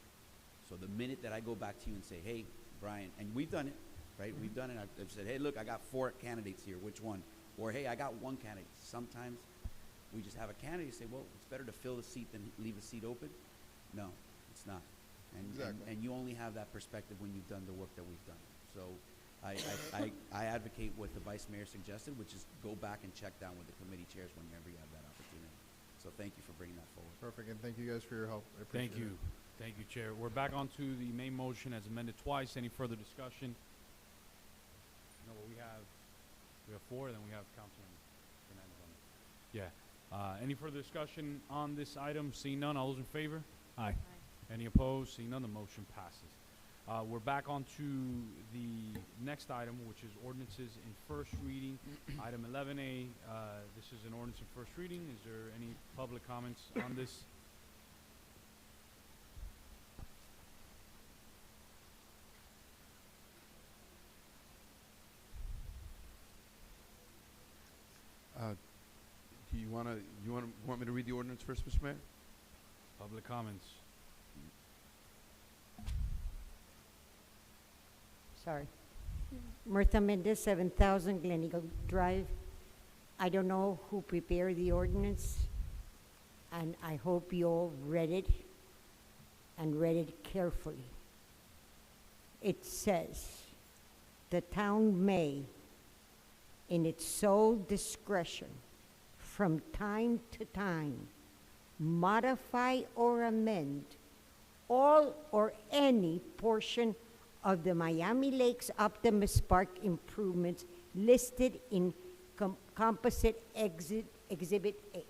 So the minute that I go back to you and say, hey, Brian, and we've done it, right? We've done it. I've said, hey, look, I got 4 candidates here. Which one? Or, hey, I got 1 candidate. Sometimes we just have a candidate say, well, it's better to fill the seat than leave a seat open. No, it's not. And you only have that perspective when you've done the work that we've done. So I advocate what the vice mayor suggested, which is go back and check down with the committee chairs whenever you have that opportunity. So thank you for bringing that forward. Perfect, and thank you guys for your help. I appreciate Thank you. Thank you, Chair. We're back onto the main motion as amended twice. Any further discussion? No, we have 4, then we have Councilman Fernandez on it. Yeah. Any further discussion on this item? Seeing none, all those in favor? Aye. Any opposed? Seeing none, the motion passes. We're back onto the next item, which is ordinances in first reading. Item 11A, this is an ordinance in first reading. Is there any public comments on this? Do you want me to read the ordinance first, Mr. Mayor? Public comments. Sorry. Martha Mendez, 7,000 Glen Eagle Drive. I don't know who prepared the ordinance, and I hope you all read it and read it carefully. It says, the town may, in its sole discretion, from time to time, modify or amend all or any portion of the Miami Lakes Optimus Park improvements listed in composite Exhibit A.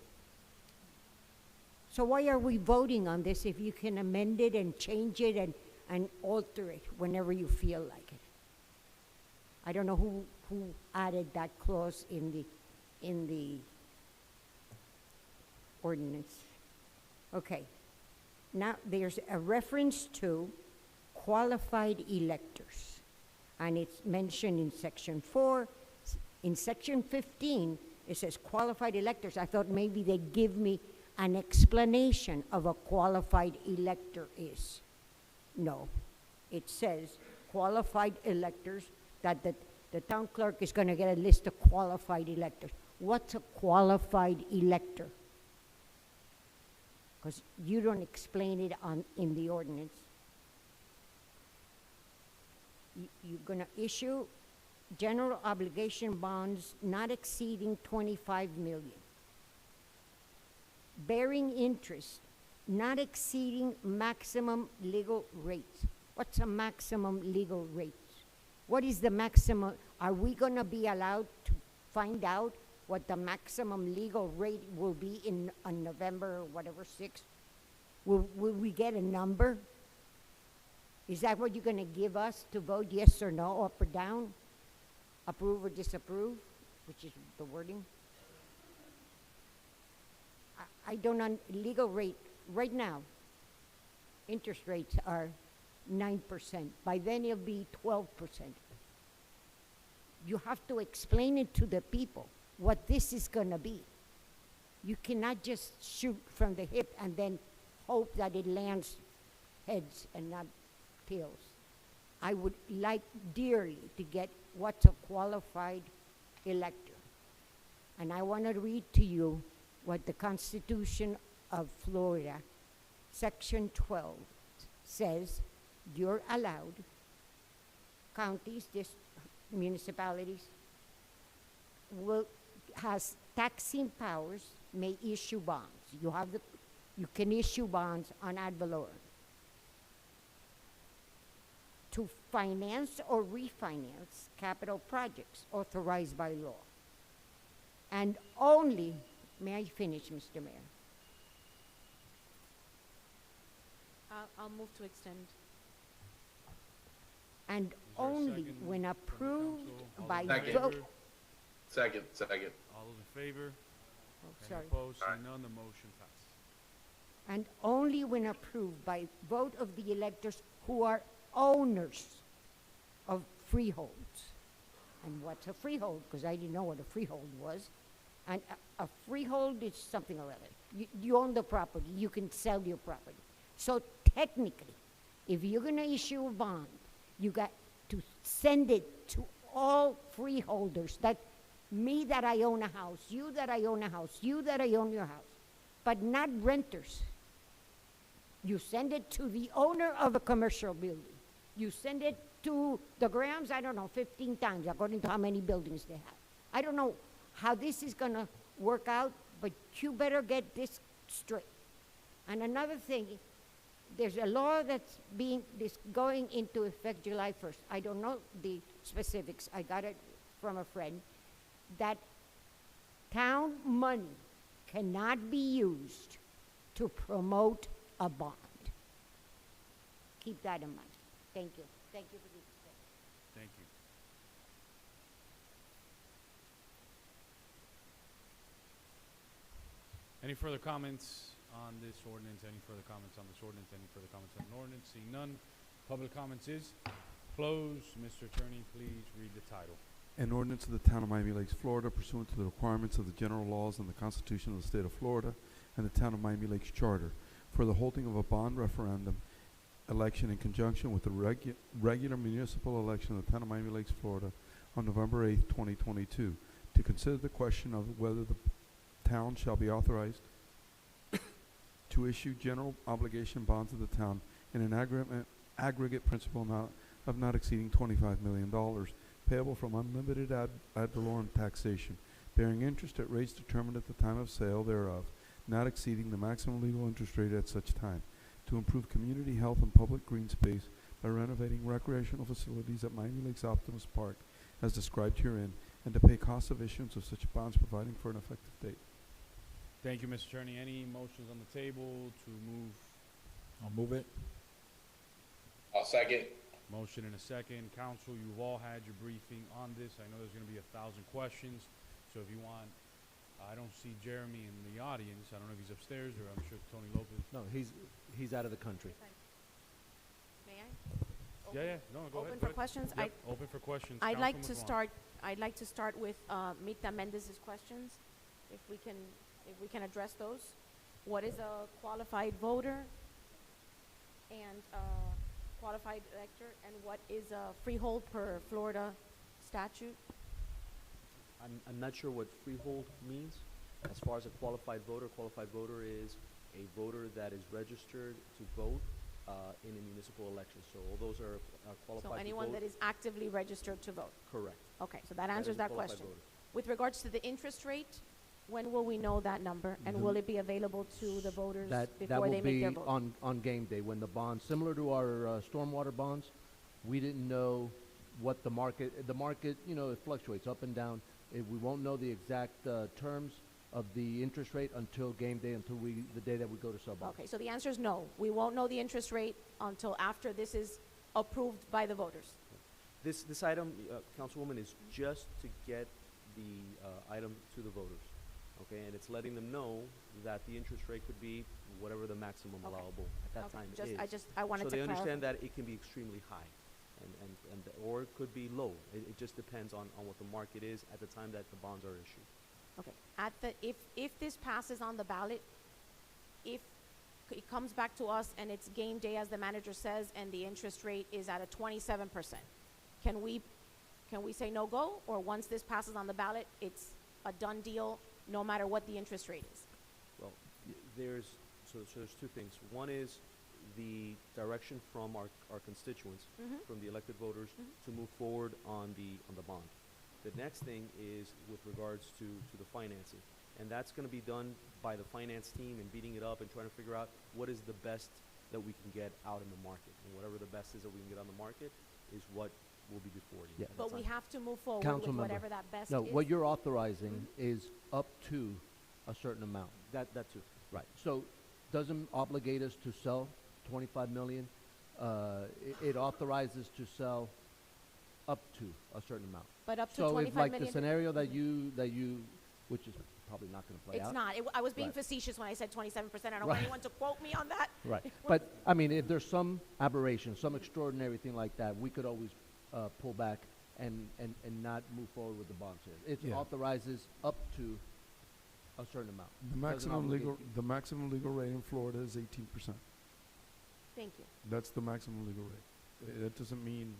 So why are we voting on this if you can amend it and change it and alter it whenever you feel like it? I don't know who added that clause in the ordinance. Okay. Now there's a reference to qualified electors, and it's mentioned in section 4. In section 15, it says qualified electors. I thought maybe they'd give me an explanation of a qualified elector is. No, it says qualified electors, that the town clerk is going to get a list of qualified electors. What's a qualified elector? Because you don't explain it in the ordinance. You're going to issue general obligation bonds not exceeding 25 million. Bearing interest not exceeding maximum legal rates. What's a maximum legal rate? What is the maximum? Are we going to be allowed to find out what the maximum legal rate will be on November, or whatever, 6th? Will we get a number? Is that what you're gonna give us to vote yes or no, up or down? Approve or disapprove, which is the wording? I don't, legal rate, right now, interest rates are 9%. By then it'll be 12%. You have to explain it to the people, what this is gonna be. You cannot just shoot from the hip and then hope that it lands heads and not tails. I would like dearly to get what's a qualified elector. And I want to read to you what the Constitution of Florida, Section 12, says. You're allowed, counties, municipalities, has taxing powers, may issue bonds. You can issue bonds on ad valorem to finance or refinance capital projects authorized by law. And only, may I finish, Mr. Mayor? I'll move to extend. And only when approved by Second. vote. Second. All those in favor? Oh, Any sorry. opposed? Seeing none, the motion passes. And only when approved by vote of the electors who are owners of freeholds. And what's a freehold? Because I didn't know what a freehold was. And a freehold is something or other. You own the property. You can sell your property. So technically, if you're going to issue a bond, you got to send it to all freeholders. That me that I own a house, you that I own a house, you that I own your house, but not renters. You send it to the owner of a commercial building. You send it to the Grahams, I don't know, 15 times, according to how many buildings they have. I don't know how this is going to work out, but you better get this straight. And another thing, there's a law that's going into effect July 1st. I don't know the specifics. I got it from a friend, that town money cannot be used to promote a bond. Keep that in mind. Thank you. Thank you for the discussion. Thank you. Any further comments on this ordinance? Any further comments on this ordinance? Any further comments on the ordinance? Seeing none, public comments is closed. Mr. Attorney, please read the title. An ordinance of the Town of Miami Lakes, Florida, pursuant to the requirements of the general laws and the Constitution of the State of Florida and the Town of Miami Lakes Charter, for the holding of a bond referendum election in conjunction with the regular municipal election of the Town of Miami Lakes, Florida, on November 8th, 2022, to consider the question of whether the town shall be authorized to issue general obligation bonds of the town in an aggregate principal amount of not exceeding $25 million, payable from unlimited ad valorem taxation, bearing interest at rates determined at the time of sale thereof, not exceeding the maximum legal interest rate at such time, to improve community health and public green space by renovating recreational facilities at Miami Lakes Optimus Park as described herein, and to pay costs of issuance of such bonds, providing for an effective date. Thank you, Mr. Attorney. Any motions on the table to move? I'll move it. I'll second. Motion and a second. Council, you've all had your briefing on this. I know there's going to be 1,000 questions, so if you want, I don't see Jeremy in the audience. I don't know if he's upstairs, or I'm sure Tony Lopez. No, he's out of the country. May I? Yeah, no, go ahead. Open for questions? Yep, open for questions. I'd like to Councilman I'd like to start with Mita Mendez's questions, if we can address those. What is a qualified voter and qualified elector, and what is a freehold per Florida statute? I'm not sure what freehold means. As far as a qualified voter is a voter that is registered to vote in a municipal election. So all those are qualified So to anyone vote. that is actively registered to vote? Correct. Okay, so that That answers is a that qualified question. voter. With regards to the interest rate, when will we know that number? And will it be available to the voters That before they will make their be vote? on game day, when the bonds, similar to our stormwater bonds, we didn't know what the market, it fluctuates up and down. We won't know the exact terms of the interest rate until game day, the day that we go to sub-bond. Okay, so the answer is no. We won't know the interest rate until after this is approved by the voters. This item, Councilwoman, is just to get the item to the voters, okay? And it's letting them know that the interest rate could be whatever the maximum Okay. allowable at that Okay, time is. I wanted to So they clarify. understand that it can be extremely high, or it could be low. It just depends on what the market is at the time that the bonds are issued. Okay, if this passes on the ballot, if it comes back to us and it's game day, as the manager says, and the interest rate is at a 27%, can we say no go? Or once this passes on the ballot, it's a done deal, no matter what the interest rate is? Well, there's two things. One is the direction from our constituents, from the elected voters, to move forward on the bond. The next thing is with regards to the financing. And that's going to be done by the finance team and beating it up and trying to figure out what is the best that we can get out in the market. And whatever the best is that we can get on the market is what will be before you. Yeah. But we have to move forward Council with member. whatever that best No, is. what you're authorizing is up to a certain amount. That too. Right. So doesn't obligate us to sell 25 million. It authorizes to sell up to a certain amount. But up to so 25 if like million. the scenario that you, which is probably not going to play It's out. not. I was being Right. facetious when I said 27%. I don't Right. want anyone to quote me on that. Right. But I mean, if there's some aberration, some extraordinary thing like that, we could always pull back and not move forward with the bond sale. It Yeah. authorizes up to a certain amount. The Doesn't maximum legal rate in Florida is 18%. Thank you. That's the maximum legal rate. That doesn't mean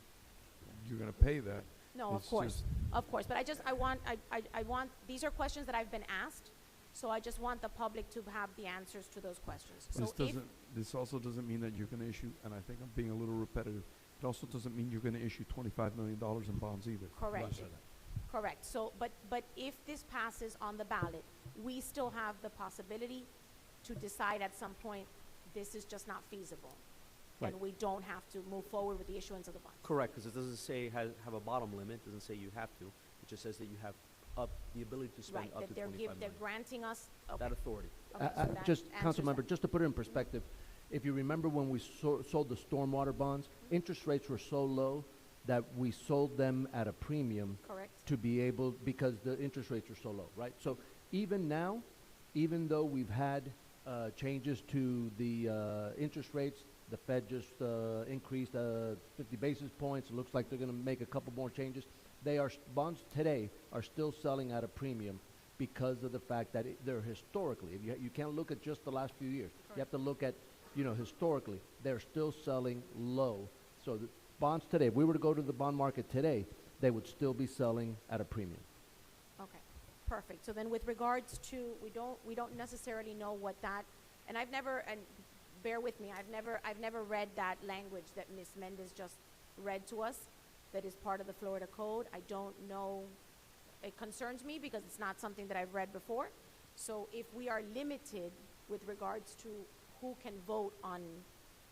you're going to pay that. No, of It's course, just- of course. But I want, these are questions that I've been asked, so I just want the public to have the answers to those questions. So This also doesn't mean that you're going to issue, and I think I'm being a little repetitive, it also doesn't mean you're going to issue $25 million in bonds either. Correct. Correct. So, but if this passes on the ballot, we still have the possibility to decide at some point, this is just not feasible. Right. And we don't have to move forward with the issuance of the bond. Correct, because it doesn't say have a bottom limit. It doesn't say you have to. It just says that you have the ability to spend Right, up that to they're 25 they're million. granting us, okay. That authority. Okay, so that Just, answers council member, that. just to put it in perspective, if you remember when we sold the stormwater bonds, interest rates were so low that we sold them at a premium. Correct. To be able, because the interest rates are so low, right? So even now, even though we've had changes to the interest rates, the Fed just increased 50 basis points. It looks like they're going to make a couple more changes. Bonds today are still selling at a premium because of the fact that they're historically, you can't look at just the last few years. You have to look at, historically, they're still selling low. So the bonds today, if we were to go to the bond market today, they would still be selling at a premium. Okay, perfect. So then with regards to, we don't necessarily know what that, and bear with me, I've never read that language that Ms. Mendez just read to us that is part of the Florida Code. I don't know, it concerns me because it's not something that I've read before. So if we are limited with regards to who can vote on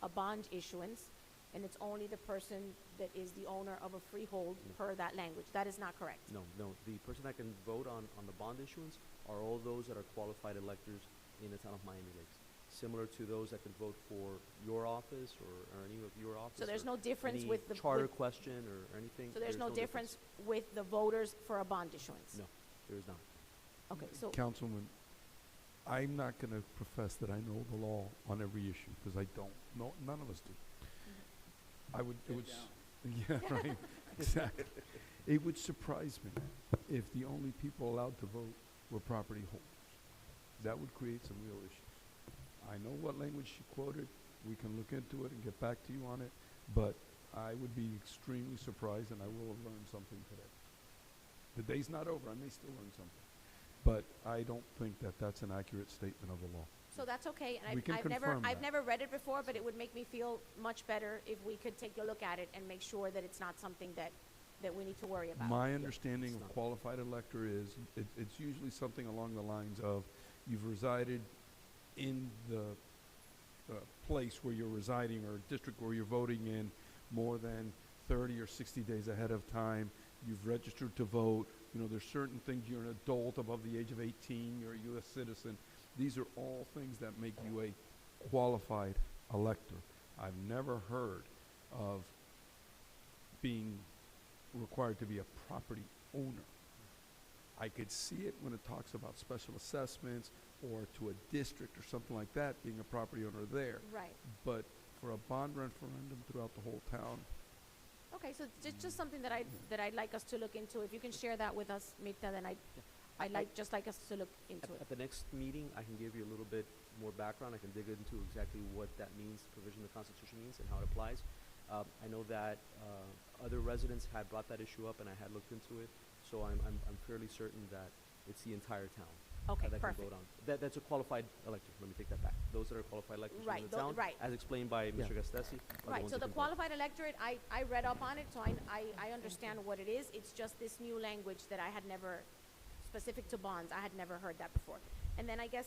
a bond issuance, and it's only the person that is the owner of a freehold per that language, that is not correct. No. The person that can vote on the bond issuance are all those that are qualified electors in the town of Miami Lakes, similar to those that can vote for your office or any of your office. So there's or no difference any with the charter question or anything. So there's no difference with the voters for a bond issuance? No, there is not. Okay, so Councilman, I'm not going to profess that I know the law on every issue because I don't. No, none of us do. Yeah, right. Exactly. It would surprise me if the only people allowed to vote were property holders. That would create some real issues. I know what language she quoted. We can look into it and get back to you on it. But I would be extremely surprised, and I will have learned something today. The day's not over. I may still learn something. But I don't think that that's an accurate statement of the law. So that's okay, and We can I've confirm that. never read it before, but it would make me feel much better if we could take a look at it and make sure that it's not something that we need to worry about. My understanding of qualified elector is it's usually something along the lines of you've resided in the place where you're residing or district where you're voting in more than 30 or 60 days ahead of time. You've registered to vote You know, there's certain things, you're an adult above the age of 18, you're a U.S. citizen. These are all things that make you a qualified elector. I've never heard of being required to be a property owner. I could see it when it talks about special assessments or to a district or something like that, being a property owner there. Right. But for a bond referendum throughout the whole town, Okay, so just something that I'd like us to look into. If you can share that with us, Mirta, then I'd like us to look into it. At the next meeting, I can give you a little bit more background. I can dig into exactly what that means, provision of the Constitution means, and how it applies. I know that other residents had brought that issue up, and I had looked into it. So I'm fairly certain that it's the entire town. Okay, that perfect. can vote on. That's a qualified elector. Let me take that back. Those that are qualified electors Right, in the town, right. as explained by Mr. Gastesi. Right, so the qualified electorate, I read up on it, so I understand what it is. It's just this new language that I had never, specific to bonds, I had never heard that before. And then I guess,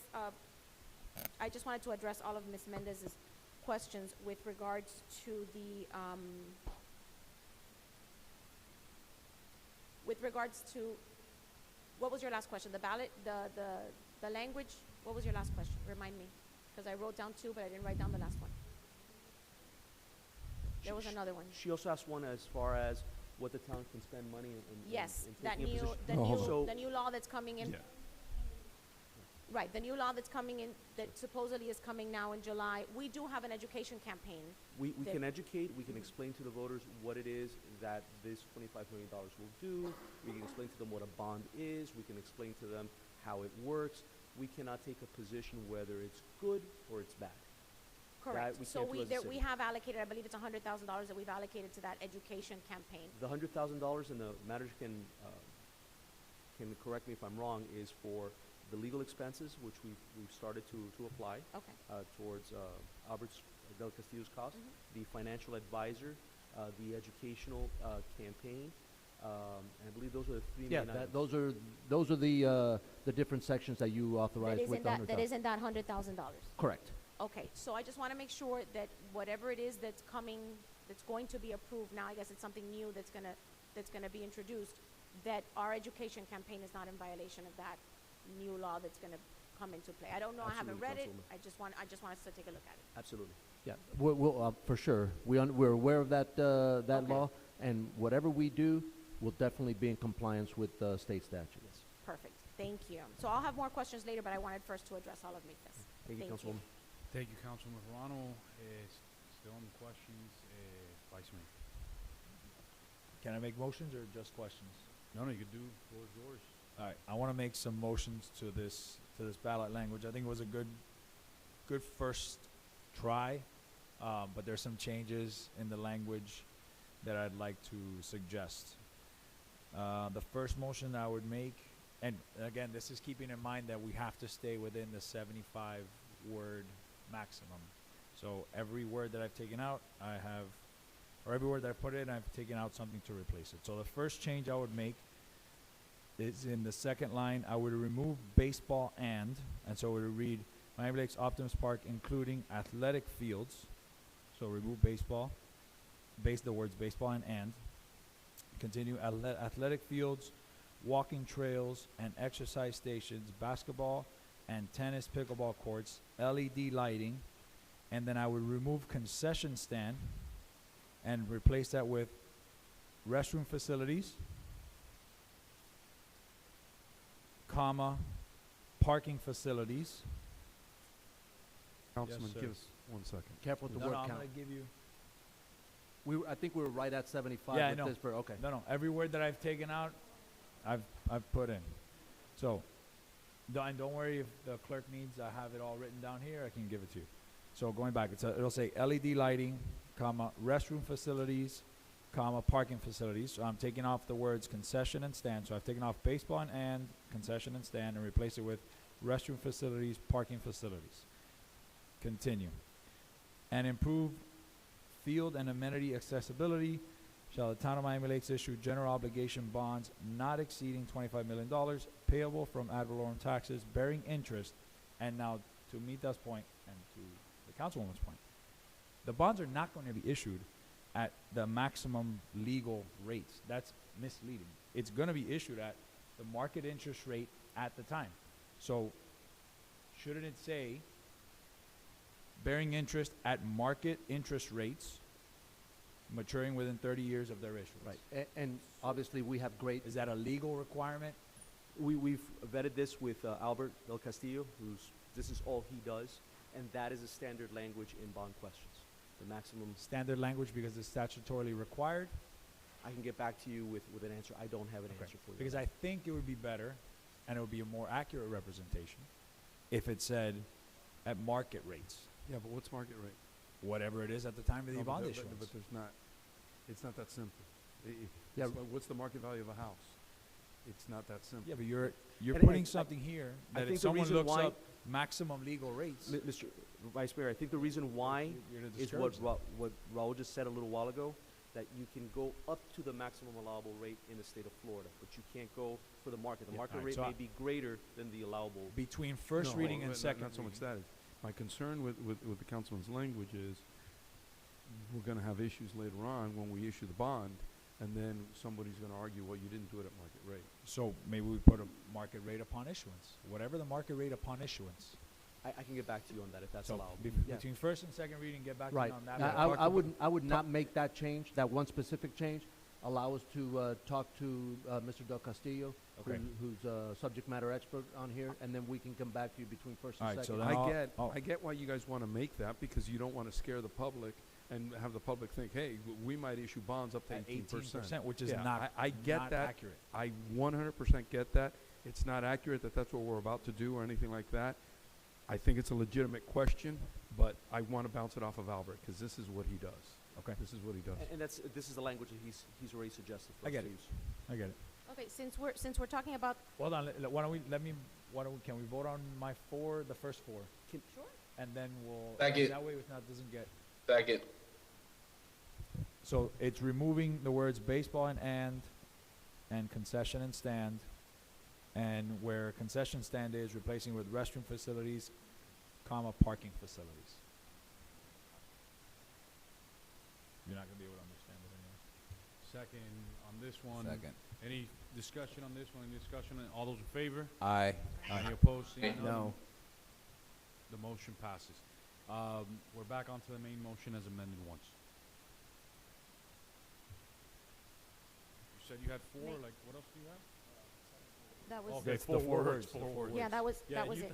I just wanted to address all of Ms. Mendez's questions with regards to the, what was your last question? The ballot, the language, what was your last question? Remind me, because I wrote down two, but I didn't write down the last one. There was another one. She also asked one as far as what the town can spend money in. Yes, in that taking a new, position. the new law that's coming in. Yeah. Right, the new law that's coming in, that supposedly is coming now in July. We do have an education campaign. We that- can educate, we can explain to the voters what it is that this $25 million will do. We can explain to them what a bond is. We can explain to them how it works. We cannot take a position whether it's good or it's bad. Correct. we So can't do as a we city. have allocated, I believe it's $100,000 that we've allocated to that education campaign. The $100,000, and the manager can correct me if I'm wrong, is for the legal expenses, which we've started to apply. Okay. Towards Albert Del Castillo's cost, the financial advisor, the educational campaign, and I believe those are the three Yeah, main items. those are the different sections that you authorized with the $100,000. That isn't that $100,000. Correct. Okay, so I just want to make sure that whatever it is that's coming, that's going to be approved now, I guess it's something new that's gonna be introduced, that our education campaign is not in violation of that new law that's gonna come into play. I don't know, I haven't Absolutely, read it. Councilwoman. I just want us to take a look at it. Absolutely. Yeah, we'll for sure. We're aware of that Okay. law, and whatever we do will definitely be in compliance with state statutes. Perfect, thank you. So I'll have more questions later, but I wanted first to address all of Mita's. Thank you, Councilwoman. Thank you, Councilman Serrano. Still on the questions, Vice Mayor. Can I make motions or just questions? No, you could do, floor is yours. All right, I want to make some motions to this ballot language. I think it was a good first try, but there's some changes in the language that I'd like to suggest. The first motion I would make, and again, this is keeping in mind that we have to stay within the 75-word maximum. So every word that I've taken out, every word that I put in, I've taken out something to replace it. So the first change I would make is in the second line. I would remove baseball and so it would read Miami Lakes Optimus Park including athletic fields. So remove baseball, the words baseball and. Continue athletic fields, walking trails and exercise stations, basketball and tennis pickleball courts, LED lighting, and then I would remove concession stand and replace that with restroom facilities, comma, parking facilities. Councilman, sir. give us 1 second. Careful with the No, word no, I'm count. going to give you. I think we were right at 75 Yeah, I with know. this. Okay. No, every word that I've taken out, I've put in. So, and don't worry if the clerk needs, I have it all written down here, I can give it to you. So going back, it'll say LED lighting, comma, restroom facilities, comma, parking facilities. So I'm taking off the words concession and stand. So I've taken off baseball and concession and stand and replaced it with restroom facilities, parking facilities. Continue. And improve field and amenity accessibility. Shall the town of Miami Lakes issue general obligation bonds not exceeding $25 million, payable from ad valorem taxes, bearing interest, and now to Mita's point and to the councilwoman's point, the bonds are not going to be issued at the maximum legal rates. That's misleading. It's going to be issued at the market interest rate at the time. So shouldn't it say bearing interest at market interest rates maturing within 30 years of their issuance? Right, and obviously we have great. Is that a legal requirement? We've vetted this with Albert Del Castillo, this is all he does, and that is a standard language in bond questions. The maximum. Standard language because it's statutorily required? I can get back to you with an answer. I don't have an answer for you. Because I think it would be better, and it would be a more accurate representation, if it said at market rates. Yeah, but what's market rate? Whatever it is at the time of the No, bond but issuance. But there's not, it's not that simple. Yeah. What's the market value of a house? It's not that simple. Yeah, but you're And putting something here I that think if the someone reason looks why- up maximum legal rates. Mr. Vice Mayor, I think the reason why you're gonna is discourage what Raul just said a little while ago, that you can go up to the maximum allowable rate in the state of Florida, but you can't go for the market. The Yeah, market alright, rate so may be greater than the allowable. Between first No, reading and not- second Not so much reading. that. My concern with the councilman's language is we're gonna have issues later on when we issue the bond, and then somebody's gonna argue, well, you didn't do it at market rate. So maybe we put a market rate upon issuance, whatever the market rate upon issuance. I can get back to you on that if that's So allowable. Yeah. Between first and second reading, get back Right. to me on that. Now, but talk I about- would not make that change, that one specific change. Allow us to talk to Mr. Del Castillo, Okay. who's a subject matter expert on here, and then we can come back to you between first and Alright, so second. then I get why you guys wanna make that, because you don't wanna scare the public and have the public think, hey, we might issue bonds up to At 18%. which is Yeah, not I get not that. accurate. I 100% get that. It's not accurate that that's what we're about to do or anything like that. I think it's a legitimate question, but I want to bounce it off of Albert because this is what he does. Okay. This is what he does. And this is the language that he's already suggested for I us get to it. use. I get it. Okay, since we're talking about, Hold on. Why don't we can we vote on my four, the first four, sure, and then we'll Second. that way if not doesn't get. Second. So it's removing the words baseball and concession and stand, and where concession stand is replacing with restroom facilities, comma, parking facilities. You're not gonna be able to understand it anyway. Second on this one. Second. Any discussion on this one? Any discussion on all those in favor? Aye. Any opposed? Seeing none? No. The motion passes. We're back onto the main motion as amended once. You said you had four. Like, what else do you have? that was, Okay, The four words. Four words. yeah, that was Yeah, it.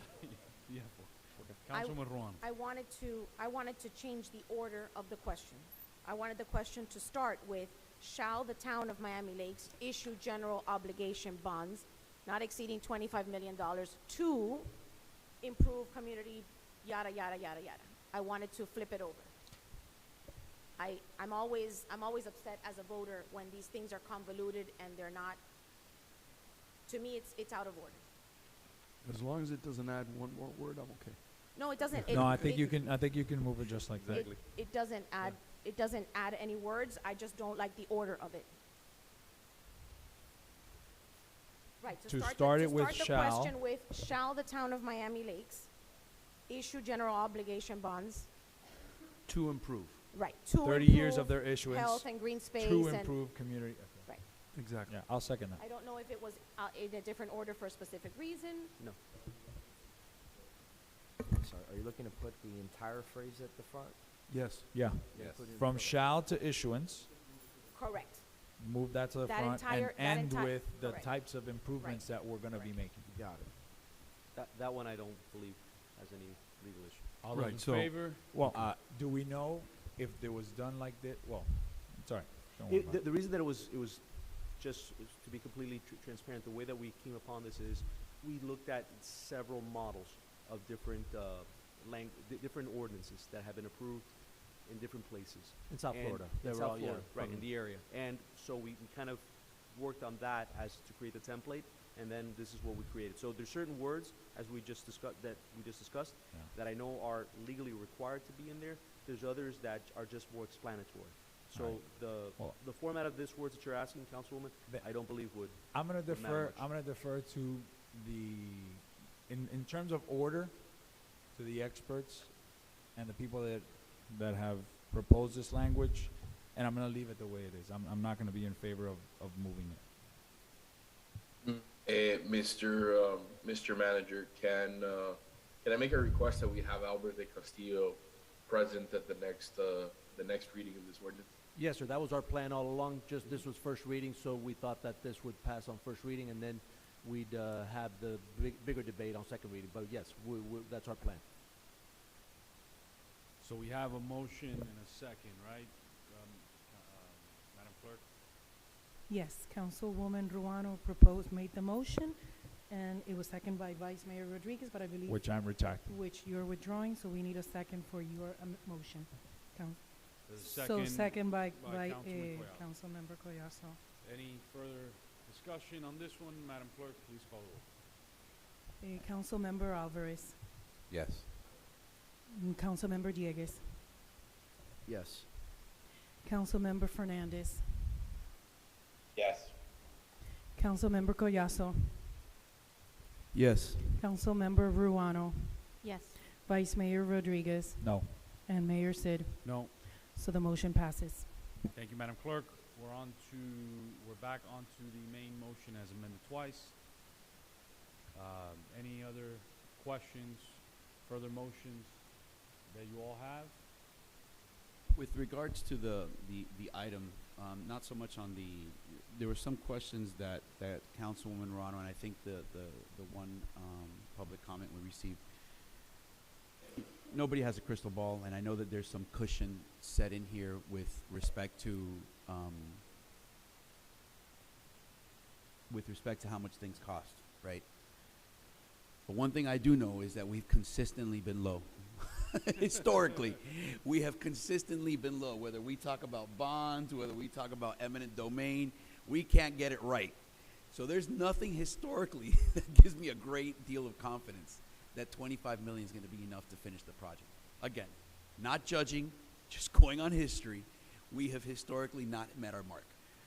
Yeah, four. Okay. Councilman Ruan. I wanted to change the order of the question. I wanted the question to start with, shall the town of Miami Lakes issue general obligation bonds not exceeding $25 million to improve community, yada, yada, yada, yada. I wanted to flip it over. I'm always upset as a voter when these things are convoluted and they're not, to me, it's out of order. As long as it doesn't add one more word, I'm okay. No, it doesn't. No, I think you can move it just like that. It doesn't add, it doesn't add any words. I just don't like the order of it. Right, To start it with the shall. question with, shall the town of Miami Lakes issue general obligation bonds, To improve. right, to 30 years of improve their issuance. health and green space To and, improve community. Okay. right. Exactly. Yeah, I'll second that. I don't know if it was in a different order for a specific reason. No. Sorry, are you looking to put the entire phrase at the front? Yes. Yeah. Yes. From shall to issuance, Correct. move that to the That front entire- and that end entire- with the correct. types of improvements that we're gonna be Correct. making. Got it. That one I don't believe has any legal issue. All Right, those in so- favor? Well, do we know if there was done like that? Well, it's all right. Don't worry about it. The reason that it was just to be completely transparent, the way that we came upon this is we looked at several models of different different ordinances that have been approved in different places. In South And Florida. They In were South all, yeah, Florida, right, in from- the area. And so we kind of worked on that as to create the template, and then this is what we created. So there's certain words, as we just discussed, Yeah. that I know are legally required to be in there. There's others that are just more explanatory. So Alright. Well- the format of this words that you're asking, Councilwoman, The- I don't believe would. I'm gonna matter defer. much. I'm gonna defer to in terms of order, to the experts and the people that have proposed this language, and I'm gonna leave it the way it is. I'm not gonna be in favor of moving it. Mr. Manager, can I make a request that we have Albert de Castillo present at the next reading of this ordinance? Yes, sir, that was our plan all along, just this was first reading, so we thought that this would pass on first reading, and then we'd have the bigger debate on second reading, but yes, that's our plan. So we have a motion and a second, right? Madam Clerk? Yes, Councilwoman Ruano made the motion, and it was seconded by Vice Mayor Rodriguez, but I believe. Which I'm retracting. Which you're withdrawing, so we need a second for your motion. There's a So second by Councilman Collazo. Councilmember Collazo. Any further discussion on this one? Madam Clerk, please call the roll. Councilmember Alvarez. Yes. Councilmember Dieguez. Yes. Councilmember Fernandez. Yes. Councilmember Collazo. Yes. Councilmember Ruano. Yes. Vice Mayor Rodriguez. No. And Mayor Sid. No. So the motion passes. Thank you, Madam Clerk. We're back onto the main motion as amended twice. Any other questions, further motions that you all have? With regards to the item, not so much on there were some questions that Councilwoman Rano, and I think the one public comment we received, nobody has a crystal ball, and I know that there's some cushion set in here with respect to how much things cost, right? But one thing I do know is that we've consistently been low. Historically, we have consistently been low. Whether we talk about bonds, whether we talk about eminent domain, we can't get it right. So there's nothing historically that gives me a great deal of confidence that 25 million is going to be enough to finish the project. Again, not judging, just going on history. We have historically not met our mark.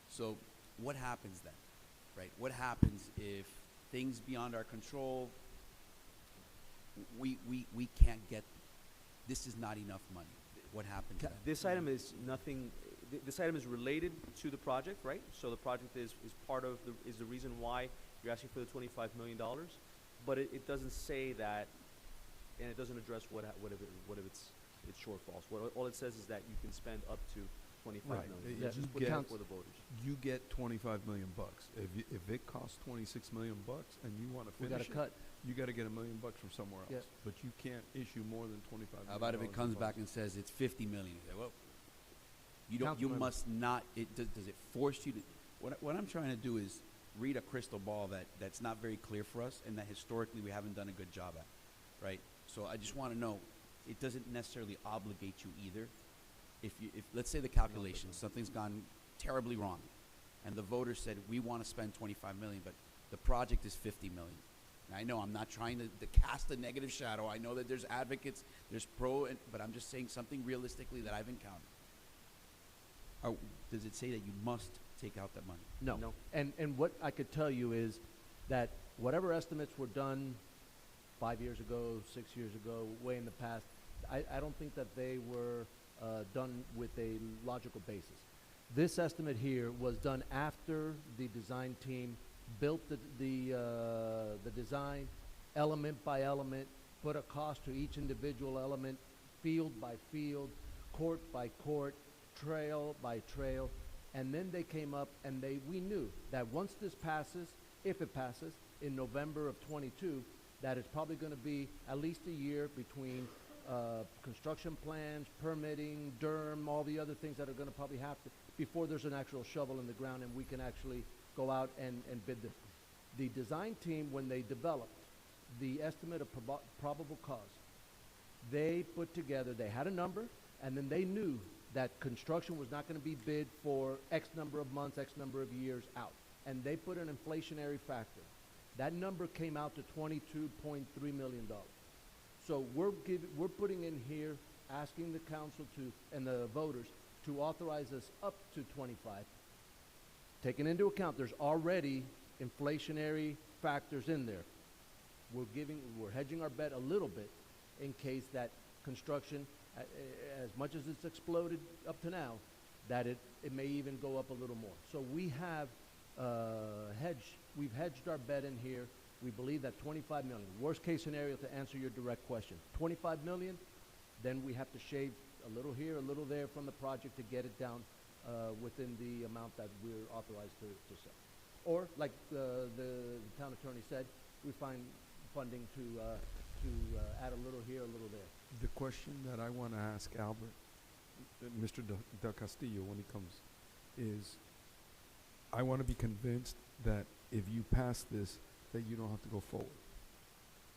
So what happens then, right? What happens if things beyond our control, we can't get, this is not enough money? What happens then? This item is nothing, this item is related to the project, right? So the project is part of is the reason why you're asking for the $25 million, but it doesn't say that, and it doesn't address what if it's shortfalls. All it says is that you can spend up to 25 million. Yeah, Just put it out for the voters. You get 25 million bucks. If it costs 26 million bucks and you want to We finish gotta cut. you got to get $1 million from somewhere else. Yeah. But you can't issue more than 25 million. How about if it comes back and says it's 50 million? You say, well, you must not, does it force you to, what I'm trying to do is read a crystal ball that's not very clear for us and that historically we haven't done a good job at, right? So I just want to know, it doesn't necessarily obligate you either. If let's say the calculation, something's gone terribly wrong, and the voters said, we want to spend 25 million, but the project is 50 million. Now, I know I'm not trying to cast a negative shadow. I know that there's advocates, there's but I'm just saying something realistically that I've encountered. Does it say that you must take out that money? No. And what I could tell you is that whatever estimates were done 5 years ago, 6 years ago, way in the past, I don't think that they were done with a logical basis. This estimate here was done after the design team built the design element by element, put a cost to each individual element, field by field, court by court, trail by trail, and then they came up and we knew that once this passes, if it passes, in November of 22, that it's probably going to be at least a year between construction plans, permitting, DERM, all the other things that are going to probably happen before there's an actual shovel in the ground and we can actually go out and bid this. The design team, when they developed the estimate of probable cost, they put together, they had a number, and then they knew that construction was not going to be bid for X number of months, X number of years out. And they put an inflationary factor. That number came out to $22.3 million. So we're putting in here, asking the council and the voters to authorize us up to 25. Taking into account there's already inflationary factors in there. We're hedging our bet a little bit in case that construction, as much as it's exploded up to now, that it may even go up a little more. So we have we've hedged our bet in here. We believe that 25 million, worst case scenario to answer your direct question, 25 million, then we have to shave a little here, a little there from the project to get it down within the amount that we're authorized to sell. Or, like the town attorney said, we find funding to add a little here, a little there. The question that I want to ask Albert, Mr. Del Castillo, when he comes, is I want to be convinced that if you pass this, that you don't have to go forward.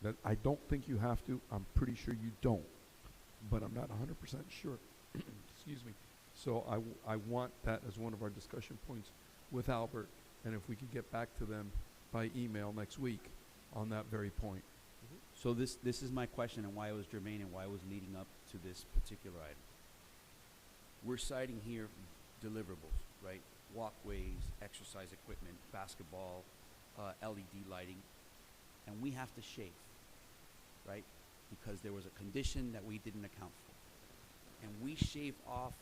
That I don't think you have to. I'm pretty sure you don't, but I'm not 100% sure. Excuse me. So I want that as one of our discussion points with Albert, and if we could get back to them by email next week on that very point. So this is my question and why it was germane and why it was leading up to this particular item. We're citing here deliverables, right? Walkways, exercise equipment, basketball, LED lighting, and we have to shave, right? Because there was a condition that we didn't account for. And we shave off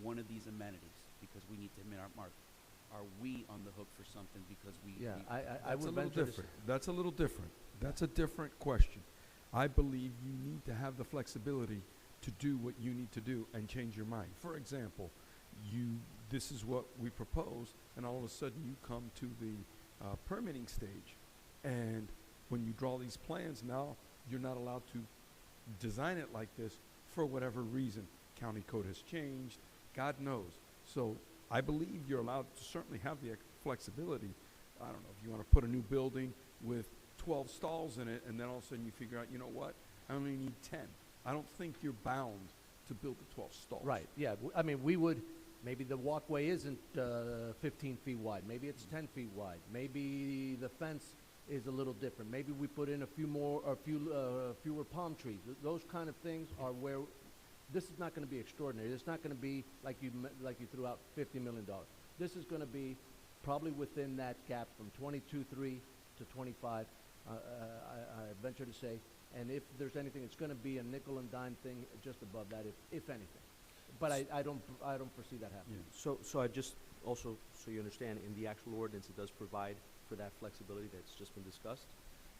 one of these amenities because we need to hit our mark. Are we on the hook for something because we... Yeah, I That's would a little venture to different. That's a little different. That's a different question. I believe you need to have the flexibility to do what you need to do and change your mind. For example, this is what we propose, and all of a sudden you come to the permitting stage, and when you draw these plans, now you're not allowed to design it like this for whatever reason. County code has changed, God knows. So I believe you're allowed to certainly have the flexibility. I don't know if you want to put a new building with 12 stalls in it, and then all of a sudden you figure out, you know what, I only need 10. I don't think you're bound to build the 12 stalls. Right, yeah. I mean, we would, maybe the walkway isn't 15 feet wide. Maybe it's 10 feet wide. Maybe the fence is a little different. Maybe we put in a few more, or fewer palm trees. Those kind of things are where, this is not going to be extraordinary. It's not going to be like you threw out $50 million. This is going to be probably within that gap from 22.3 to 25, I venture to say. And if there's anything, it's going to be a nickel and dime thing just above that, if anything. But I don't foresee that happening. Yeah. So I just also, so you understand, in the actual ordinance, it does provide for that flexibility that's just been discussed.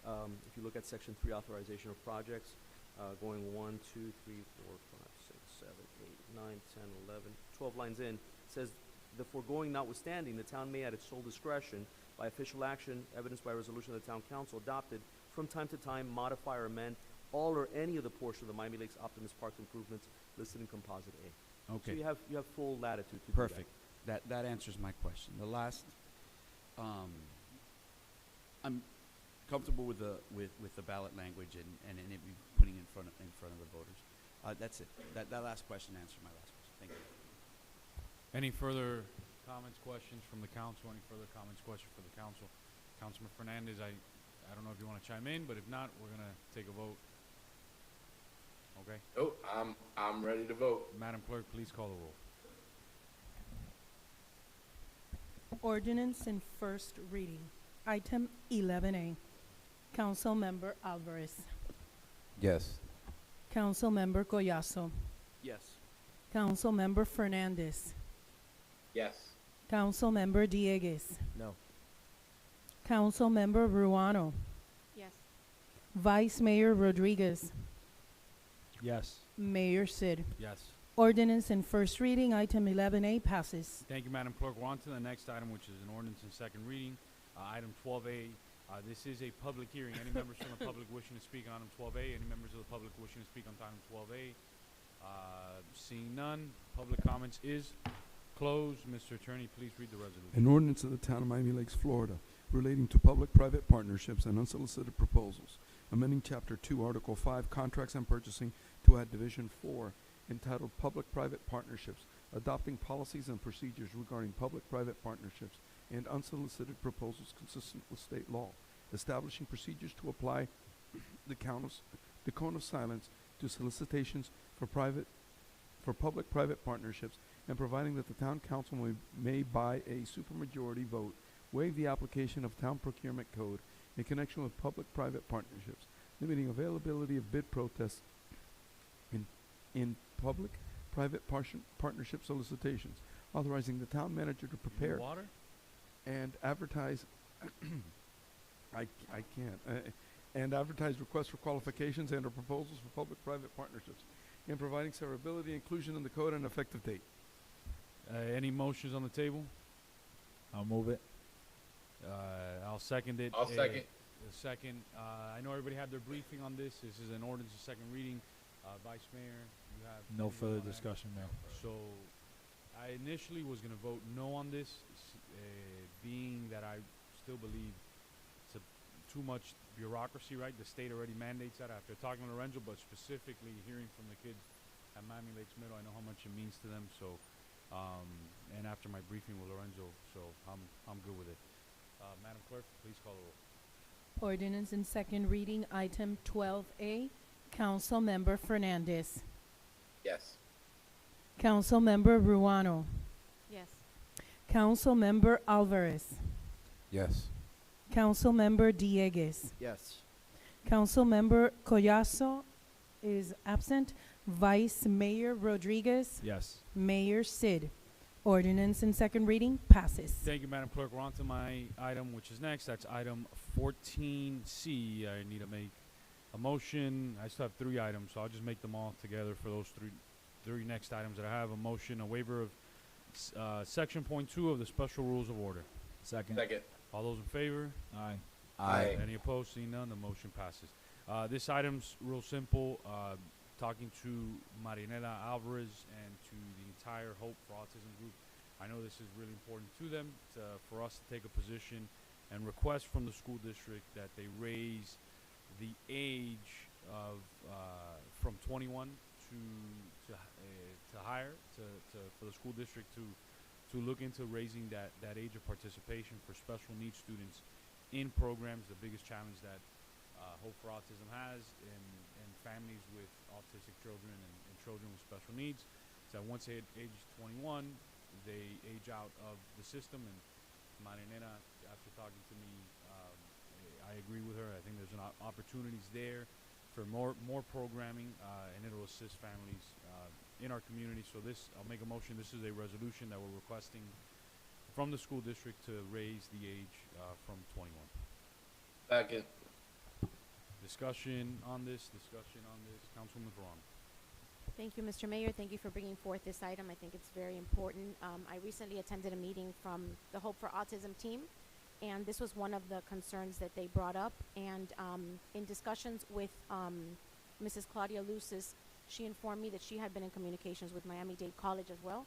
If you look at section 3, authorization of projects, going 1, 2, 3, 4, 5, 6, 7, 8, 9, 10, 11, 12 lines in, it says, the foregoing notwithstanding, the town may at its sole discretion, by official action, evidenced by resolution of the town council adopted, from time to time, modify or amend all or any of the portion of the Miami Lakes Optimist Park improvements listed in Composite A. Okay. So you have full latitude to Perfect. do that. That answers my question. The last, I'm comfortable with the ballot language and it be putting in front of the voters. That's it. That last question answered my last question. Thank you. Any further comments, questions from the council? Any further comments, questions for the council? Councilman Fernandez, I don't know if you want to chime in, but if not, we're gonna take a vote. Okay. Oh, I'm ready to vote. Madam Clerk, please call the roll. Ordinance in first reading. Item 11A. Councilmember Alvarez. Yes. Councilmember Collazo. Yes. Councilmember Fernandez. Yes. Councilmember Dieguez. No. Councilmember Ruano. Yes. Vice Mayor Rodriguez. Yes. Mayor Sid. Yes. Ordinance in first reading, item 11A passes. Thank you, Madam Clerk. We're on to the next item, which is an ordinance in second reading. Item 12A. This is a public hearing. Any members from the public wishing to speak on item 12A? Any members of the public wishing to speak on item 12A? Seeing none, public comments is closed. Mr. Attorney, please read the resolution. An ordinance of the town of Miami Lakes, Florida, relating to public-private partnerships and unsolicited proposals, amending Chapter 2, Article 5, Contracts and Purchasing, to add Division 4, entitled Public-Private Partnerships, adopting policies and procedures regarding public-private partnerships and unsolicited proposals consistent with state law, establishing procedures to apply the cone of silence to solicitations for public-private partnerships, and providing that the town council may by a supermajority vote waive the application of town procurement code in connection with public-private partnerships, limiting availability of bid protests in public-private partnership solicitations, authorizing the town manager to prepare. Water? and advertise, I can't, and advertise requests for qualifications and or proposals for public-private partnerships in providing severability, inclusion in the code, and effective date. Any motions on the table? I'll move it. I'll second it. I'll second. Second. I know everybody had their briefing on this. This is an ordinance of second reading. Vice Mayor, you have No anything further on that? discussion, Mayor. So, I initially was going to vote no on this, being that I still believe it's too much bureaucracy, right? The state already mandates that after talking to Lorenzo, but specifically hearing from the kids at Miami Lakes Middle, I know how much it means to them. So, and after my briefing with Lorenzo, so I'm good with it. Madam Clerk, please call the roll. Ordinance in second reading, item 12A. Councilmember Fernandez. Yes. Councilmember Ruano. Yes. Councilmember Alvarez. Yes. Councilmember Dieguez. Yes. Councilmember Collazo is absent. Vice Mayor Rodriguez. Yes. Mayor Sid. Ordinance in second reading passes. Thank you, Madam Clerk. We're on to my item, which is next. That's item 14C. I need to make a motion. I still have 3 items, so I'll just make them all together for those three next items that I have. A motion, a waiver of section .2 of the special rules of order. Second. All those in favor? Aye. Aye. Any opposed? Seeing none, the motion passes. This item's real simple. Talking to Marinela Alvarez and to the entire Hope for Autism group. I know this is really important to them, for us to take a position and request from the school district that they raise the age of from 21 to higher for the school district to look into raising that age of participation for special needs students in programs. The biggest challenge that Hope for Autism has in families with autistic children and children with special needs is that once they age 21, they age out of the system. And Marinera, after talking to me, I agree with her. I think there's opportunities there for more programming, and it'll assist families in our community. So I'll make a motion. This is a resolution that we're requesting from the school district to raise the age from 21. Second. Discussion on this. Councilwoman Ferrano. Thank you, Mr. Mayor. Thank you for bringing forth this item. I think it's very important. I recently attended a meeting from the Hope for Autism team, and this was one of the concerns that they brought up. And in discussions with Mrs. Claudia Lucis, she informed me that she had been in communications with Miami-Dade College as well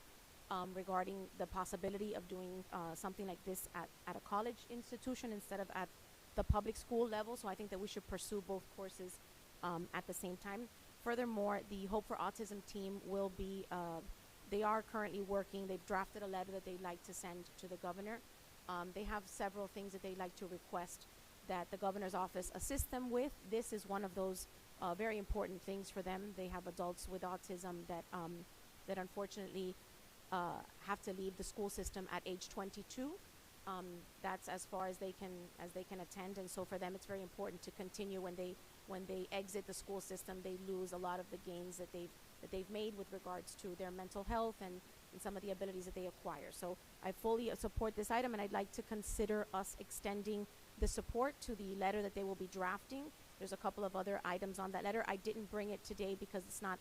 regarding the possibility of doing something like this at a college institution instead of at the public school level. So I think that we should pursue both courses at the same time. Furthermore, the Hope for Autism team will be, they are currently working. They've drafted a letter that they'd like to send to the governor. They have several things that they'd like to request that the governor's office assist them with. This is one of those very important things for them. They have adults with autism that unfortunately have to leave the school system at age 22. That's as far as they can attend, and so for them it's very important to continue. When they exit the school system, they lose a lot of the gains that they've made with regards to their mental health and some of the abilities that they acquire. So I fully support this item, and I'd like to consider us extending the support to the letter that they will be drafting. There's a couple of other items on that letter. I didn't bring it today because it's not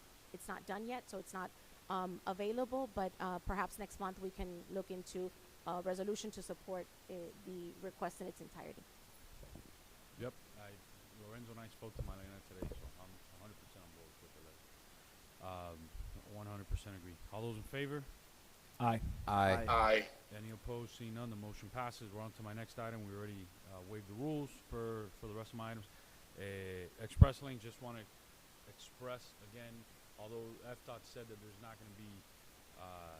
done yet, so it's not available, but perhaps next month we can look into a resolution to support the request in its entirety. Yep. Lorenzo and I spoke to Marlena today, so I'm 100% on board with the letter. 100% agree. All those in favor? Aye. Aye. Aye. Any opposed? Seeing none, the motion passes. We're on to my next item. We already waived the rules for the rest of my items. Express lane, just want to express again, although FDOT said that there's not going to be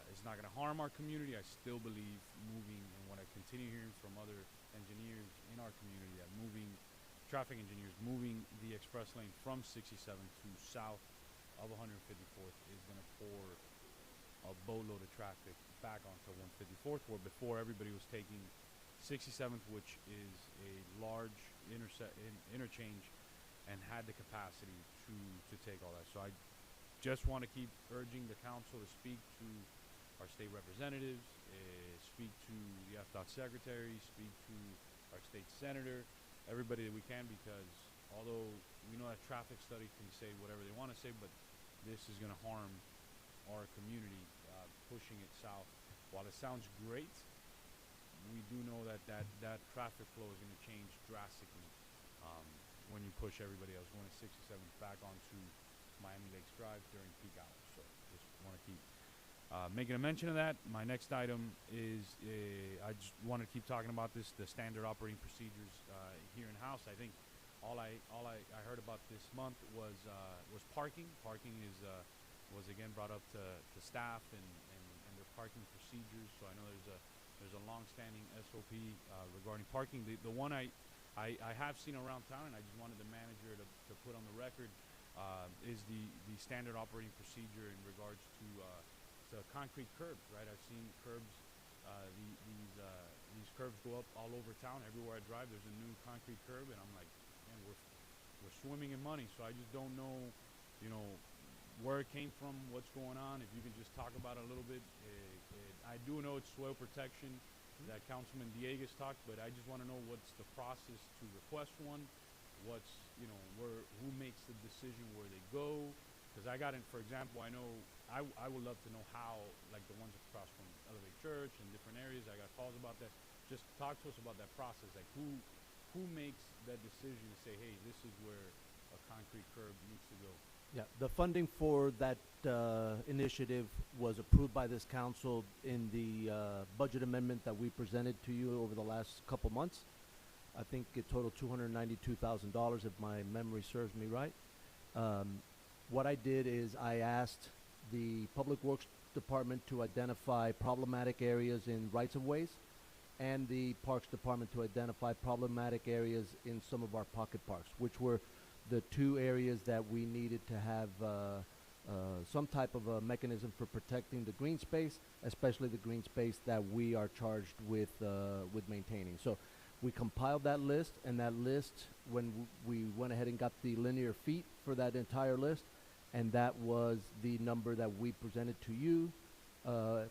it's not going to harm our community, I still believe moving, and what I continue hearing from other engineers in our community, that traffic engineers moving the express lane from 67 to south of 154th is going to pour a boatload of traffic back onto 154th, where before everybody was taking 67th, which is a large interchange, and had the capacity to take all that. So I just want to keep urging the council to speak to our state representatives, speak to the FDOT secretary, speak to our state senator, everybody that we can, because although we know that traffic studies can say whatever they want to say, but this is going to harm our community, pushing it south. While it sounds great, we do know that traffic flow is going to change drastically when you push everybody else going to 67 back onto Miami Lakes Drive during peak hours. So just want to keep making a mention of that. My next item is I just want to keep talking about this, the standard operating procedures here in house. I think all I heard about this month was parking. Parking was again brought up to staff and their parking procedures. So I know there's a long-standing SOP regarding parking. The one I have seen around town, and I just wanted the manager to put on the record, is the standard operating procedure in regards to concrete curbs, right? I've seen curbs, these curbs go up all over town. Everywhere I drive, there's a new concrete curb, and I'm like, man, we're swimming in money. So I just don't know, where it came from, what's going on. If you could just talk about it a little bit. I do know it's soil protection that Councilman Dieguez talked, but I just want to know what's the process to request one. What's, who makes the decision where they go? Because I got in, for example, I know I would love to know how, like the ones across from Elevate Church and different areas, I got calls about that. Just talk to us about that process. Like who makes that decision to say, hey, this is where a concrete curb needs to go? Yeah, the funding for that initiative was approved by this council in the budget amendment that we presented to you over the last couple months. I think it totaled $292,000 if my memory serves me right. What I did is I asked the Public Works Department to identify problematic areas in rights-of-ways and the Parks Department to identify problematic areas in some of our pocket parks, which were the two areas that we needed to have some type of a mechanism for protecting the green space, especially the green space that we are charged with maintaining. So we compiled that list, and that list, when we went ahead and got the linear feet for that entire list, and that was the number that we presented to you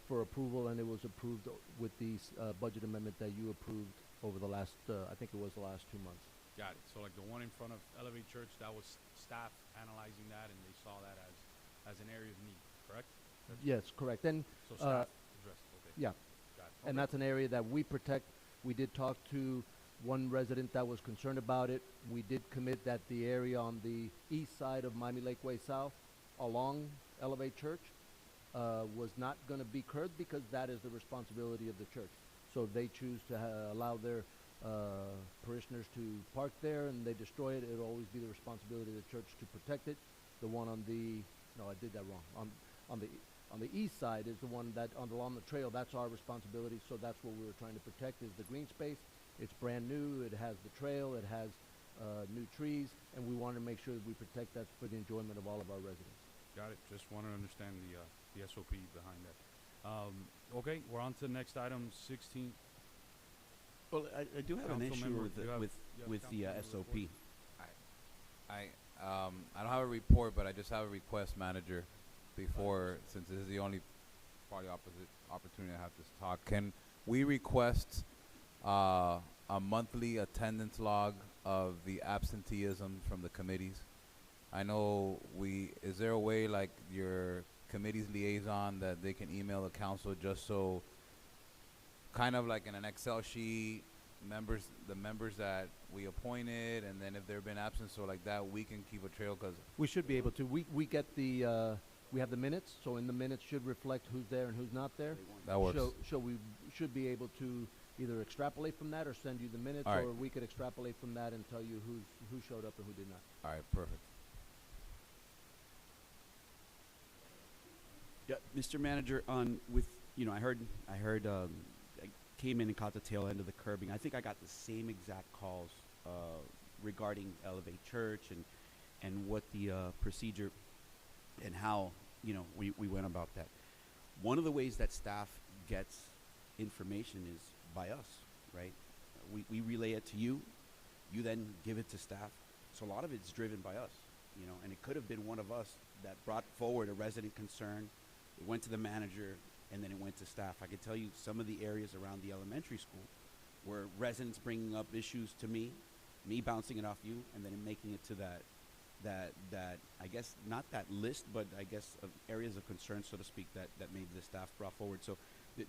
for approval, and it was approved with the budget amendment that you approved over the last, I think it was the last 2 months. Got it. So like the one in front of Elevate Church, that was staff analyzing that, and they saw that as an area of need, correct? Yes, correct. And so staff addressed it. Okay. yeah, Got it. and Okay. that's an area that we protect. We did talk to one resident that was concerned about it. We did commit that the area on the east side of Miami Lakeway South along Elevate Church was not going to be curbed because that is the responsibility of the church. So if they choose to allow their parishioners to park there and they destroy it, it'll always be the responsibility of the church to protect it. The one on the, no, I did that wrong. On the east side is the one that along the trail, that's our responsibility. So that's what we were trying to protect, is the green space. It's brand new, it has the trail, it has new trees, and we want to make sure that we protect that for the enjoyment of all of our residents. Got it. Just want to understand the SOP behind that. Okay, we're on to the next item, 16. Well, I do have an issue Councilmember, with the SOP. I don't have a report, but I just have a request, manager, before, since this is the only party opportunity I have to talk. Can we request a monthly attendance log of the absenteeism from the committees? I know is there a way, like your committee's liaison, that they can email the council just so, kind of like in an Excel sheet, the members that we appointed, and then if there have been absence or like that, we can keep a trail, because We should be able to. We get the we have the minutes, so in the minutes should reflect who's there and who's not there. That works. So we should be able to either extrapolate from that or send you the minutes, All right. or we could extrapolate from that and tell you who showed up and who did not. All right, perfect. Yeah, Mr. Manager, I heard, I came in and caught the tail end of the curbing. I think I got the same exact calls regarding Elevate Church and what the procedure and how, we went about that. One of the ways that staff gets information is by us, right? We relay it to you, you then give it to staff. So a lot of it's driven by us, and it could have been one of us that brought forward a resident concern. It went to the manager, and then it went to staff. I can tell you some of the areas around the elementary school where residents bringing up issues to me bouncing it off you, and then making it to that I guess not that list, but I guess of areas of concern, so to speak, that maybe the staff brought forward. So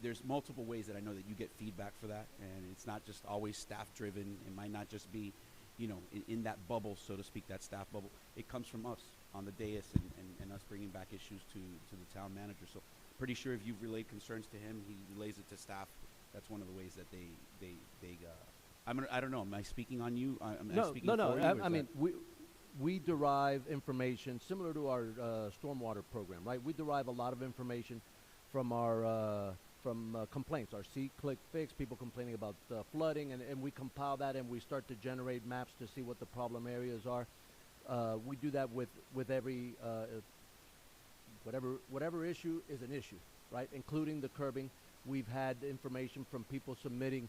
there's multiple ways that I know that you get feedback for that, and it's not just always staff driven. It might not just be, in that bubble, so to speak, that staff bubble. It comes from us on the dais and us bringing back issues to the town manager. So pretty sure if you've relayed concerns to him, he relays it to staff. That's one of the ways that they I don't know. Am I speaking on you? No. I mean, we derive information similar to our stormwater program, right? We derive a lot of information from our complaints, our see, click, fix, people complaining about flooding, and we compile that and we start to generate maps to see what the problem areas are. We do that with every whatever issue is an issue, right? Including the curbing. We've had information from people submitting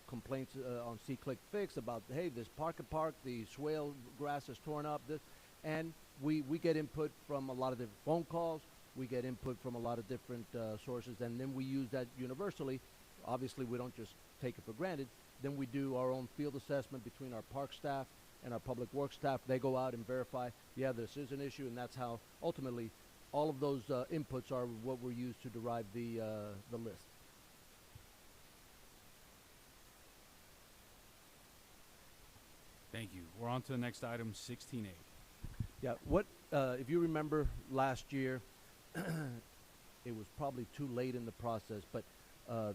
complaints on See Click Fix about, hey, this park, the swale grass is torn up, and we get input from a lot of different phone calls. We get input from a lot of different sources, and then we use that universally. Obviously, we don't just take it for granted. Then we do our own field assessment between our park staff and our public works staff. They go out and verify, yeah, this is an issue, and that's how ultimately all of those inputs are what we're used to derive the list. Thank you. We're on to the next item, 16A. Yeah, if you remember last year, it was probably too late in the process, but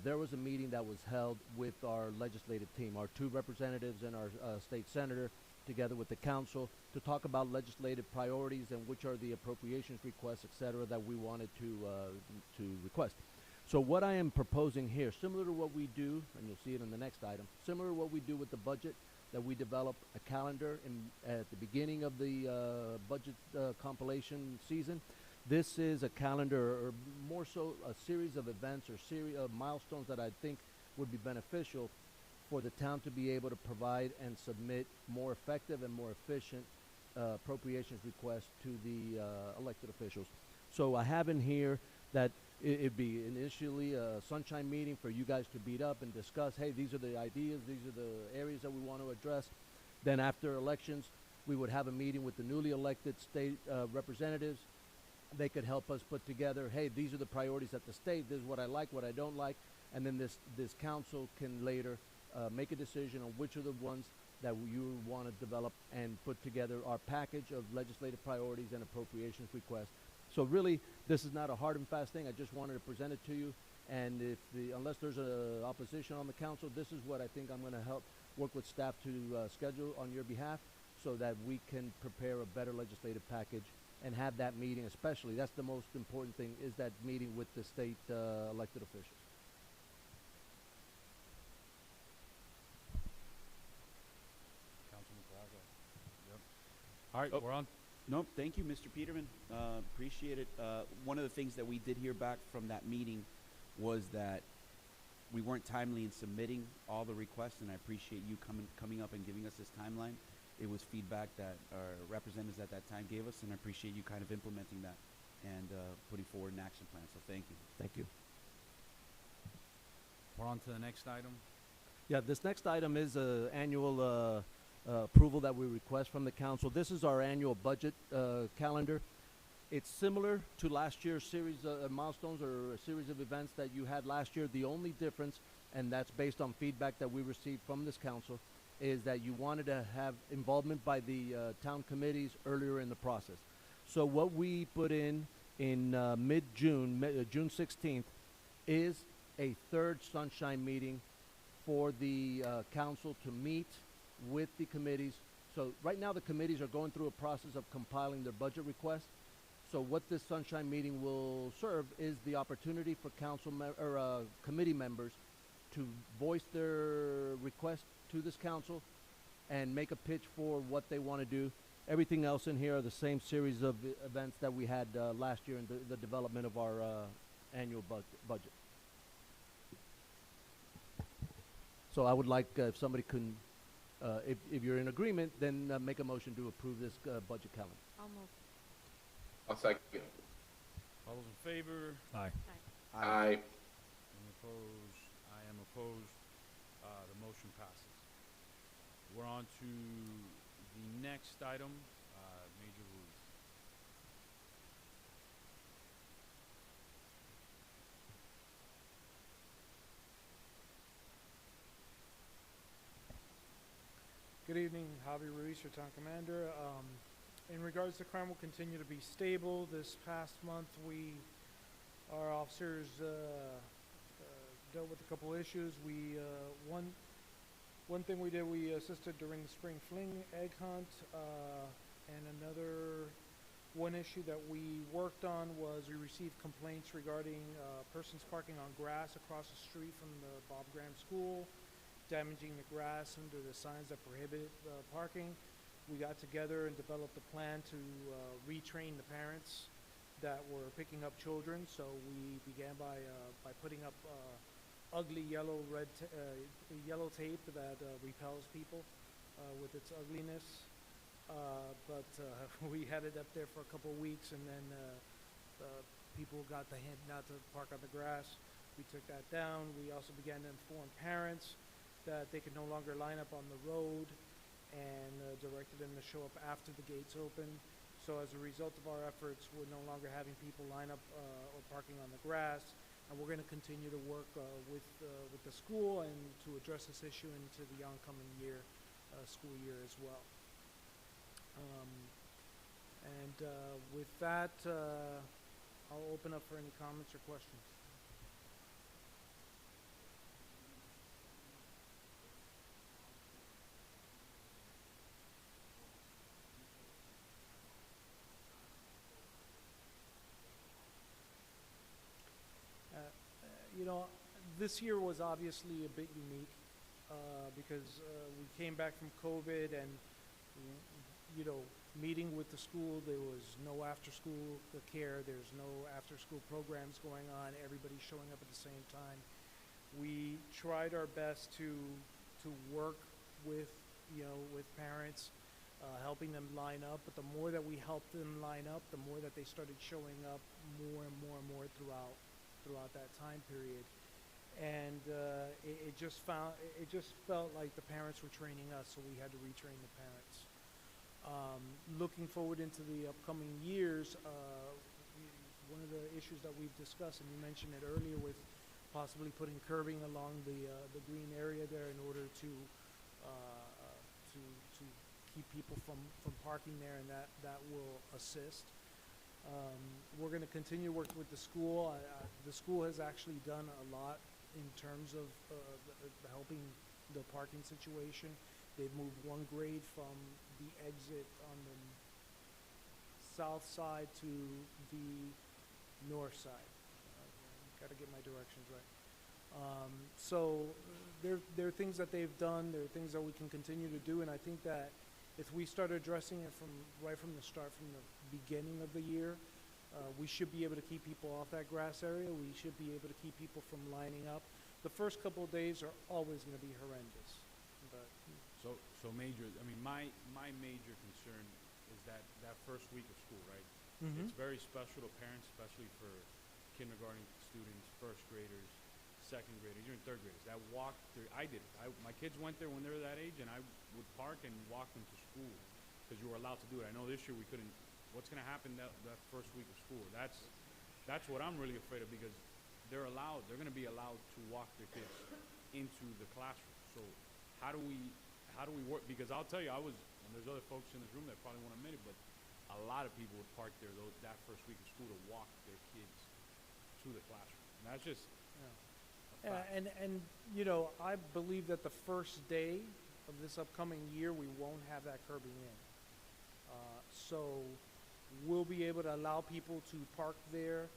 there was a meeting that was held with our legislative team, our 2 representatives and our state senator, together with the council, to talk about legislative priorities and which are the appropriations requests, et cetera, that we wanted to request. So what I am proposing here, similar to what we do, and you'll see it in the next item, similar to what we do with the budget, that we develop a calendar at the beginning of the budget compilation season. This is a calendar, or more so a series of events or series of milestones that I think would be beneficial for the town to be able to provide and submit more effective and more efficient appropriations requests to the elected officials. So I have in here that it'd be initially a sunshine meeting for you guys to beat up and discuss, hey, these are the ideas, these are the areas that we want to address. Then after elections, we would have a meeting with the newly elected state representatives. They could help us put together, hey, these are the priorities at the state, this is what I like, what I don't like, and then this council can later make a decision on which are the ones that you want to develop and put together our package of legislative priorities and appropriations requests. So really, this is not a hard and fast thing. I just wanted to present it to you. And unless there's a opposition on the council, this is what I think I'm going to help work with staff to schedule on your behalf, so that we can prepare a better legislative package and have that meeting. Especially, that's the most important thing, is that meeting with the state elected officials. Councilman Plaza. Yep. All right, we're on. Nope, thank you, Mr. Peterman. Appreciate it. One of the things that we did hear back from that meeting was that we weren't timely in submitting all the requests, and I appreciate you coming up and giving us this timeline. It was feedback that our representatives at that time gave us, and I appreciate you kind of implementing that and putting forward an action plan. So thank you. Thank you. We're on to the next item. Yeah, this next item is annual approval that we request from the council. This is our annual budget calendar. It's similar to last year's series of milestones, or a series of events that you had last year. The only difference, and that's based on feedback that we received from this council, is that you wanted to have involvement by the town committees earlier in the process. So what we put in mid-June, June 16th, is a third sunshine meeting for the council to meet with the committees. So right now the committees are going through a process of compiling their budget requests. So what this sunshine meeting will serve is the opportunity for committee members to voice their request to this council and make a pitch for what they want to do. Everything else in here are the same series of events that we had last year in the development of our annual budget. So I would like if somebody can, if you're in agreement, then make a motion to approve this budget calendar. I'll move. I'll second. All those in favor? Aye. Aye. Any opposed? I am opposed. The motion passes. We're on to the next item, Major Ruiz. Good evening, Javi Ruiz, your town commander. In regards to crime, will continue to be stable. This past month, our officers dealt with a couple issues. One thing we did, we assisted during the spring fling egg hunt, and one issue that we worked on was we received complaints regarding persons parking on grass across the street from the Bob Graham School, damaging the grass under the signs that prohibit parking. We got together and developed a plan to retrain the parents that were picking up children. So we began by putting up ugly yellow tape that repels people with its ugliness. But we had it up there for a couple of weeks, and then people got the hint not to park on the grass. We took that down. We also began to inform parents that they could no longer line up on the road, and directed them to show up after the gates open. So as a result of our efforts, we're no longer having people line up or parking on the grass, and we're going to continue to work with the school and to address this issue into the oncoming school year as well. With that, I'll open up for any comments or questions. This year was obviously a bit unique because we came back from COVID, and meeting with the school, there was no after-school care, there's no after-school programs going on, everybody's showing up at the same time. We tried our best to work with parents, helping them line up, but the more that we helped them line up, the more that they started showing up more and more and more throughout that time period. And it just felt like the parents were training us, so we had to retrain the parents. Looking forward into the upcoming years, one of the issues that we've discussed, and you mentioned it earlier, with possibly putting curbing along the green area there in order to keep people from parking there, and that will assist. We're going to continue to work with the school. The school has actually done a lot in terms of helping the parking situation. They've moved one grade from the exit on the south side to the north side. Got to get my directions right. So there are things that they've done. There are things that we can continue to do, and I think that if we start addressing it right from the start, from the beginning of the year, we should be able to keep people off that grass area. We should be able to keep people from lining up. The first couple of days are always going to be horrendous. But So major, I mean, my major concern is that first week of school, right? Mhm. It's very special to parents, especially for kindergarten students, first graders, second graders, even third graders. That walk through, I did it. My kids went there when they were that age, and I would park and walk them to school because you were allowed to do it. I know this year we couldn't. What's going to happen that first week of school? That's what I'm really afraid of, because they're going to be allowed to walk their kids into the classroom. So how do we work? Because I'll tell you, and there's other folks in this room that probably won't admit it, but a lot of people would park there that first week of school to walk their kids to the classroom. And that's just a fact. and I believe that the first day of this upcoming year, we won't have that curbing in. So we'll be able to allow people to park there.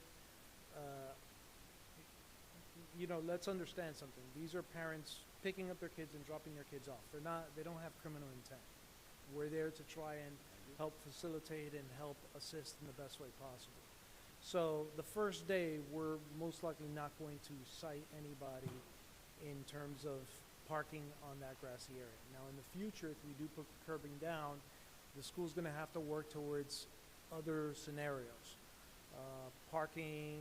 Let's understand something. These are parents picking up their kids and dropping their kids off. They don't have criminal intent. We're there to try and help facilitate and help assist in the best way possible. So the first day, we're most likely not going to cite anybody in terms of parking on that grassy area. Now, in the future, if we do put curbing down, the school's going to have to work towards other scenarios. parking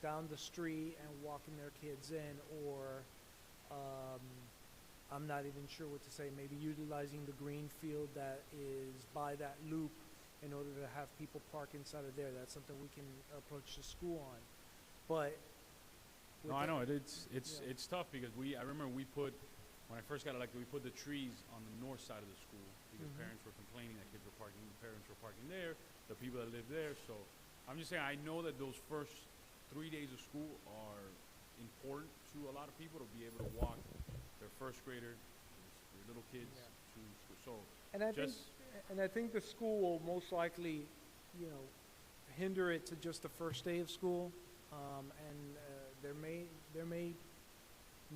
down the street and walking their kids in, or I'm not even sure what to say, maybe utilizing the green field that is by that loop in order to have people park inside of there. That's something we can approach the school on. But No, I know it's tough because I remember when I first got elected, we put the trees on the north side of the school because parents were complaining that kids were parking, the parents were parking there, the people that live there. So I'm just saying, I know that those first 3 days of school are important to a lot of people to be able to walk their first grader, their little kids to school. So And I think the school will most likely, hinder it to just the first day of school, and there may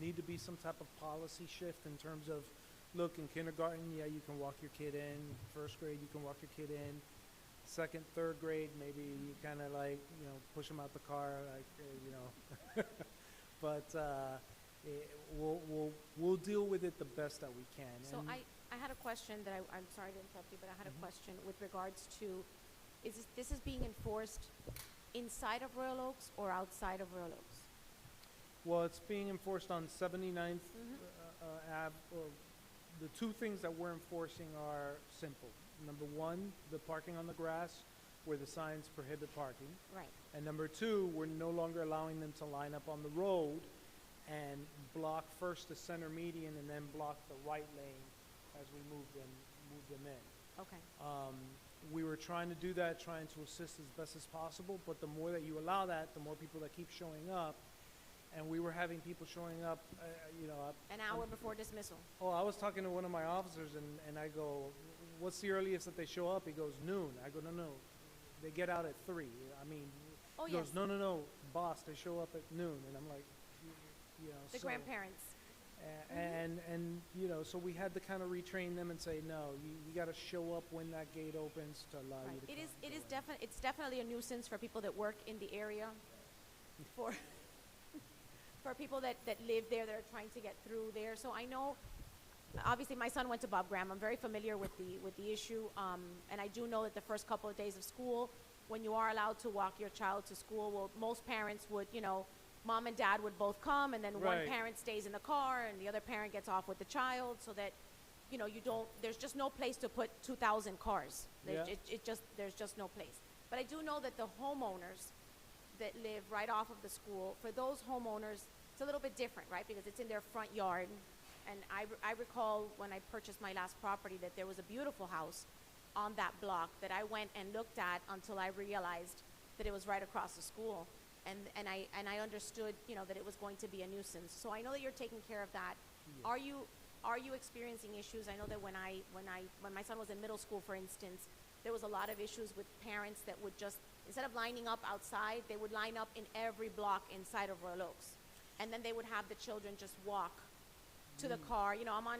need to be some type of policy shift in terms of, look, in kindergarten, you can walk your kid in. First grade, you can walk your kid in. Second, third grade, maybe you kind of push them out the car, But we'll deal with it the best that we can. So And I had a question that I'm sorry to interrupt you, but I had a question with regards to, this is being enforced inside of Royal Oaks or outside of Royal Oaks? Well, it's being enforced on 79th Ave. The two things that we're enforcing are simple. Number one, the parking on the grass where the signs prohibit parking. Right. And number two, we're no longer allowing them to line up on the road and block first the center median and then block the right lane as we move them in. Okay. We were trying to do that, trying to assist as best as possible, but the more that you allow that, the more people that keep showing up. And we were having people showing up, An hour before dismissal. Oh, I was talking to one of my officers, and I go, what's the earliest that they show up? He goes, noon. I go, no, they get out at 3. I mean, Oh, he yes. goes, no, boss, they show up at noon. And I'm like, The so, grandparents. So we had to kind of retrain them and say, no, you got to show up when that gate opens to allow you to come. It's definitely a nuisance for people that work in the area, for people that live there, that are trying to get through there. So I know, obviously my son went to Bob Graham. I'm very familiar with the issue, and I do know that the first couple of days of school, when you are allowed to walk your child to school, well, most parents would, mom and dad would both come, and then one Right. parent stays in the car and the other parent gets off with the child, so that there's just no place to put 2,000 cars. Yeah. There's just no place. But I do know that the homeowners that live right off of the school, for those homeowners, it's a little bit different, right? Because it's in their front yard. And I recall when I purchased my last property that there was a beautiful house on that block that I went and looked at until I realized that it was right across the school. And I understood, that it was going to be a nuisance. So I know that you're taking care of that. Yeah. Are you experiencing issues? I know that when my son was in middle school, for instance, there was a lot of issues with parents that would just, instead of lining up outside, they would line up in every block inside of Royal Oaks. And then they would have the children just walk to the car. I'm on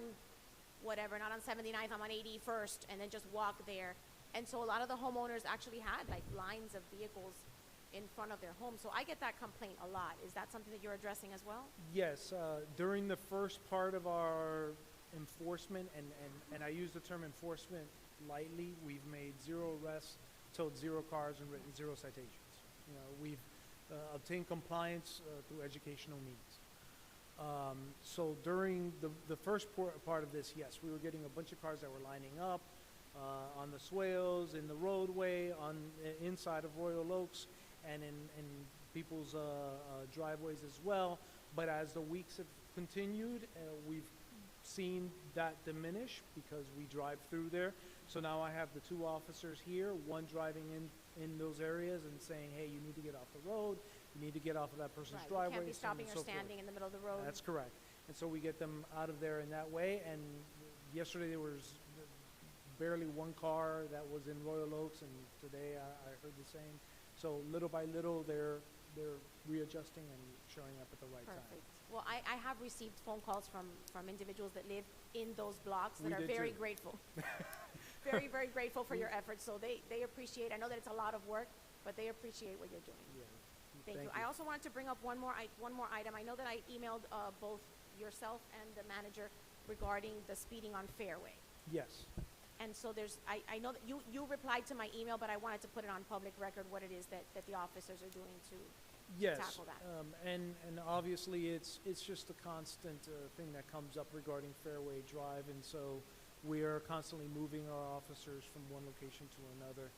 whatever, not on 79th, I'm on 81st, and then just walk there. And so a lot of the homeowners actually had like lines of vehicles in front of their home. So I get that complaint a lot. Is that something that you're addressing as well? Yes, during the first part of our enforcement, and I use the term enforcement lightly, we've made 0 arrests, towed 0 cars, and written 0 citations. We've obtained compliance through educational means. So during the first part of this, yes, we were getting a bunch of cars that were lining up on the swales, in the roadway, inside of Royal Oaks, and in people's driveways as well. But as the weeks have continued, we've seen that diminish because we drive through there. So now I have the 2 officers here, one driving in those areas and saying, hey, you need to get off the road, you need to get off of that person's Right. driveway. You can't be so on stopping and or so forth. standing in the middle of the road. That's correct. And so we get them out of there in that way. And yesterday there was barely 1 car that was in Royal Oaks, and today I heard the same. So little by little, they're readjusting and showing up at the right Perfect. time. Well, I have received phone calls from individuals that live in those blocks that We are did very too. grateful. Very, very grateful for your efforts. So they appreciate, I know that it's a lot of work, but they appreciate what you're doing. Yeah. Thank you. I also wanted to bring up one more item. I know that I emailed both yourself and the manager regarding the speeding on Fairway. Yes. And so I know that you replied to my email, but I wanted to put it on public record what it is that the officers are doing to Yes, tackle that. and obviously it's just a constant thing that comes up regarding Fairway Drive, and so we are constantly moving our officers from one location to another.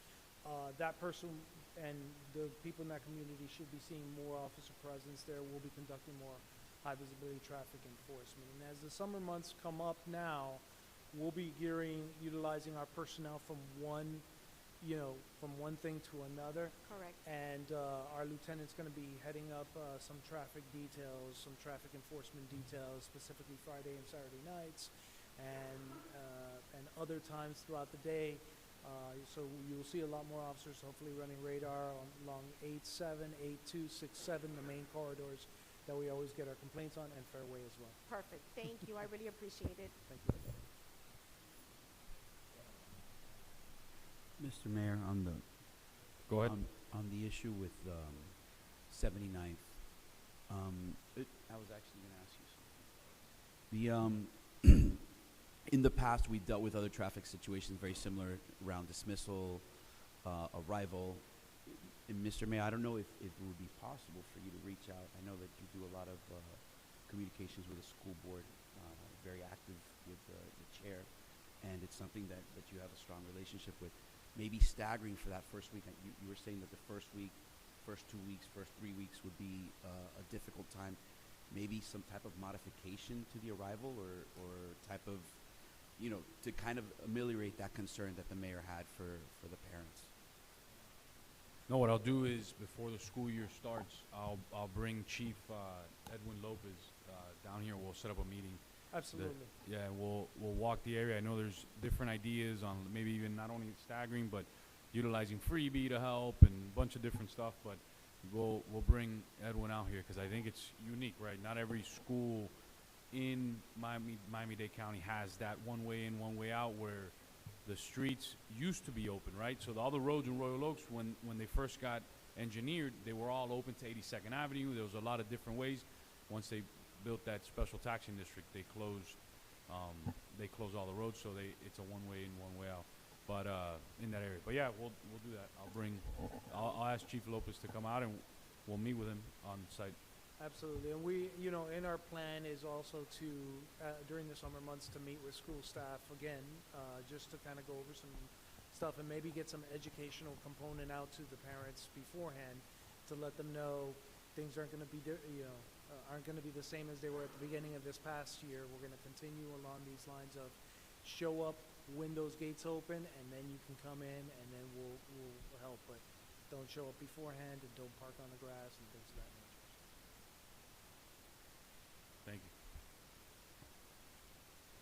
That person and the people in that community should be seeing more officer presence there. We'll be conducting more high visibility traffic enforcement. And as the summer months come up now, we'll be utilizing our personnel from one thing to another. Correct. And our lieutenant's going to be heading up some traffic details, some traffic enforcement details, specifically Friday and Saturday nights, and other times throughout the day. So you'll see a lot more officers hopefully running radar along 8-7, 8-2, 6-7, the main corridors that we always get our complaints on, and Fairway as well. Perfect. Thank you. I really appreciate it. Thank you. Mr. Mayor, on the Go ahead. On the issue with 79th, I was actually going to ask you something. In the past, we dealt with other traffic situations very similar around dismissal, arrival. And Mr. Mayor, I don't know if it would be possible for you to reach out. I know that you do a lot of communications with the school board, very active with the chair, and it's something that you have a strong relationship with. Maybe staggering for that first week. You were saying that the first week, first 2 weeks, first 3 weeks would be a difficult time. Maybe some type of modification to the arrival or type of, to kind of ameliorate that concern that the mayor had for the parents. No, what I'll do is before the school year starts, I'll bring Chief Edwin Lopez down here. We'll set up a meeting. Absolutely. Yeah, we'll walk the area. I know there's different ideas on maybe even not only staggering, but utilizing freebie to help and a bunch of different stuff. But we'll bring Edwin out here because I think it's unique, right? Not every school in Miami-Dade County has that one way in, one way out where the streets used to be open, right? So all the roads in Royal Oaks, when they first got engineered, they were all open to 82nd Avenue. There was a lot of different ways. Once they built that special taxing district, they closed all the roads, so it's a one way in, one way out. But in that area. But yeah, we'll do that. I'll ask Chief Lopez to come out and we'll meet with him on site. Absolutely, and we, in our plan is also to, during the summer months, to meet with school staff again, just to kind of go over some stuff and maybe get some educational component out to the parents beforehand to let them know things aren't going to be, aren't going to be the same as they were at the beginning of this past year. We're going to continue along these lines of show up, windows, gates open, and then you can come in, and then we'll help. But don't show up beforehand, and don't park on the grass and things of that nature. Thank you.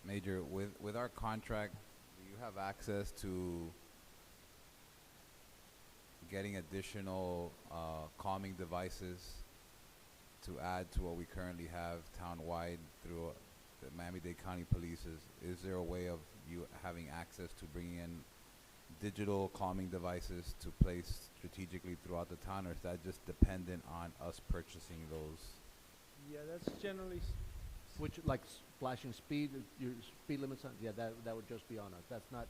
Major, with our contract, do you have access to getting additional calming devices to add to what we currently have town-wide through the Miami-Dade County Police? Is there a way of you having access to bringing in digital calming devices to place strategically throughout the town, or is that just dependent on us purchasing those? Yeah, that's generally. Which, like flashing speed, your speed limit sign, yeah, that would just be on us. That's not,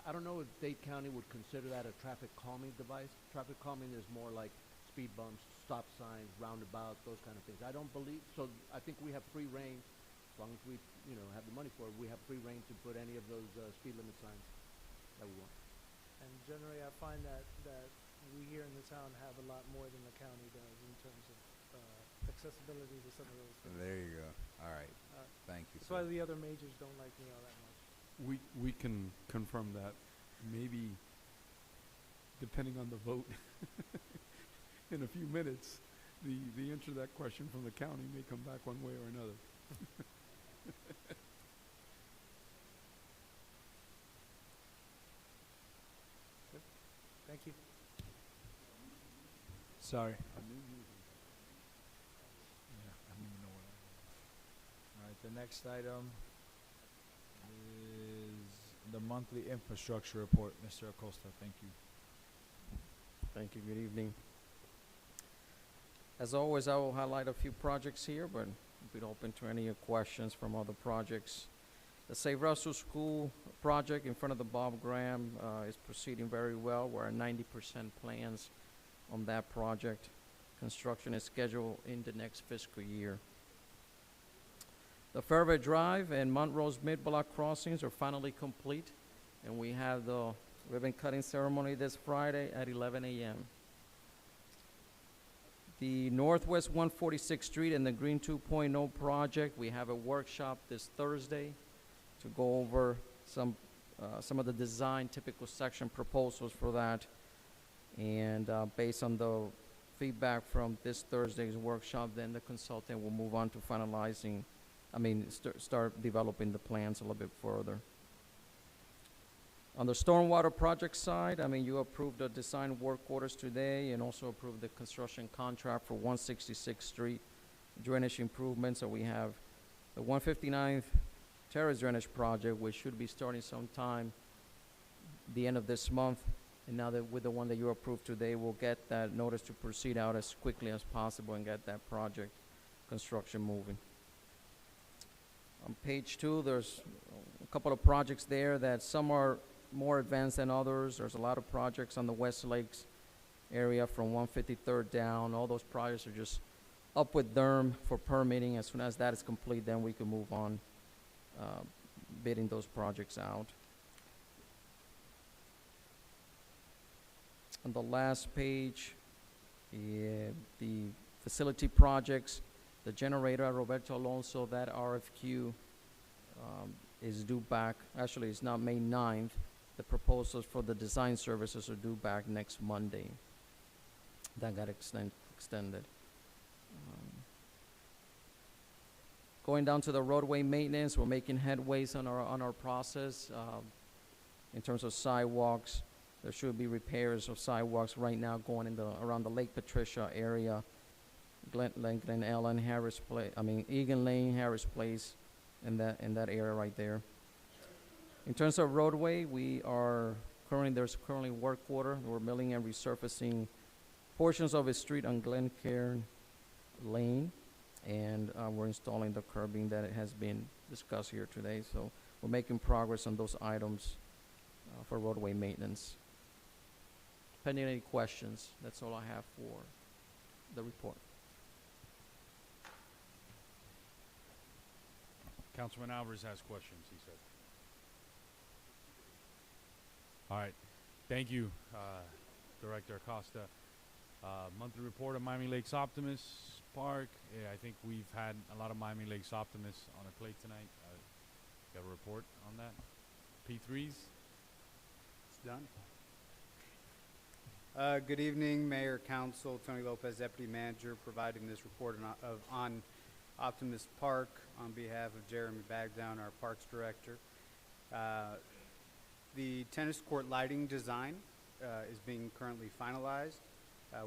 I don't know if Dade County would consider that a traffic calming device. Traffic calming is more like speed bumps, stop signs, roundabouts, those kind of things. I don't believe, so I think we have free reign, as long as we, have the money for it, we have free reign to put any of those speed limit signs that we want. And generally, I find that we here in the town have a lot more than the county does in terms of accessibility to some of those things. There you go. All right. Thank you. That's why the other majors don't like me all that much. We can confirm that maybe depending on the vote in a few minutes, the answer to that question from the county may come back one way or another. Good. Thank you. Sorry. Yeah, I don't even know what All right, the next item is the monthly infrastructure report. Mr. Acosta, thank you. Thank you. Good evening. As always, I will highlight a few projects here, but be open to any questions from other projects. The Safe Routes to School project in front of the Bob Graham is proceeding very well. We're at 90% plans on that project. Construction is scheduled in the next fiscal year. The Fairway Drive and Montrose Mid-Block crossings are finally complete, and we have the ribbon cutting ceremony this Friday at 11 a.m. The Northwest 146th Street and the Green 2.0 project, we have a workshop this Thursday to go over some of the design typical section proposals for that. And based on the feedback from this Thursday's workshop, then the consultant will move on to finalizing, start developing the plans a little bit further. On the stormwater project side, you approved the design work orders today and also approved the construction contract for 166th Street drainage improvements. So we have the 159th Terrace drainage project, which should be starting sometime the end of this month. And now that with the one that you approved today, we'll get that notice to proceed out as quickly as possible and get that project construction moving. On page 2, there's a couple of projects there that some are more advanced than others. There's a lot of projects on the West Lakes area from 153rd down. All those projects are just up with DERM for permitting. As soon as that is complete, then we can move on bidding those projects out. On the last page, the facility projects, the generator at Roberto Alonso, that RFQ is due back. Actually, it's not May 9th. The proposals for the design services are due back next Monday. That got extended. Going down to the roadway maintenance, we're making headways on our process in terms of sidewalks. There should be repairs of sidewalks right now going around the Lake Patricia area, Glen Ellen, Harris Place. Egan Lane, Harris Place, in that area right there. In terms of roadway, there's currently work order. We're milling and resurfacing portions of a street on Glencairn Lane, and we're installing the curbing that has been discussed here today. So we're making progress on those items for roadway maintenance. Pending any questions, that's all I have for the report. Councilman Alvarez has questions, he said. All right. Thank you, Director Acosta. Monthly report of Miami Lakes Optimist Park. I think we've had a lot of Miami Lakes Optimists on our plate tonight. Got a report on that? P3s? It's done. Good evening, Mayor, Council. Tony Lopez, Deputy Manager, providing this report on Optimist Park on behalf of Jeremy Bagdown, our Parks Director. The tennis court lighting design is being currently finalized.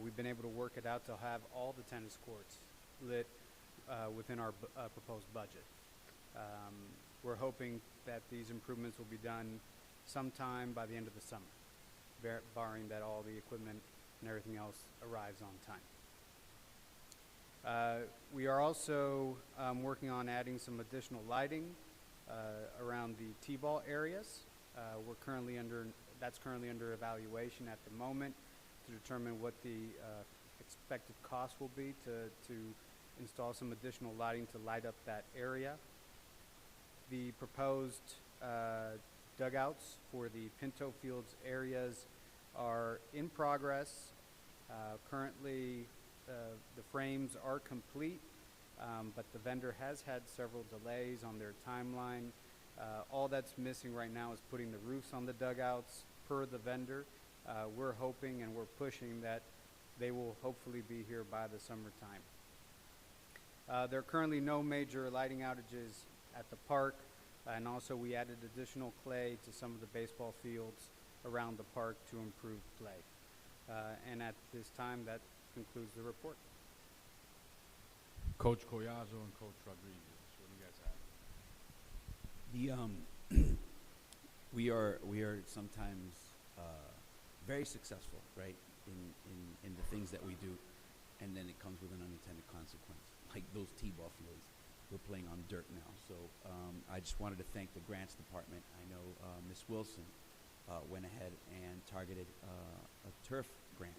We've been able to work it out to have all the tennis courts lit within our proposed budget. We're hoping that these improvements will be done sometime by the end of the summer, barring that all the equipment and everything else arrives on time. We are also working on adding some additional lighting around the T-ball areas. That's currently under evaluation at the moment to determine what the expected cost will be to install some additional lighting to light up that area. The proposed dugouts for the Pinto Fields areas are in progress. Currently, the frames are complete, but the vendor has had several delays on their timeline. All that's missing right now is putting the roofs on the dugouts per the vendor. We're hoping and we're pushing that they will hopefully be here by the summertime. There are currently no major lighting outages at the park, and also we added additional clay to some of the baseball fields around the park to improve play. And at this time, that concludes the report. Coach Collazo and Coach Rodriguez, what do you guys have? We are sometimes very successful, right, in the things that we do, and then it comes with an unintended consequence, like those T-ball fields. we're playing on dirt now. So I just wanted to thank the grants department. I know Ms. Wilson went ahead and targeted a turf grant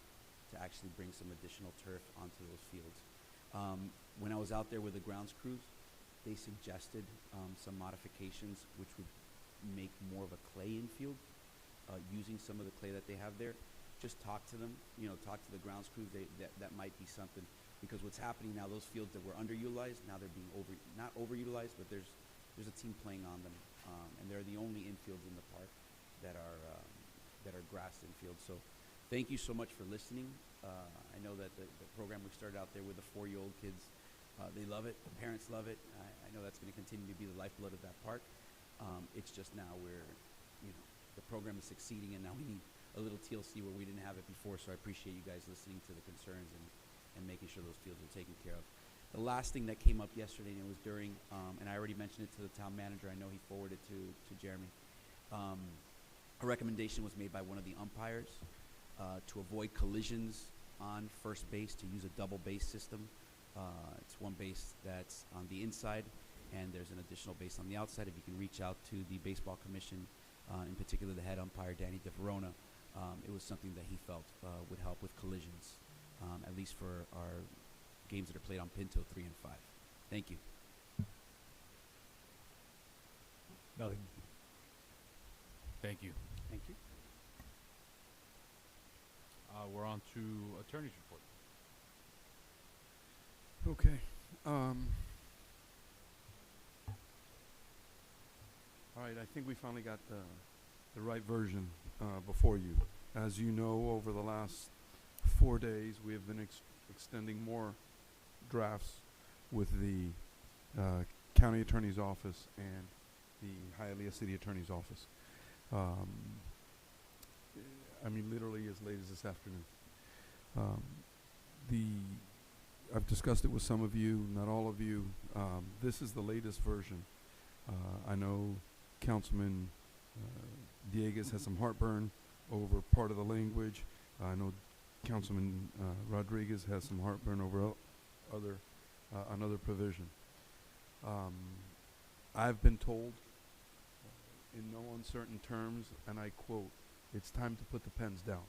to actually bring some additional turf onto those fields. When I was out there with the grounds crews, they suggested some modifications which would make more of a clay infield using some of the clay that they have there. Just talk to them, talk to the grounds crews. That might be something, because what's happening now, those fields that were underutilized, now they're being not overutilized, but there's a team playing on them, and they're the only infields in the park that are grass infields. So thank you so much for listening. I know that the program we started out there with the 4-year-old kids, they love it. The parents love it. I know that's going to continue to be the lifeblood of that park. It's just now where, the program is succeeding, and now we need a little TLC where we didn't have it before. So I appreciate you guys listening to the concerns and making sure those fields are taken care of. The last thing that came up yesterday, and it was during, and I already mentioned it to the town manager. I know he forwarded to Jeremy. A recommendation was made by one of the umpires to avoid collisions on first base, to use a double base system. It's one base that's on the inside, and there's an additional base on the outside. If you can reach out to the baseball commission, in particular the head umpire, Danny DeVerona, it was something that he felt would help with collisions, at least for our games that are played on Pinto 3 and 5. Thank you. Nothing. Thank you. Thank you. We're on to attorney's report. Okay. All right, I think we finally got the right version before you. As you know, over the last 4 days, we have been extending more drafts with the county attorney's office and the Hialeah City Attorney's office. I mean, literally as late as this afternoon. I've discussed it with some of you, not all of you. This is the latest version. I know Councilman Dieguez has some heartburn over part of the language. I know Councilman Rodriguez has some heartburn over another provision. I've been told in no uncertain terms, and I quote, "It's time to put the pens down."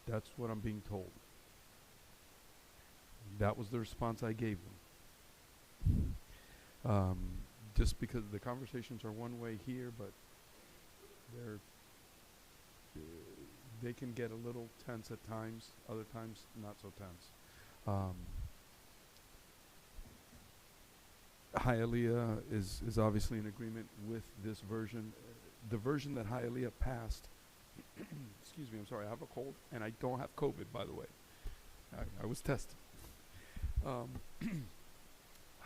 That's what I'm being told. That was the response I gave them. Just because the conversations are one way here, but they can get a little tense at times, other times not so tense. Hialeah is obviously in agreement with this version. The version that Hialeah passed, excuse me, I'm sorry, I have a cold, and I don't have COVID, by the way. I was tested.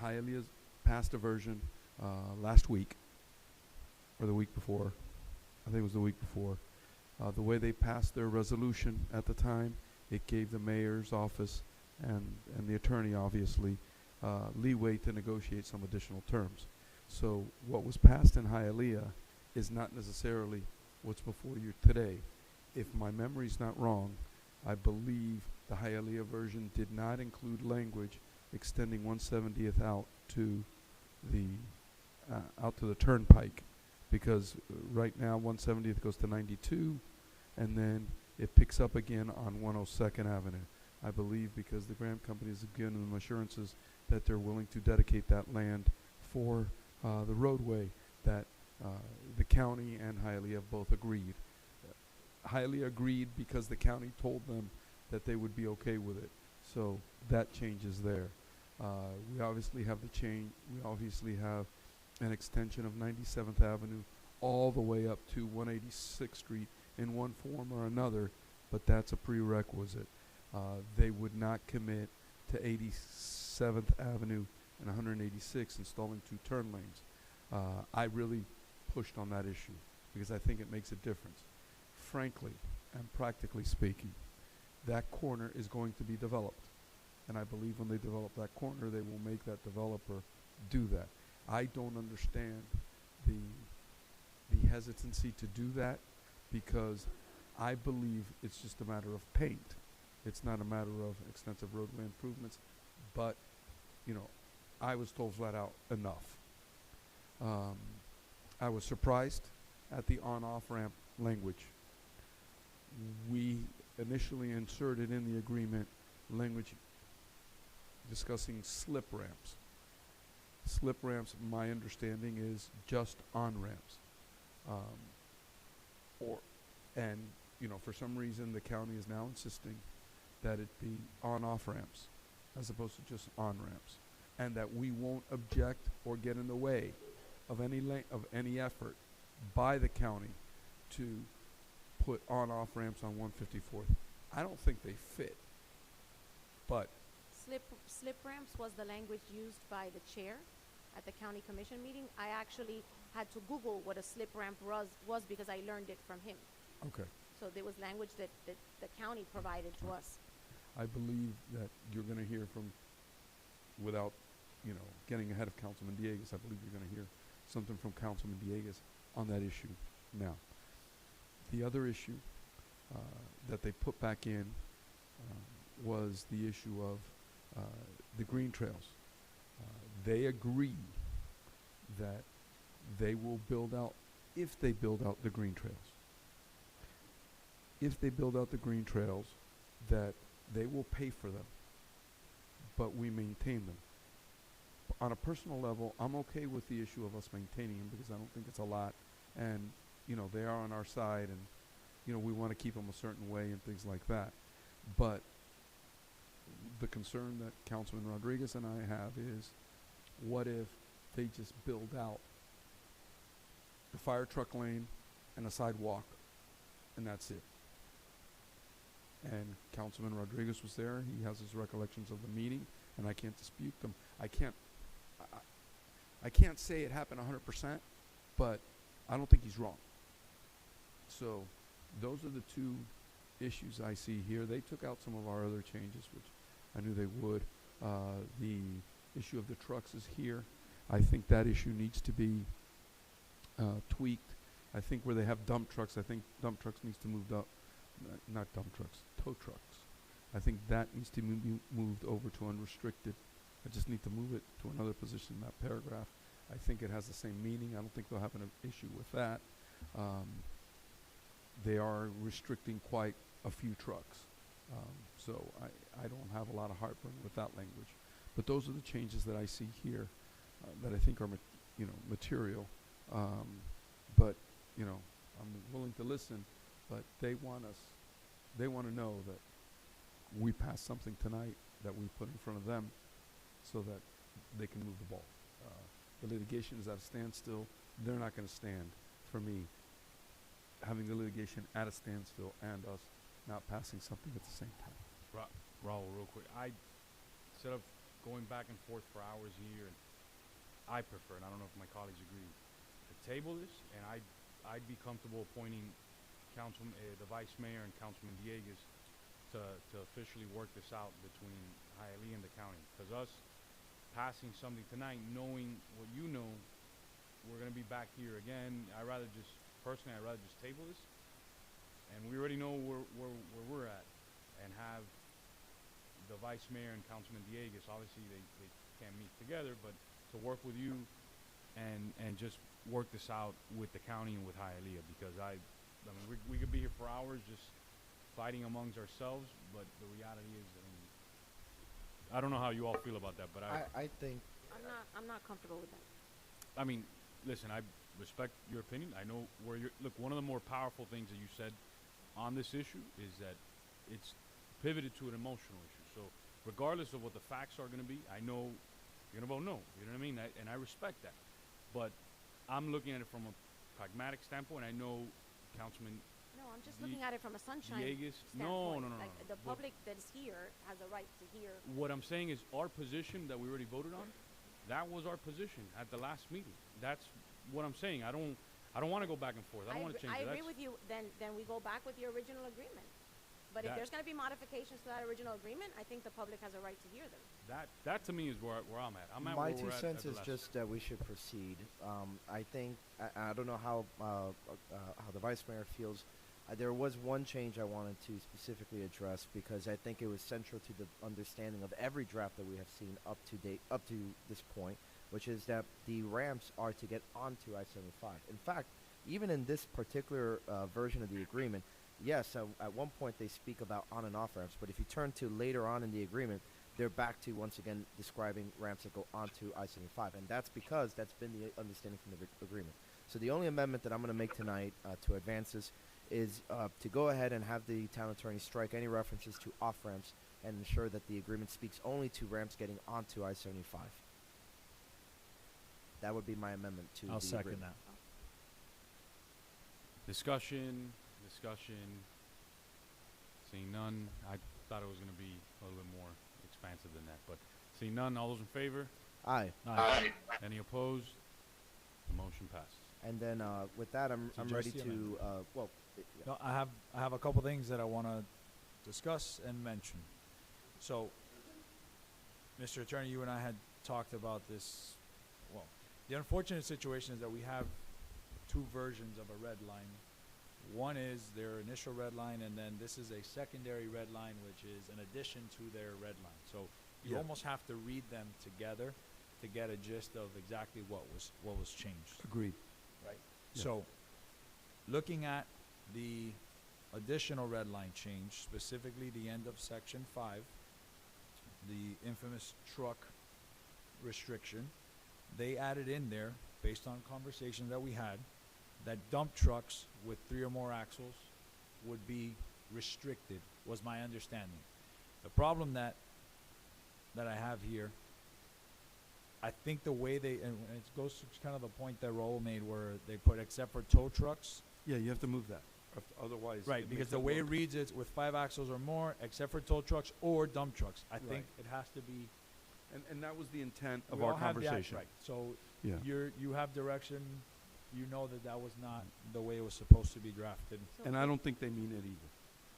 Hialeah's passed a version last week, or the week before. I think it was the week before. The way they passed their resolution at the time, it gave the mayor's office and the attorney, obviously, leeway to negotiate some additional terms. So what was passed in Hialeah is not necessarily what's before you today. If my memory's not wrong, I believe the Hialeah version did not include language extending 170th out to the turnpike, because right now 170th goes to 92, and then it picks up again on 102nd Avenue. I believe because the grant company has given them assurances that they're willing to dedicate that land for the roadway that the county and Hialeah have both agreed. Hialeah agreed because the county told them that they would be okay with it. So that changes there. We obviously have the change. We obviously have an extension of 97th Avenue all the way up to 186th Street in one form or another, but that's a prerequisite. They would not commit to 87th Avenue and 186th installing 2 turn lanes. I really pushed on that issue because I think it makes a difference. Frankly and practically speaking, that corner is going to be developed. And I believe when they develop that corner, they will make that developer do that. I don't understand the hesitancy to do that, because I believe it's just a matter of paint. It's not a matter of extensive roadway improvements. But, I was told flat out, enough. I was surprised at the on-off ramp language. We initially inserted in the agreement language discussing slip ramps. Slip ramps, my understanding, is just on-ramps. And for some reason, the county is now insisting that it be on-off ramps as opposed to just on-ramps, and that we won't object or get in the way of any effort by the county to put on-off ramps on 154th. I don't think they fit, but Slip ramps was the language used by the chair at the county commission meeting. I actually had to Google what a slip ramp was because I learned it from him. okay. So there was language that the county provided to us. I believe that you're going to hear from, without, getting ahead of Councilman Dieguez, I believe you're going to hear something from Councilman Dieguez on that issue now. The other issue that they put back in was the issue of the green trails. They agree that they will build out, if they build out the green trails, that they will pay for them, but we maintain them. On a personal level, I'm okay with the issue of us maintaining them because I don't think it's a lot, and they are on our side, and we want to keep them a certain way and things like that. But the concern that Councilman Rodriguez and I have is, what if they just build out the fire truck lane and a sidewalk, and that's it? And Councilman Rodriguez was there. He has his recollections of the meeting, and I can't dispute them. I can't say it happened 100%, but I don't think he's wrong. So those are the two issues I see here. They took out some of our other changes, which I knew they would. The issue of the trucks is here. I think that issue needs to be tweaked. I think where they have dump trucks, I think dump trucks needs to move up. Not dump trucks, tow trucks. I think that needs to be moved over to unrestricted. I just need to move it to another position in that paragraph. I think it has the same meaning. I don't think they'll have an issue with that. They are restricting quite a few trucks. So I don't have a lot of heartburn with that language. But those are the changes that I see here that I think are material. But I'm willing to listen, but they want to know that we pass something tonight that we put in front of them so that they can move the ball. The litigation is at a standstill. They're not going to stand for me having the litigation at a standstill and us not passing something at the same time. Raul, real quick. Instead of going back and forth for hours here, and I prefer, and I don't know if my colleagues agree, to table this, and I'd be comfortable appointing the Vice Mayor and Councilman Dieguez to officially work this out between Hialeah and the county. Because us passing something tonight, knowing what we're going to be back here again. I'd rather just table this, and we already know where we're at, and have the Vice Mayor and Councilman Dieguez. Obviously, they can't meet together, but to work with you and just work this out with the county and with Hialeah, because I mean, we could be here for hours just fighting amongst ourselves, but the reality is, I don't know how you all feel about that, but I think I'm not comfortable with that. I mean, listen, I respect your opinion. I know where you're. Look, one of the more powerful things that you said on this issue is that it's pivoted to an emotional issue. So regardless of what the facts are going to be, I know you're going to vote no. You know what I mean? And I respect that. But I'm looking at it from a pragmatic standpoint. I know Councilman. No, I'm just looking at it from a sunshine Dieguez. standpoint. No. Like the public that is here has a right to hear. What I'm saying is our position that we already voted on, that was our position at the last meeting. That's what I'm saying. I don't want to go back and forth. I don't want to change it. I agree with you. Then we go back with the original agreement. But if there's going to be modifications to that original agreement, I think the public has a right to hear them. That to me is where I'm at. I'm at my where two we're at cents the is last just that we should proceed. I think I don't know how the Vice Mayor feels. There was one change I wanted to specifically address because I think it was central to the understanding of every draft that we have seen up to date, up to this point, which is that the ramps are to get onto I-75. In fact, even in this particular version of the agreement, yes, at one point they speak about on and off ramps, but if you turn to later on in the agreement, they're back to once again describing ramps that go onto I-75, and that's because that's been the understanding from the agreement. So the only amendment that I'm going to make tonight to advance this is to go ahead and have the town attorney strike any references to off ramps and ensure that the agreement speaks only to ramps getting onto I-75. That would be my amendment to I'll the second agreement. that. Discussion. Seeing none, I thought it was going to be a little bit more expansive than that, but seeing none, all those in favor? Aye. Aye. Any opposed? The motion passes. And then with that, I'm ready Suggest the to amendment. yeah. No, I have a couple things that I want to discuss and mention. So, Mr. Attorney, you and I had talked about this. Well, the unfortunate situation is that we have two versions of a red line. One is their initial red line, and then this is a secondary red line, which is an addition to their red line. So you almost have to read them together to get a gist of exactly what was changed. Agreed. Right. Yeah. So, looking at the additional red line change, specifically the end of section 5, the infamous truck restriction, they added in there, based on conversations that we had, that dump trucks with 3 or more axles would be restricted, was my understanding. The problem that I have here, I think the way they, and it goes to kind of the point that Raul made where they put except for tow trucks. Yeah, you have to move that. Otherwise, Right, it because makes the way it look- reads it with 5 axles or more, except for tow trucks or dump trucks. I think Right. it has to be. And that was the intent of we our all have the act- conversation. Right, so Yeah. you have direction. You know that was not the way it was supposed to be drafted. So And I don't think they mean it either.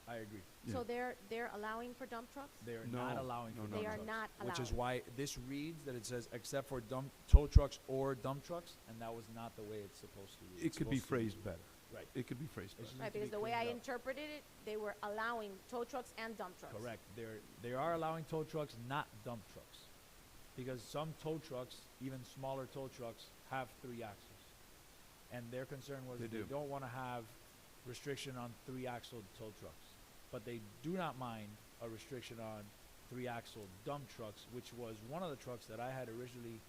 I agree. So they're allowing for dump trucks? They are No, not allowing no, for no, They dump are trucks, not which is allowing. why this reads that it says except for tow trucks or dump trucks, and that was not the way it's supposed to be. It It's could be supposed to phrased better. Right. It could be phrased It better. just Right, needs to because be the way I cleaned up. interpreted it, they were allowing tow trucks and dump trucks. Correct. They are allowing tow trucks, not dump trucks, because some tow trucks, even smaller tow trucks, have 3 axles, and their concern was They they do. don't want to have restriction on 3-axle tow trucks, but they do not mind a restriction on 3-axle dump trucks, which was one of the trucks that I had originally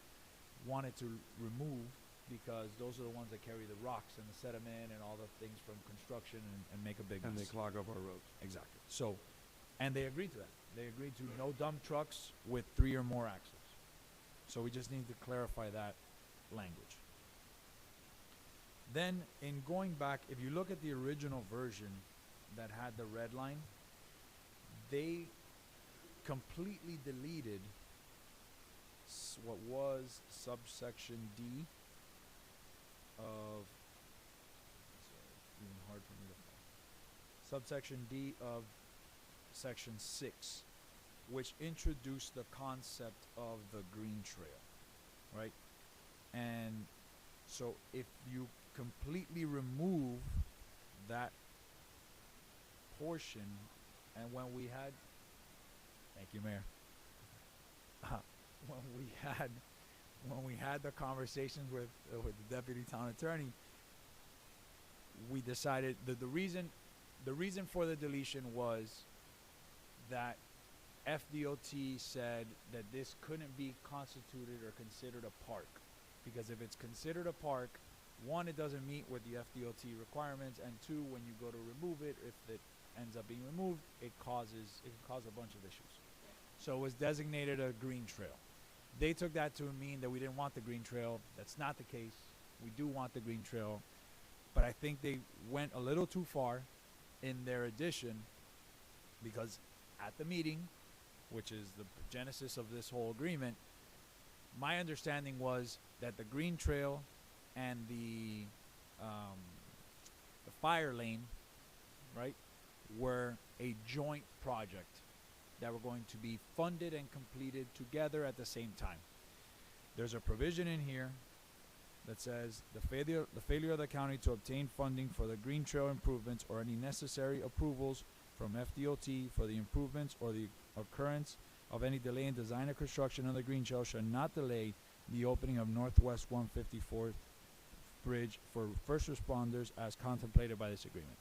wanted to remove because those are the ones that carry the rocks and the sediment and all the things from construction and make a big And they mess. clog up our roads. Exactly. So, and they agreed to that. They agreed to no dump trucks with 3 or more axles. So we just need to clarify that language. Then, in going back, if you look at the original version that had the red line, they completely deleted what was subsection D of, sorry, it's even hard for me to find. Subsection D of section 6, which introduced the concept of the green trail, right? And so if you completely remove that portion, and when we had, thank you, Mayor, when we had the conversations with the deputy town attorney, we decided that the reason for the deletion was that FDOT said that this couldn't be constituted or considered a park, because if it's considered a park, 1, it doesn't meet with the FDOT requirements, and 2, when you go to remove it, if it ends up being removed, it can cause a bunch of issues. So it was designated a green trail. They took that to mean that we didn't want the green trail. That's not the case. We do want the green trail, but I think they went a little too far in their addition, because at the meeting, which is the genesis of this whole agreement, my understanding was that the green trail and the fire lane, right, were a joint project that were going to be funded and completed together at the same time. There's a provision in here that says the failure of the county to obtain funding for the green trail improvements or any necessary approvals from FDOT for the improvements or the occurrence of any delay in design or construction of the green trail shall not delay the opening of Northwest 154th Bridge for first responders as contemplated by this agreement.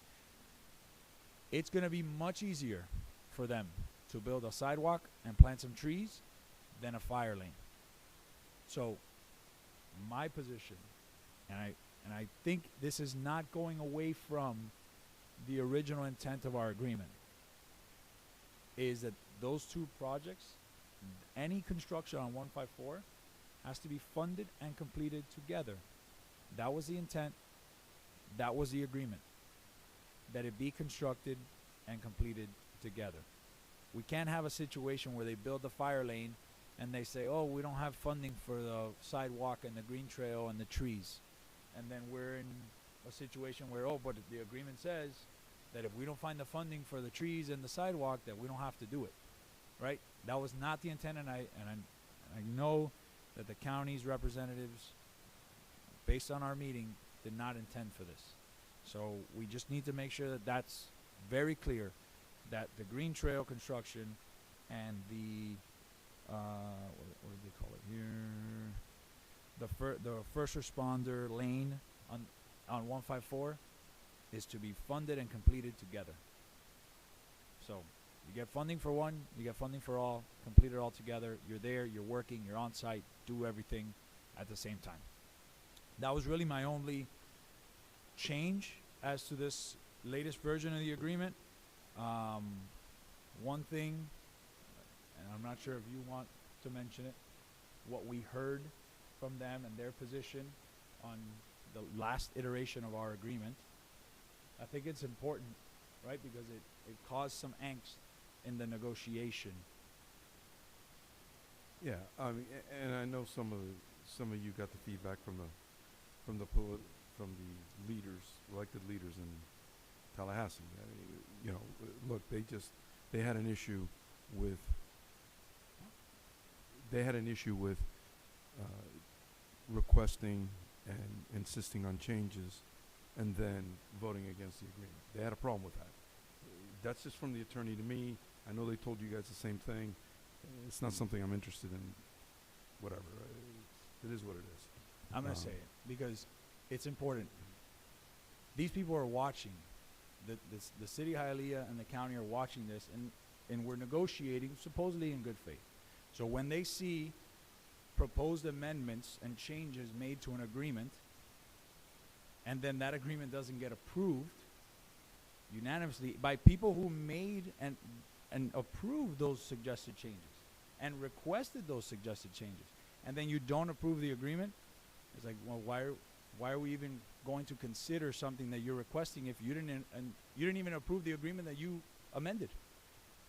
It's going to be much easier for them to build a sidewalk and plant some trees than a fire lane. So my position, and I think this is not going away from the original intent of our agreement, is that those two projects, any construction on 154 has to be funded and completed together. That was the intent. That was the agreement. That it be constructed and completed together. We can't have a situation where they build the fire lane and they say, oh, we don't have funding for the sidewalk and the green trail and the trees. And then we're in a situation where, oh, but the agreement says that if we don't find the funding for the trees and the sidewalk, that we don't have to do it, right? That was not the intent, and I know that the county's representatives, based on our meeting, did not intend for this. So we just need to make sure that that's very clear, that the green trail construction and the what do they call it here? The first responder lane on 154 is to be funded and completed together. So you get funding for one, you get funding for all, complete it all together. You're there, you're working, you're on site, do everything at the same time. That was really my only change as to this latest version of the agreement. One thing, and I'm not sure if you want to mention it, what we heard from them and their position on the last iteration of our agreement. I think it's important, right, because it caused some angst in the negotiation. Yeah, I mean, and I know some of you got the feedback from the leaders, elected leaders in Tallahassee. You know, look, they had an issue with requesting and insisting on changes and then voting against the agreement. They had a problem with that. That's just from the attorney to me. I know they told you guys the same thing. It's not something I'm interested in. Whatever. It is what it is. I'm going to say it because it's important. These people are watching. The city of Hialeah and the county are watching this, and we're negotiating supposedly in good faith. So when they see proposed amendments and changes made to an agreement, and then that agreement doesn't get approved unanimously by people who made and approved those suggested changes and requested those suggested changes, and then you don't approve the agreement, it's like, well, why are we even going to consider something that you're requesting if you didn't even approve the agreement that you amended?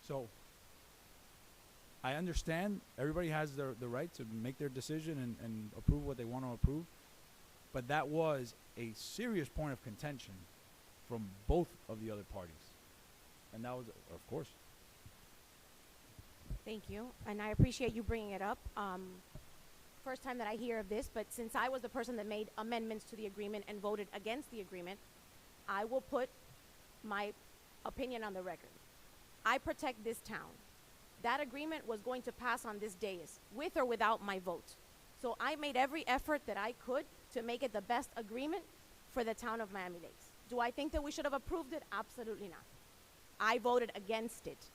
So I understand everybody has the right to make their decision and approve what they want to approve, but that was a serious point of contention from both of the other parties. And that was, of course. Thank you, and I appreciate you bringing it up. First time that I hear of this, but since I was the person that made amendments to the agreement and voted against the agreement, I will put my opinion on the record. I protect this town. That agreement was going to pass on this dais, with or without my vote. So I made every effort that I could to make it the best agreement for the town of Miami Lakes. Do I think that we should have approved it? Absolutely not. I voted against it.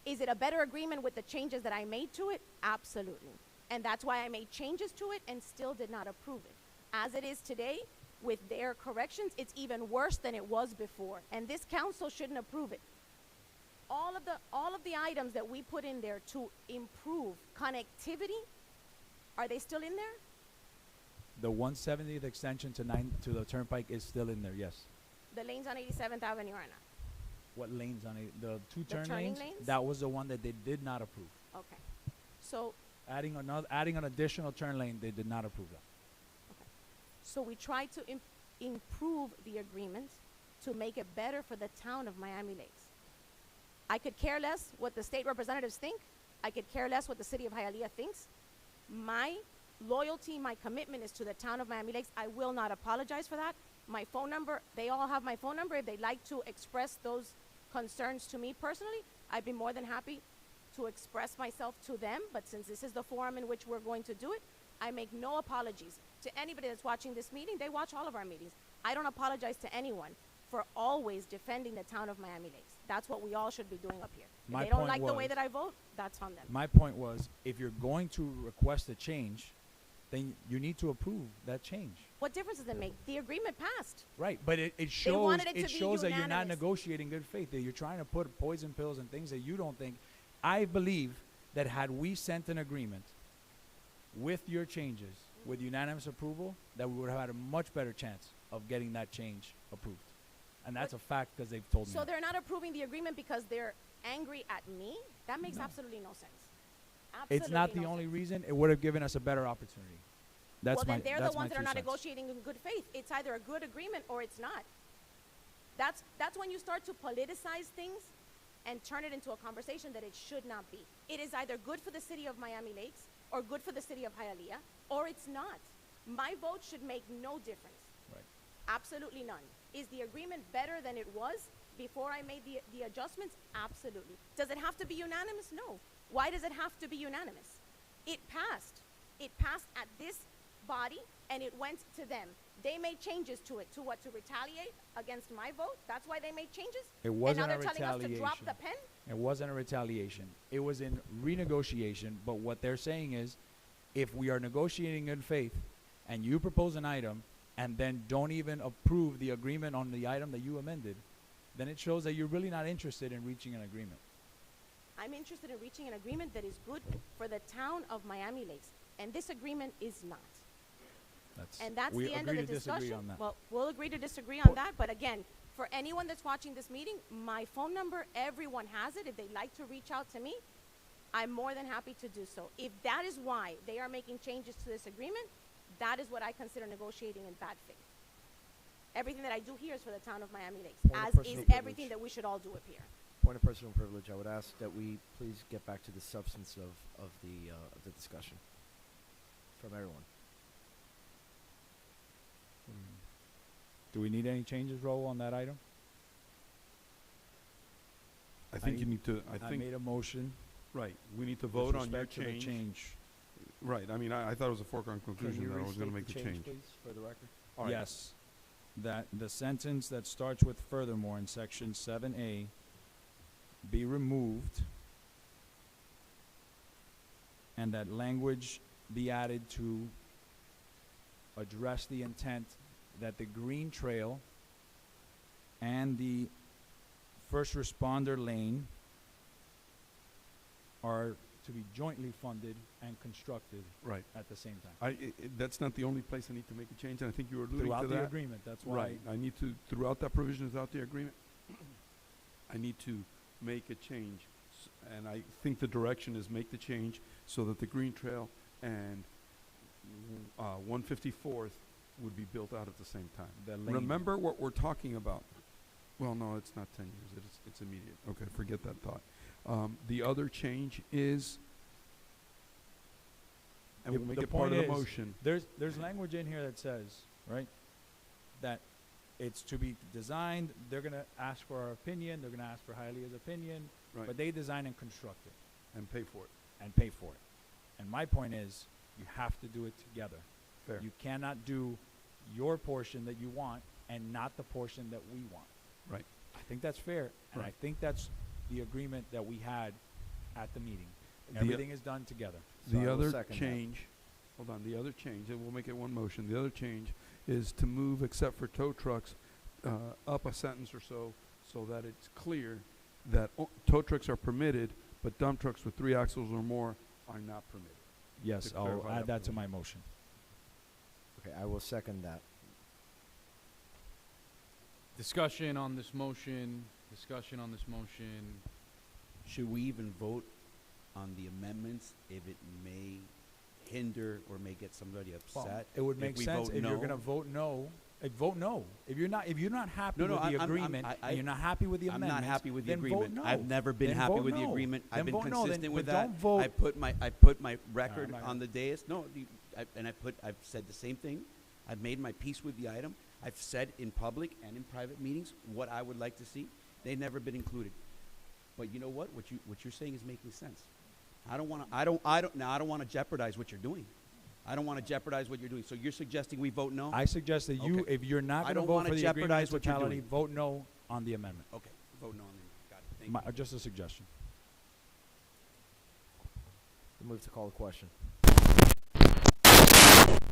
Is it a better agreement with the changes that I made to it? Absolutely. And that's why I made changes to it and still did not approve it. As it is today, with their corrections, it's even worse than it was before. And this council shouldn't approve it. All of the items that we put in there to improve connectivity, are they still in there? The 170th extension to the turnpike is still in there, yes. The lanes on 87th Avenue are not. What lanes on it? The two turning lanes? lanes? That was the one that they did not approve. Okay. So Adding an additional turn lane, they did not approve that. So we tried to improve the agreement to make it better for the town of Miami Lakes. I could care less what the state representatives think. I could care less what the city of Hialeah thinks. My loyalty, my commitment is to the town of Miami Lakes. I will not apologize for that. My phone number, they all have my phone number. If they'd like to express those concerns to me personally, I'd be more than happy to express myself to them. But since this is the forum in which we're going to do it, I make no apologies to anybody that's watching this meeting. They watch all of our meetings. I don't apologize to anyone for always defending the town of Miami Lakes. That's what we all should be doing up here. My If they don't point like the way was- that I vote, that's on them. My point was, if you're going to request a change, then you need to approve that change. What difference does it make? The agreement passed. Right, but it shows wanted it to be shows that you're not unanimous. negotiating good faith. That you're trying to put poison pills and things that you don't think. I believe that had we sent an agreement with your changes, with unanimous approval, that we would have had a much better chance of getting that change approved. And that's a fact because they've told me. So they're not approving the agreement because they're angry at me? That makes No. absolutely no sense. It's not the no only sense. reason. It would have given us a better opportunity. That's Well, my then they're the that's my ones that are 2 not cents. negotiating in good faith. It's either a good agreement or it's not. That's when you start to politicize things and turn it into a conversation that it should not be. It is either good for the city of Miami Lakes or good for the city of Hialeah, or it's not. My vote should make no difference. Right. Absolutely none. Is the agreement better than it was before I made the adjustments? Absolutely. Does it have to be unanimous? No. Why does it have to be unanimous? It passed. It passed at this body and it went to them. They made changes to it. To what? To retaliate against my vote? That's why they made changes? It wasn't and now a they're telling us to drop retaliation. the pen? It wasn't a retaliation. It was in renegotiation. But what they're saying is, if we are negotiating in faith, and you propose an item, and then don't even approve the agreement on the item that you amended, then it shows that you're really not interested in reaching an agreement. I'm interested in reaching an agreement that is good for the town of Miami Lakes. And this agreement is not. And that's we the end of agree the to disagree discussion. on that. Well, we'll agree to disagree on that. But again, for anyone that's watching this meeting, my phone number, everyone has it. If they'd like to reach out to me, I'm more than happy to do so. If that is why they are making changes to this agreement, that is what I consider negotiating in bad faith. Everything that I do here is for the town of Miami Lakes, Point of as personal is privilege. everything that we should all do up here. Point of personal privilege, I would ask that we please get back to the substance of the discussion from everyone. Do we need any changes, Raul, on that item? I think you need to, I think. made a motion. Right, we need to with vote on your respect to the change. Right, I mean, I thought it was a foregone conclusion that I was gonna make the change. please, for the record? All right. Yes, that the sentence that starts with furthermore in section 7A be removed, and that language be added to address the intent that the green trail and the first responder lane are to be jointly funded and constructed Right. at the same time. That's not the only place I need to make a change, and I think you were alluding to Throughout that. the agreement, that's why. Right, I need to, throughout that provision without the agreement, I need to make a change. And I think the direction is make the change so that the green trail and 154th would be built out at the same time. The lane. Remember what we're talking about. Well, no, it's not 10 years. It's immediate. Okay, forget that thought. The other change is, and Yeah, we'll make the it part of point the is, motion. There's language in here that says, right, that it's to be designed. They're going to ask for our opinion. They're going to ask for Hialeah's opinion. Right. But they design and construct it. And pay for it. And pay for it. And my point is, you have to do it together. Fair. You cannot do your portion that you want and not the portion that we want. Right. I think that's fair. And I Right. think that's the agreement that we had at the meeting. The Everything is done together. So I The will other second that. change, hold on, the other change, and we'll make it one motion, the other change is to move except for tow trucks up a sentence or so that it's clear that tow trucks are permitted, but dump trucks with 3 axles or more are not permitted. Yes, To I'll clarify add that to provision. my motion. Okay, I will second that. Discussion on this motion. Discussion on this motion. Should we even vote on the amendments if it may hinder or may get somebody upset? It would if make we sense vote if you're no? going to vote no. Vote no. If you're not happy No, no, with the I'm- agreement, and you're not happy with the I'm amendments, not happy with the then agreement. Vote no. I've never been Then happy vote with the no. agreement. Then I've been vote no, then- consistent with but that. don't vote. I put my record my on the dais. No, I've said the same thing. I've made my peace with the item. I've said in public and in private meetings what I would like to see. They've never been included. But you know what? What you're saying is making sense. I don't want to jeopardize what you're doing. I don't want to jeopardize what you're doing. So you're suggesting we vote no? I suggest that you, Okay. if you're not I going to don't vote wanna for the agreement jeopardize in what you're totality, doing. vote no on the amendment. Okay, vote no on the, got it. Thank you. Just a suggestion. We move to call the question.